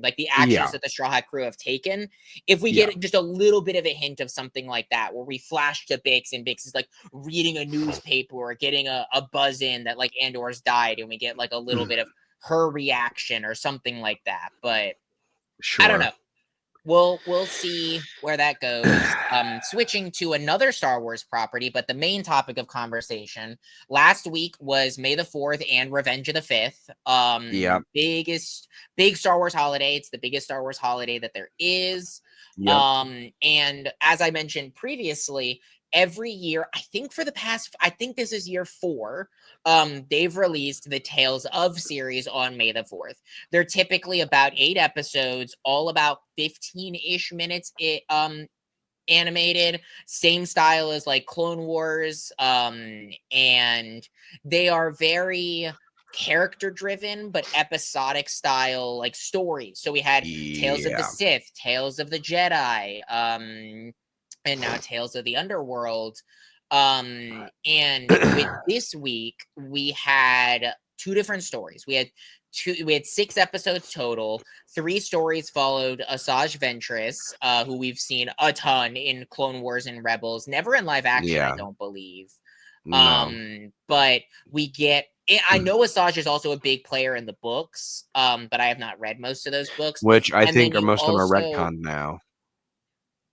A: like the actions
B: Yeah.
A: that the Straw Hat crew have taken, if we
B: Yeah.
A: get just a little bit of a hint of something like that, where we flash to Bix and Bix is like reading a newspaper or getting a buzz in that like Andor's died, and we get like a little bit of her reaction or something like that. But I don't
B: Sure.
A: know. we'll see where that goes. Switching to another Star Wars property, but the main topic of conversation last week was May the 4th and Revenge of the 5th.
B: Yep.
A: Big Star Wars holiday. It's the biggest Star Wars holiday that there is.
B: Yep.
A: And as I mentioned previously, every year, I think this is year 4, they've released the Tales of series on May the 4th. They're typically about 8 episodes, all about 15-ish minutes animated, same style as like Clone Wars, and they are very character driven but episodic style like stories. So we had Tales of the
B: Yeah.
A: Sith, Tales of the Jedi, and now Tales of the Underworld. And with this week, we had 2 different stories. We had 6 episodes total. 3 stories followed Asajj Ventress, who we've seen a ton in Clone Wars and Rebels. Never in live action, I
B: Yeah.
A: don't believe.
B: No.
A: But we get. I know Asajj is also a big player in the books, but I have not read most of those books.
B: Which I
A: And then
B: think are
A: you
B: most of them are
A: also.
B: retconned now.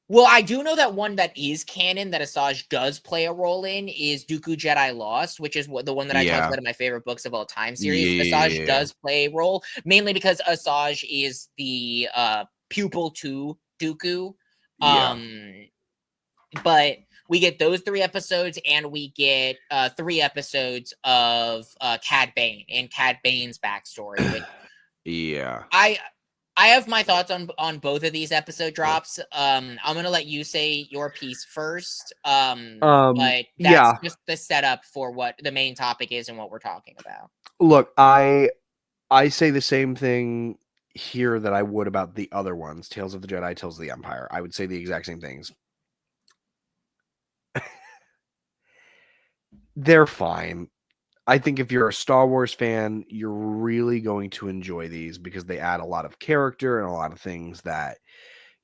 A: Well, I do know that one that is canon that Asajj does play a role in is Dooku Jedi Lost, which is the one that I talked
B: Yeah.
A: about in my favorite books of all time series. Asajj
B: Yeah.
A: does play a role, mainly because Asajj is the pupil to Dooku.
B: Yeah.
A: But we get those 3 episodes, and we get 3 episodes of Cad Bane and Cad Bane's backstory, which
B: Yeah.
A: I I have my thoughts on both of these episode drops. I'm gonna let you say your piece first. But that's
B: Yeah.
A: just the setup for what the main topic is and what we're talking about.
B: Look, I say the same thing here that I would about the other ones, Tales of the Jedi, Tales of the Empire. I would say the exact same things. They're fine. I think if you're a Star Wars fan, you're really going to enjoy these because they add a lot of character and a lot of things that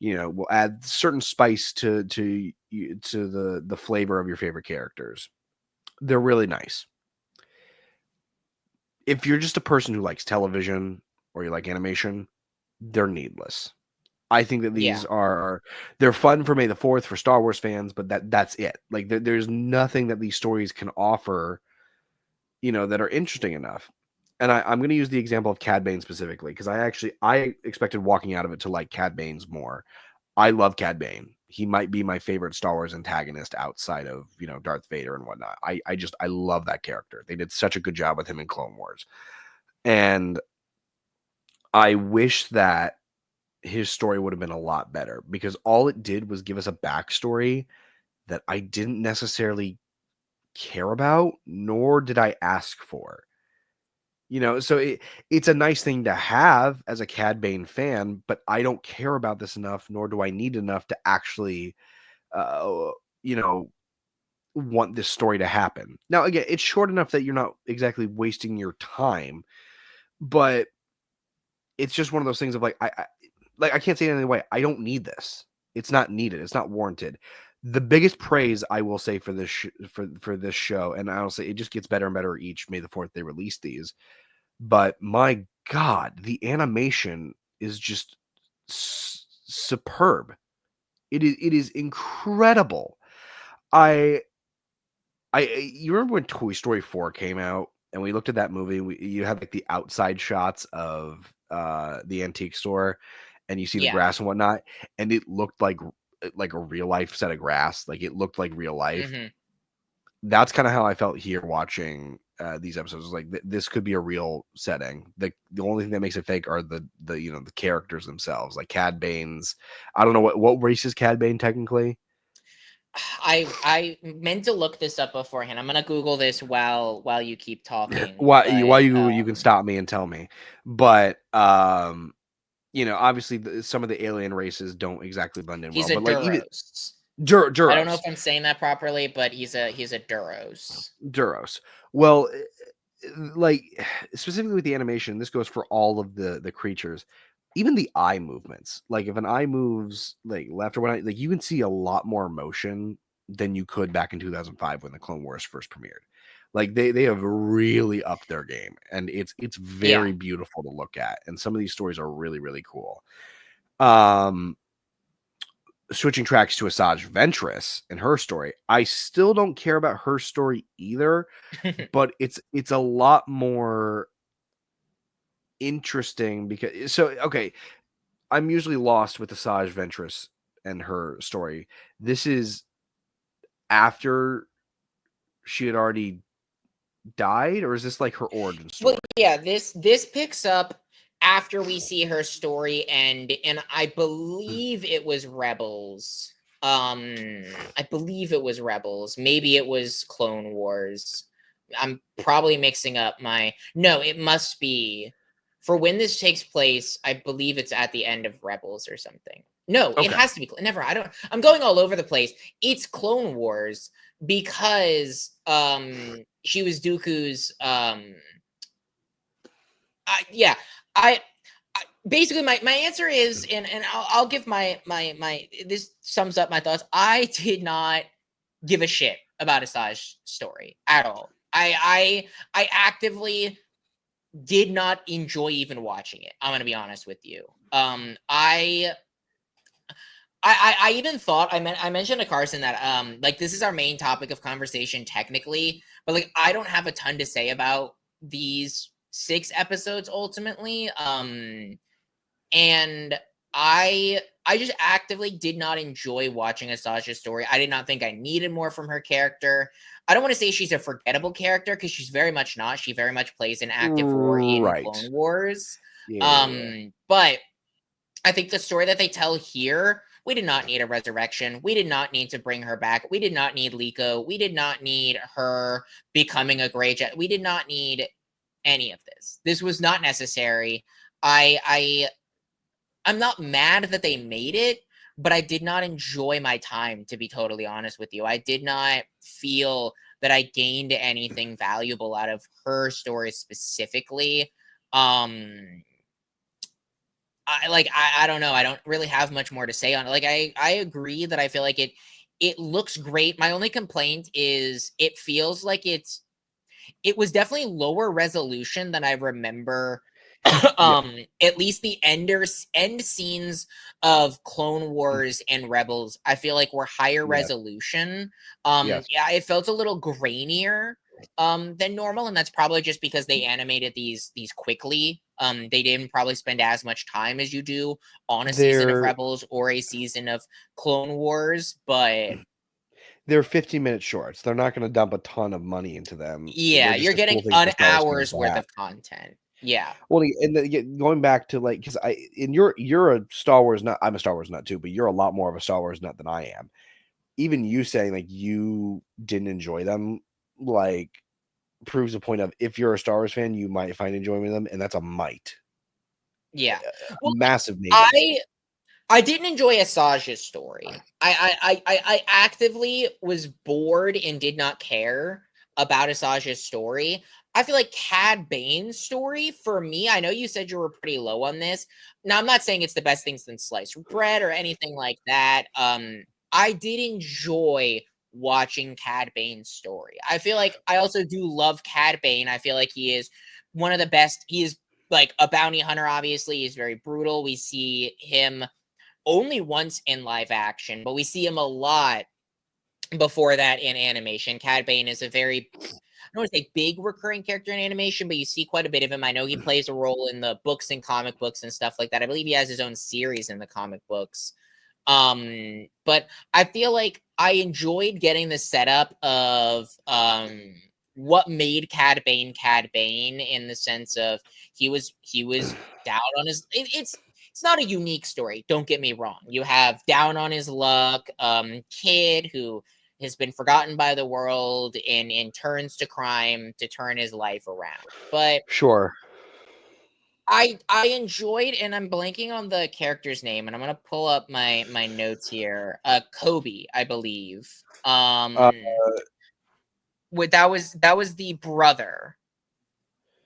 B: will add certain spice to the flavor of your favorite characters. They're really nice. If you're just a person who likes television or you like animation, they're needless. I think that
A: Yeah,
B: these they're fun for May the 4th for Star Wars fans, but that's it. Like there's nothing that these stories can offer, that are interesting enough. And I'm going to use the example of Cad Bane specifically because I expected walking out of it to like Cad Bane's more. I love Cad Bane. He might be my favorite Star Wars antagonist outside of Darth Vader and whatnot. I love that character. They did such a good job with him in Clone Wars, and I wish that his story would have been a lot better because all it did was give us a backstory that I didn't necessarily care about, nor did I ask for. So it's a nice thing to have as a Cad Bane fan, but I don't care about this enough, nor do I need enough to actually, uh, you know, want this story to happen. Now, again, it's short enough that you're not exactly wasting your time, but it's just one of those things of like I can't say it any way. I don't need this. It's not needed. It's not warranted. The biggest praise I will say for this for this show, and honestly, it just gets better and better each May the 4th they release these. But my God, the animation is just superb. It is incredible. I you remember when Toy Story 4 came out and we looked at that movie, you had like the outside shots of the antique store and you see the
A: yeah.
B: grass and whatnot, and it looked like a real life set of grass. Like it looked like real life.
A: Hmm.
B: That's kind of how I felt here watching these episodes. Like this could be a real setting. The only thing that makes it fake are the characters themselves, like Cad Bane's. I don't know what race is Cad Bane technically.
A: I meant to look this up beforehand. I'm gonna Google this while you keep talking,
B: Why
A: but
B: you can stop me and tell me, but obviously some of the alien races don't exactly blend in well,
A: he's a
B: but like even
A: Duros. I don't know if
B: Duros,
A: I'm saying that properly, but he's a Duros.
B: Duros. Well, like specifically with the animation, this goes for all of the creatures, even the eye movements. Like if an eye moves like left or right, like you can see a lot more motion than you could back in 2005 when the Clone Wars first premiered. Like they have really upped their game, and it's
A: Yeah.
B: very beautiful to look at. And some of these stories are really really cool. Um, switching tracks to Asajj Ventress and her story, I still don't care about her story either, but it's a lot more interesting because okay, I'm usually lost with Asajj Ventress and her story. This is after she had already died, or is this like her origin story?
A: Well, yeah, this picks up after we see her story end, and I believe it was Rebels. I believe it was Rebels. Maybe it was Clone Wars. I'm probably mixing up my. No, it must be for when this takes place. I believe it's at the end of Rebels or something. No, it
B: Okay.
A: has to be. Never. I don't. I'm going all over the place. It's Clone Wars because she was Dooku's yeah, I, basically my answer is, and I'll give my this sums up my thoughts. I did not give a shit about Asajj's story at all. I actively did not enjoy even watching it. I'm gonna be honest with you. I even thought I mentioned to Carson that like this is our main topic of conversation technically, but like I don't have a ton to say about these 6 episodes ultimately. And I just actively did not enjoy watching Asajj's story. I did not think I needed more from her character. I don't want to say she's a forgettable character because she's very much not. She very much plays an active role in
B: Right.
A: Clone Wars.
B: Yeah.
A: But I think the story that they tell here, we did not need a resurrection. We did not need to bring her back. We did not need Liko. We did not need her becoming a Grey Jet. We did not need any of this. This was not necessary. I'm not mad that they made it, but I did not enjoy my time, to be totally honest with you. I did not feel that I gained anything valuable out of her story specifically. Um I don't know. I don't really have much more to say on it. Like I agree that I feel like it looks great. My only complaint is it feels like it was definitely lower resolution than I remember.
B: Yeah.
A: At least the end scenes of Clone Wars and Rebels, I feel like were higher
B: Yes.
A: resolution.
B: Yes.
A: Yeah, it felt a little grainier than normal, and that's probably just because they animated these quickly. They didn't probably spend as much time as you do on a season of
B: They're
A: Rebels or a season of Clone Wars, but
B: they're 15-minute shorts. They're not going to dump a ton of money into them. They're
A: yeah,
B: just
A: you're
B: a
A: getting
B: cool thing
A: an
B: for Star Wars fans
A: hour's
B: to
A: worth
B: have.
A: of content. Yeah.
B: Well, and going back to like, because you're a Star Wars nut. I'm a Star Wars nut too, but you're a lot more of a Star Wars nut than I am. Even you saying like you didn't enjoy them, like proves the point of if you're a Star Wars fan, you might find enjoyment in them, and that's a might,
A: Yeah.
B: a
A: Well,
B: massive maybe.
A: I didn't enjoy Asajj's story. I actively was bored and did not care about Asajj's story. I feel like Cad Bane's story, for me, I know you said you were pretty low on this. Now, I'm not saying it's the best thing since sliced bread or anything like that. I did enjoy watching Cad Bane's story. I feel like I also do love Cad Bane. I feel like he is one of the best. He is like a bounty hunter, obviously. He's very brutal. We see him only once in live action, but we see him a lot before that in animation. Cad Bane is a very, I don't want to say big recurring character in animation, but you see quite a bit of him. I know he plays a role in the books and comic books and stuff like that. I believe he has his own series in the comic books. But I feel like I enjoyed getting the setup of what made Cad Bane in the sense of he was down on his it's not a unique story, don't get me wrong. You have down on his luck, kid who has been forgotten by the world and turns to crime to turn his life around. But
B: Sure.
A: I enjoyed, and I'm blanking on the character's name, and I'm gonna pull up my notes here. Kobe, I believe.
B: Uh,
A: That was the brother,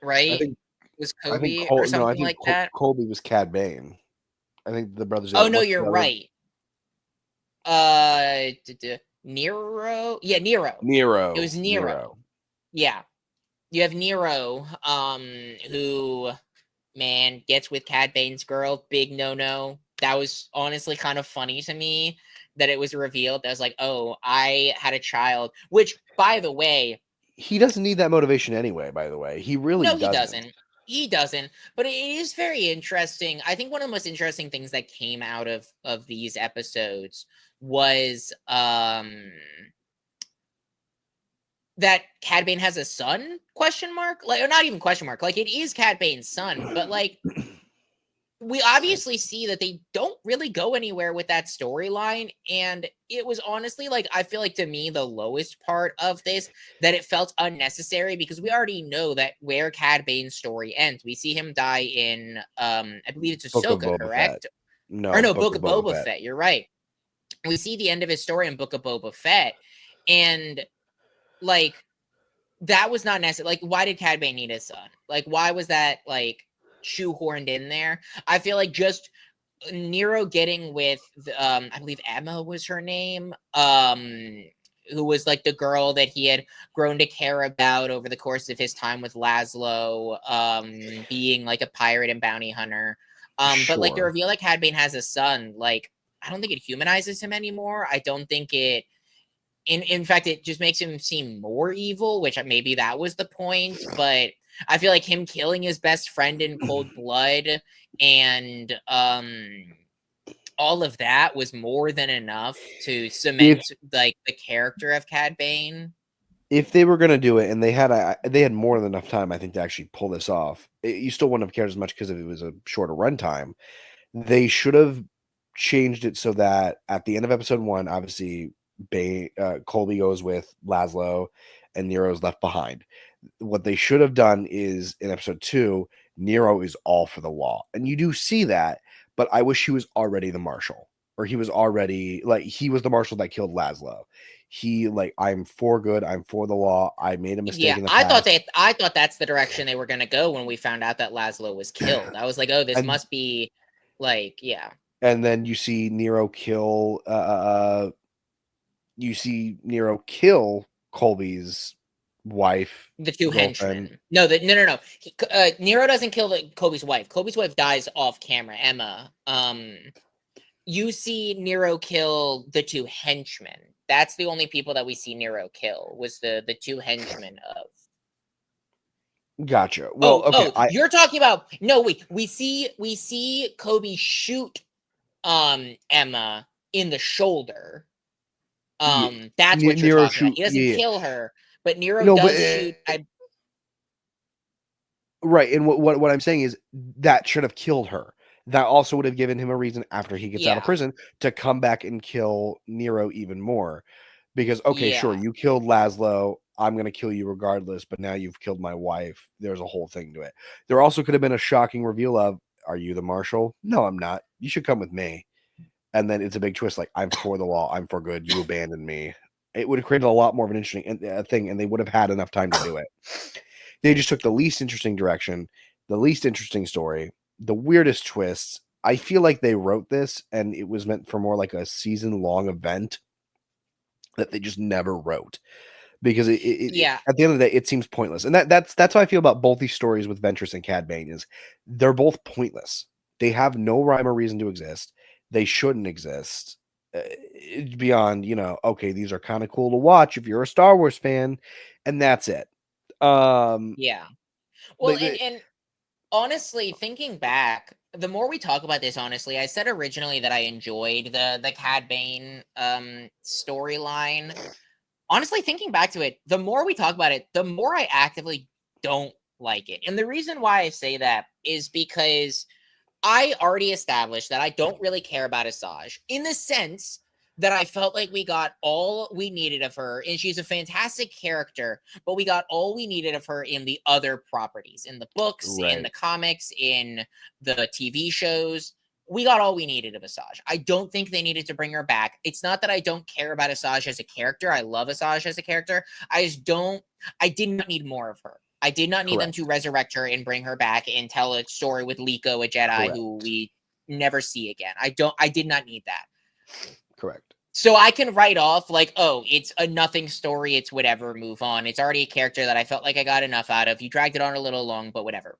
B: I
A: right?
B: think
A: Was
B: I think
A: Kobe or
B: no, I
A: something
B: think
A: like that?
B: Colby was Cad Bane. I think the brother's
A: Oh
B: name.
A: no,
B: What's the
A: you're
B: brother?
A: right. Nero. Yeah, Nero. It
B: Nero.
A: was Nero.
B: Nero.
A: Yeah, you have Nero, who man gets with Cad Bane's girl. Big no no. That was honestly kind of funny to me. that it was revealed that was like, oh, I had a child, which, by the way,
B: he doesn't need that motivation anyway, by the way. He really
A: no, he
B: doesn't.
A: doesn't. He doesn't. But it is very interesting. I think one of the most interesting things that came out of these episodes was that Cad Bane has a son? Question mark? Like, or not even question mark. Like, it is Cad Bane's son, but like, we obviously see that they don't really go anywhere with that storyline. And it was honestly, like, I feel like to me, the lowest part of this, that it felt unnecessary because we already know that where Cad Bane's story ends. We see him die in, I believe it's
B: Book of
A: Ahsoka,
B: Boba Fett.
A: correct? Or
B: No,
A: no,
B: Book
A: Book
B: of
A: of
B: Boba
A: Boba
B: Fett.
A: Fett. You're right. We see the end of his story in Book of Boba Fett. And, like, that was not necessary. Like, why did Cad Bane need his son? Like, why was that, like, shoehorned in there? I feel like just Nero getting with, I believe Emma was her name, who was like the girl that he had grown to care about over the course of his time with Laszlo, being like a pirate and bounty hunter. But like the
B: Sure.
A: reveal that Cad Bane has a son, like, I don't think it humanizes him anymore. I don't think it in fact, it just makes him seem more evil, which maybe that was the point. But I feel like him killing his best friend in cold blood and all of that was more than enough to
B: If
A: cement like the character of Cad Bane.
B: if they were gonna do it, and they had more than enough time, I think, to actually pull this off. You still wouldn't have cared as much because it was a shorter runtime. They should have changed it so that at the end of episode 1, obviously, Colby goes with Laszlo, and Nero's left behind. What they should have done is in episode 2, Nero is all for the law, and you do see that. But I wish he was already the marshal, or he was already like he was the marshal that killed Laszlo. He like I'm for good. I'm for the law. I made a mistake
A: Yeah,
B: in the past,
A: I thought that's the direction they were gonna go when we found out that Laszlo was killed. I was like, oh, this
B: and
A: must be like, yeah,
B: and then you see Nero kill. You see Nero kill Colby's wife,
A: the two
B: girlfriend.
A: henchmen. No, no. Nero doesn't kill Kobe's wife. Kobe's wife dies off camera. Emma. You see Nero kill the two henchmen. That's the only people that we see Nero kill was the two henchmen of.
B: Gotcha. Well, okay.
A: You're talking about no wait. We see Kobe shoot Emma in the shoulder.
B: Yeah,
A: That's what you're
B: Nero
A: talking about.
B: shoot.
A: He doesn't
B: Yeah, yeah.
A: kill her, but Nero
B: No, but
A: does shoot.
B: right. And what I'm saying is that should have killed her. That also would have given him a reason after he gets out of
A: Yeah,
B: prison to come back and kill Nero even more. Because okay, sure,
A: yeah,
B: you killed Laszlo. I'm gonna kill you regardless. But now you've killed my wife. There's a whole thing to it. There also could have been a shocking reveal of, "Are you the marshal? No, I'm not. You should come with me." And then it's a big twist, like, I'm for the law, I'm for good, you abandoned me. It would have created a lot more of an interesting thing, and they would have had enough time to do it. They just took the least interesting direction, the least interesting story, the weirdest twists. I feel like they wrote this and it was meant for more like a season long event that they just never wrote because
A: yeah.
B: at the end of the day it seems pointless, and that's how I feel about both these stories with Ventress and Cad Bane is they're both pointless. They have no rhyme or reason to exist. They shouldn't exist. Beyond, okay, these are kind of cool to watch if you're a Star Wars fan, and that's it. Um,
A: Yeah. Well,
B: they,
A: and
B: they
A: and honestly, thinking back, the more we talk about this, honestly, I said originally that I enjoyed the Cad Bane storyline. Honestly, thinking back to it, the more we talk about it, the more I actively don't like it. And the reason why I say that is because I already established that I don't really care about Asajj in the sense that I felt like we got all we needed of her, and she's a fantastic character, but we got all we needed of her in the other properties, in the books, in the
B: right,
A: comics, in the TV shows. We got all we needed of Asajj. I don't think they needed to bring her back. It's not that I don't care about Asajj as a character. I love Asajj as a character. I just don't, I did not need more of her. I did not need them to
B: correct,
A: resurrect her and bring her back and tell a story with Liko, a Jedi who
B: correct,
A: we never see again. I did not need that.
B: correct.
A: So I can write off like, oh, it's a nothing story, it's whatever, move on. It's already a character that I felt like I got enough out of. You dragged it on a little long, but whatever.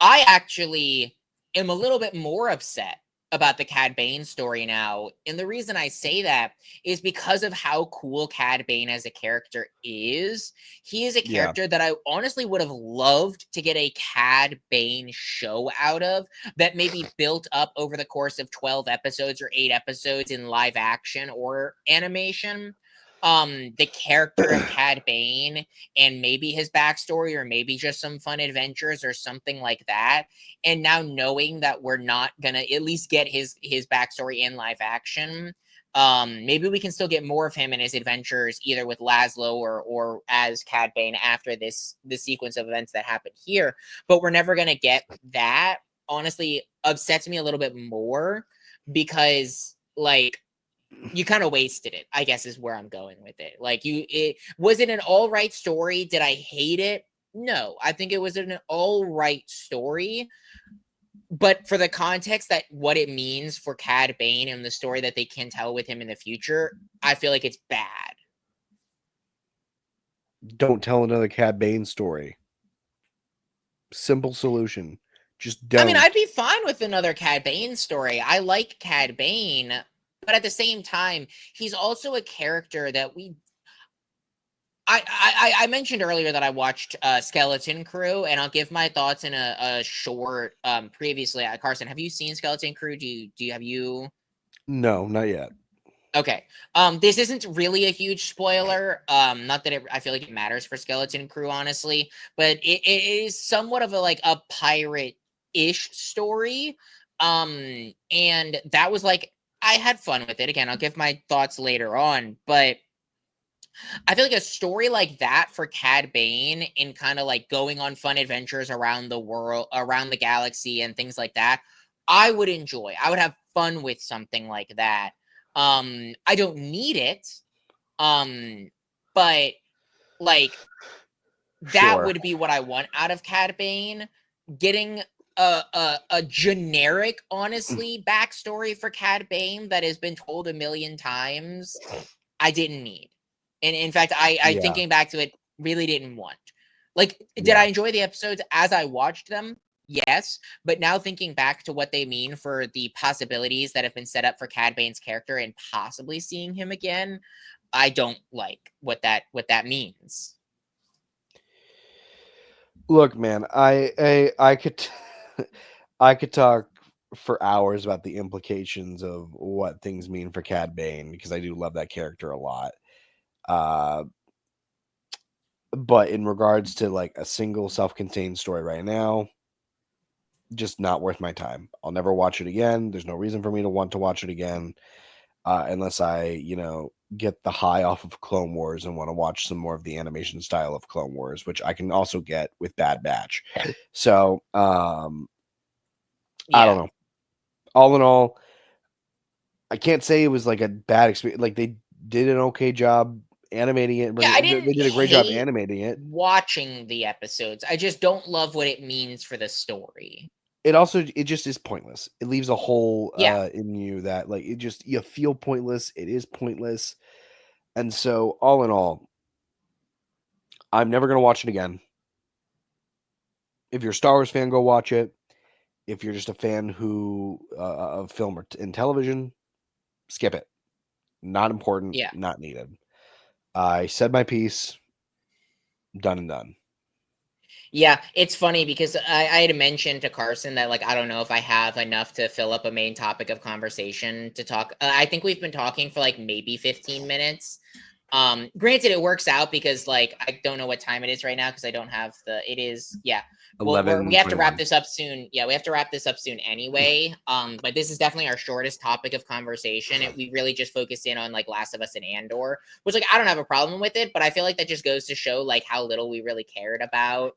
A: I actually am a little bit more upset about the Cad Bane story now. And the reason I say that is because of how cool Cad Bane as a character is. He is a
B: Yeah.
A: character that I honestly would have loved to get a Cad Bane show out of that maybe built up over the course of 12 episodes or 8 episodes in live action or animation. The character of Cad Bane and maybe his backstory or maybe just some fun adventures or something like that. And now knowing that we're not gonna at least get his backstory in live action, maybe we can still get more of him and his adventures either with Laszlo or as Cad Bane after this sequence of events that happened here. But we're never gonna get that. Honestly, upsets me a little bit more because like you kind of wasted it, I guess is where I'm going with it. Like it was it an all right story? Did I hate it? No, I think it was an all right story. But for the context that what it means for Cad Bane and the story that they can tell with him in the future, I feel like it's bad.
B: Don't tell another Cad Bane story. Simple solution. Just
A: I mean,
B: don't.
A: I'd be fine with another Cad Bane story. I like Cad Bane, but at the same time, he's also a character that we I mentioned earlier that I watched Skeleton Crew, and I'll give my thoughts in a short previously. Carson, have you seen Skeleton Crew? Have you?
B: No, not yet.
A: Okay. This isn't really a huge spoiler. Not that I feel like it matters for Skeleton Crew, honestly, but it is somewhat of a like a pirate-ish story. And that was like I had fun with it. Again, I'll give my thoughts later on, but I feel like a story like that for Cad Bane in kind of like going on fun adventures around the world, around the galaxy, and things like that, I would enjoy. I would have fun with something like that. I don't need it, but like that
B: Sure.
A: would be what I want out of Cad Bane. Getting a generic, honestly, backstory for Cad Bane that has been told a million times, I didn't need. And in fact, I
B: Yeah.
A: thinking back to it, really didn't want. Like, did I
B: Yeah.
A: enjoy the episodes as I watched them? Yes. But now thinking back to what they mean for the possibilities that have been set up for Cad Bane's character and possibly seeing him again, I don't like what that means.
B: Look, man, I could I could talk for hours about the implications of what things mean for Cad Bane because I do love that character a lot. Uh, but in regards to like a single self-contained story right now, just not worth my time. I'll never watch it again. There's no reason for me to want to watch it again unless I, get the high off of Clone Wars and want to watch some more of the animation style of Clone Wars, which I can also get with Bad Batch. So, I don't
A: Yeah.
B: know. All in all, I can't say it was like a bad experience. Like they did an okay job animating it.
A: Yeah, I
B: They
A: didn't
B: did a great job
A: hate
B: animating it.
A: watching the episodes. I just don't love what it means for the story.
B: It just is pointless. It leaves a hole
A: Yeah.
B: in you that like it just you feel pointless. It is pointless. And so all in all, I'm never gonna watch it again. If you're a Star Wars fan, go watch it. If you're just a fan of film and television, skip it. Not important,
A: Yeah.
B: not needed. I said my piece, done and done.
A: Yeah, it's funny because I had mentioned to Carson that like I don't know if I have enough to fill up a main topic of conversation to talk. I think we've been talking for like maybe 15 minutes. Granted, it works out because like I don't know what time it is right now because I don't have the. It is yeah. Well, we have to wrap
B: 11:21.
A: this up soon. Yeah, we have to wrap this up soon anyway. But this is definitely our shortest topic of conversation. We really just focused in on like Last of Us and Andor, which like I don't have a problem with it, but I feel like that just goes to show like how little we really cared about.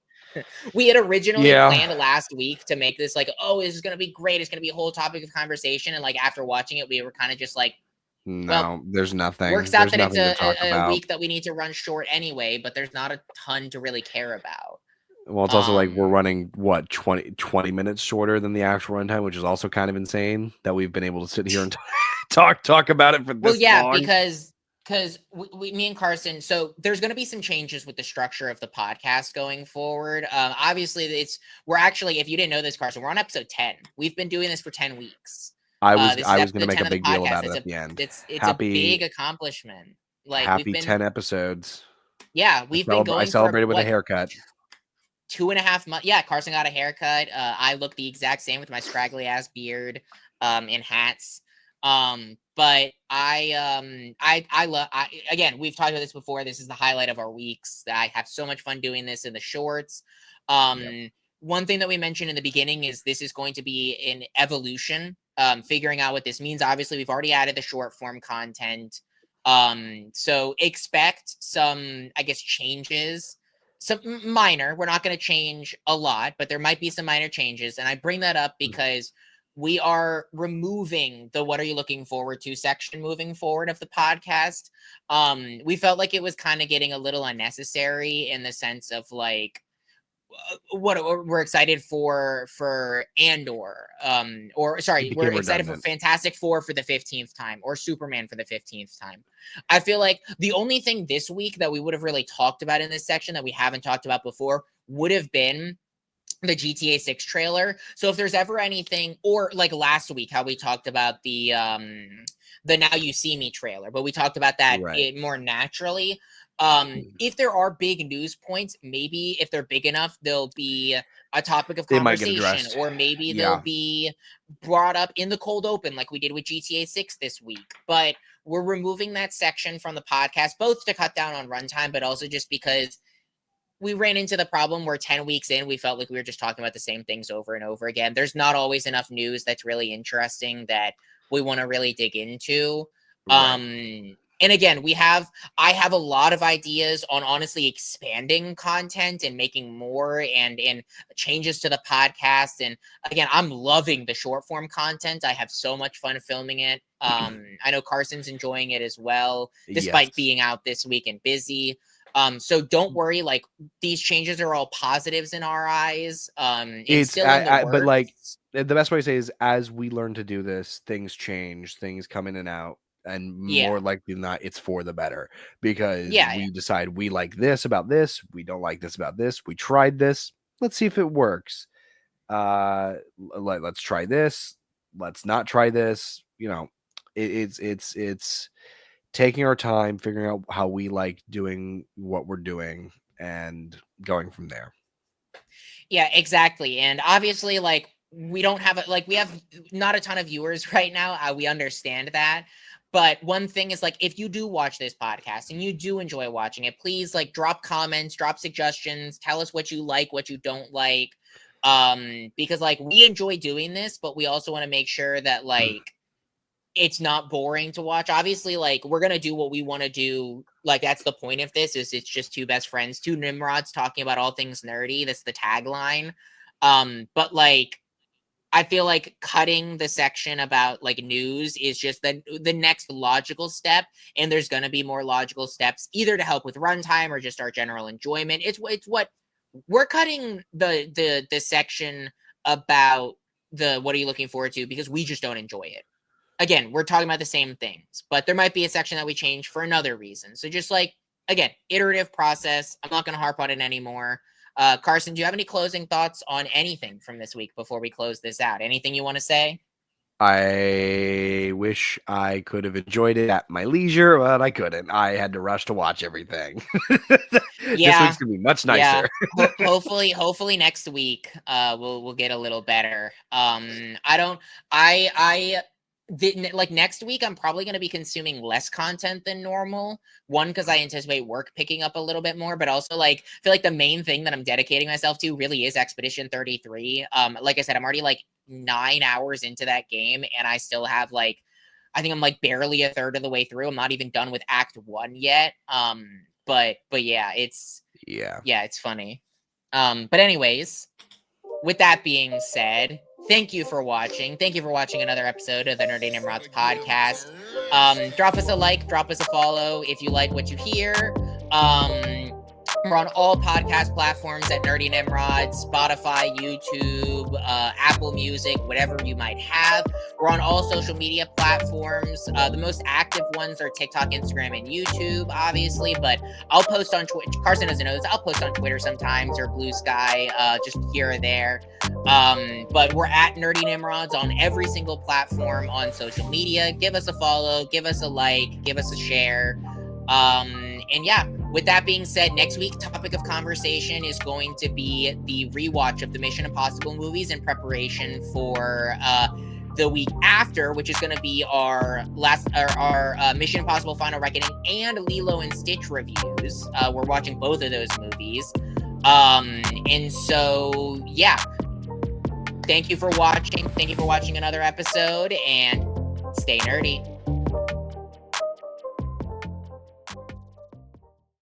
A: We had originally
B: Yeah.
A: planned last week to make this like, oh, this is gonna be great. It's gonna be a whole topic of conversation, and like after watching it, we were kind of just like, well,
B: No, there's nothing.
A: works out
B: There's
A: that it's
B: nothing to talk
A: a
B: about.
A: week that we need to run short anyway, but there's not a ton to really care about.
B: Well, it's also like we're running what 20 minutes shorter than the actual runtime, which is also kind of insane that we've been able to sit here and talk about it for
A: Well,
B: this
A: yeah,
B: long.
A: because me and Carson, so there's going to be some changes with the structure of the podcast going forward. Obviously, we're actually, if you didn't know this, Carson, we're on episode 10. We've been doing this for 10 weeks. This is
B: I was gonna
A: episode
B: make
A: 10
B: a
A: of the
B: big deal
A: podcast.
B: about it at the end.
A: It's a big accomplishment. Like we've
B: Happy
A: been
B: 10 episodes.
A: we've been
B: I
A: going for
B: celebrated with a
A: what,
B: haircut.
A: 2.5 months. Yeah, Carson got a haircut. I look the exact same with my scraggly ass beard, and hats. But I love. Again, we've talked about this before. This is the highlight of our weeks. I have so much fun doing this in the shorts.
B: Yep.
A: One thing that we mentioned in the beginning is this is going to be an evolution. Figuring out what this means. Obviously, we've already added the short form content. So expect some, I guess, changes, some minor. We're not going to change a lot, but there might be some minor changes. And I bring that up because we are removing the "what are you looking forward to" section moving forward of the podcast. We felt like it was kind of getting a little unnecessary in the sense of like, what we're excited for Andor, or
B: It
A: sorry, we're
B: became
A: excited for
B: redundant.
A: Fantastic Four for the 15th time, or Superman for the 15th time. I feel like the only thing this week that we would have really talked about in this section that we haven't talked about before would have been the GTA 6 trailer. So if there's ever anything, or like last week how we talked about the Now You See Me trailer, but we talked about that
B: Right.
A: more naturally. If there are big news points, maybe if they're big enough, they'll be a topic of
B: They might get
A: conversation,
B: addressed.
A: or maybe they'll
B: Yeah.
A: be brought up in the cold open like we did with GTA 6 this week. But we're removing that section from the podcast, both to cut down on runtime, but also just because we ran into the problem where 10 weeks in, we felt like we were just talking about the same things over and over again. There's not always enough news that's really interesting that we want to really dig into.
B: Right.
A: And again, I have a lot of ideas on honestly expanding content and making more and changes to the podcast. And again, I'm loving the short form content. I have so much fun filming it. I know Carson's enjoying it as well, despite
B: Yes.
A: being out this week and busy. So don't worry, like these changes are all positives in our eyes. It's still in the
B: But like
A: works.
B: the best way to say is as we learn to do this, things change, things come in and out, and more
A: Yeah.
B: likely than not, it's for the better because
A: Yeah.
B: we decide we like this about this, we don't like this about this. We tried this. Let's see if it works. Let's try this. Let's not try this. It's taking our time, figuring out how we like doing what we're doing, and going from there.
A: Yeah, exactly. And obviously, like, we don't have we have not a ton of viewers right now. We understand that. But one thing is, like, if you do watch this podcast and you do enjoy watching it, please like drop comments, drop suggestions, tell us what you like, what you don't like. Because like we enjoy doing this, but we also want to make sure that like it's not boring to watch. Obviously, like we're gonna do what we want to do. Like that's the point of this, is it's just two best friends, two Nimrods talking about all things nerdy. That's the tagline. But like I feel like cutting the section about like news is just the next logical step, and there's gonna be more logical steps either to help with runtime or just our general enjoyment. It's what we're cutting the section about the "what are you looking forward to" because we just don't enjoy it. Again, we're talking about the same things, but there might be a section that we change for another reason. So just like, again, iterative process. I'm not going to harp on it anymore. Carson, do you have any closing thoughts on anything from this week before we close this out? Anything you want to say?
B: I wish I could have enjoyed it at my leisure, but I couldn't. I had to rush to watch everything. This
A: Yeah,
B: week's gonna be much
A: yeah.
B: nicer.
A: Hopefully next week, we'll get a little better. I don't, I didn't like next week. I'm probably going to be consuming less content than normal. One, because I anticipate work picking up a little bit more, but also like I feel like the main thing that I'm dedicating myself to really is Expedition 33. Like I said, I'm already like 9 hours into that game, and I still have like I think I'm like barely a third of the way through. I'm not even done with Act 1 yet. But yeah,
B: Yeah.
A: it's funny. But anyways, with that being said, thank you for watching. Thank you for watching another episode of the Nerdy Nimrods podcast. Drop us a like, drop us a follow if you like what you hear. We're on all podcast platforms at Nerdy Nimrods, Spotify, YouTube, Apple Apple Music, whatever you might have. We're on all social media platforms. The most active ones are TikTok, Instagram, and YouTube, obviously, but I'll post on Twitch. Carson doesn't know this. I'll post on Twitter sometimes or Blue Sky, just here or there. But we're at Nerdy Nimrods on every single platform on social media. Give us a follow, give us a like, give us a share. And yeah, with that being said, next week topic of conversation is going to be the rewatch of the Mission Impossible movies in preparation for the week after, which is going to be our Mission Impossible Final Reckoning and Lilo and Stitch reviews. We're watching both of those movies. And so yeah, thank you for watching. Thank you for watching another episode, and stay nerdy.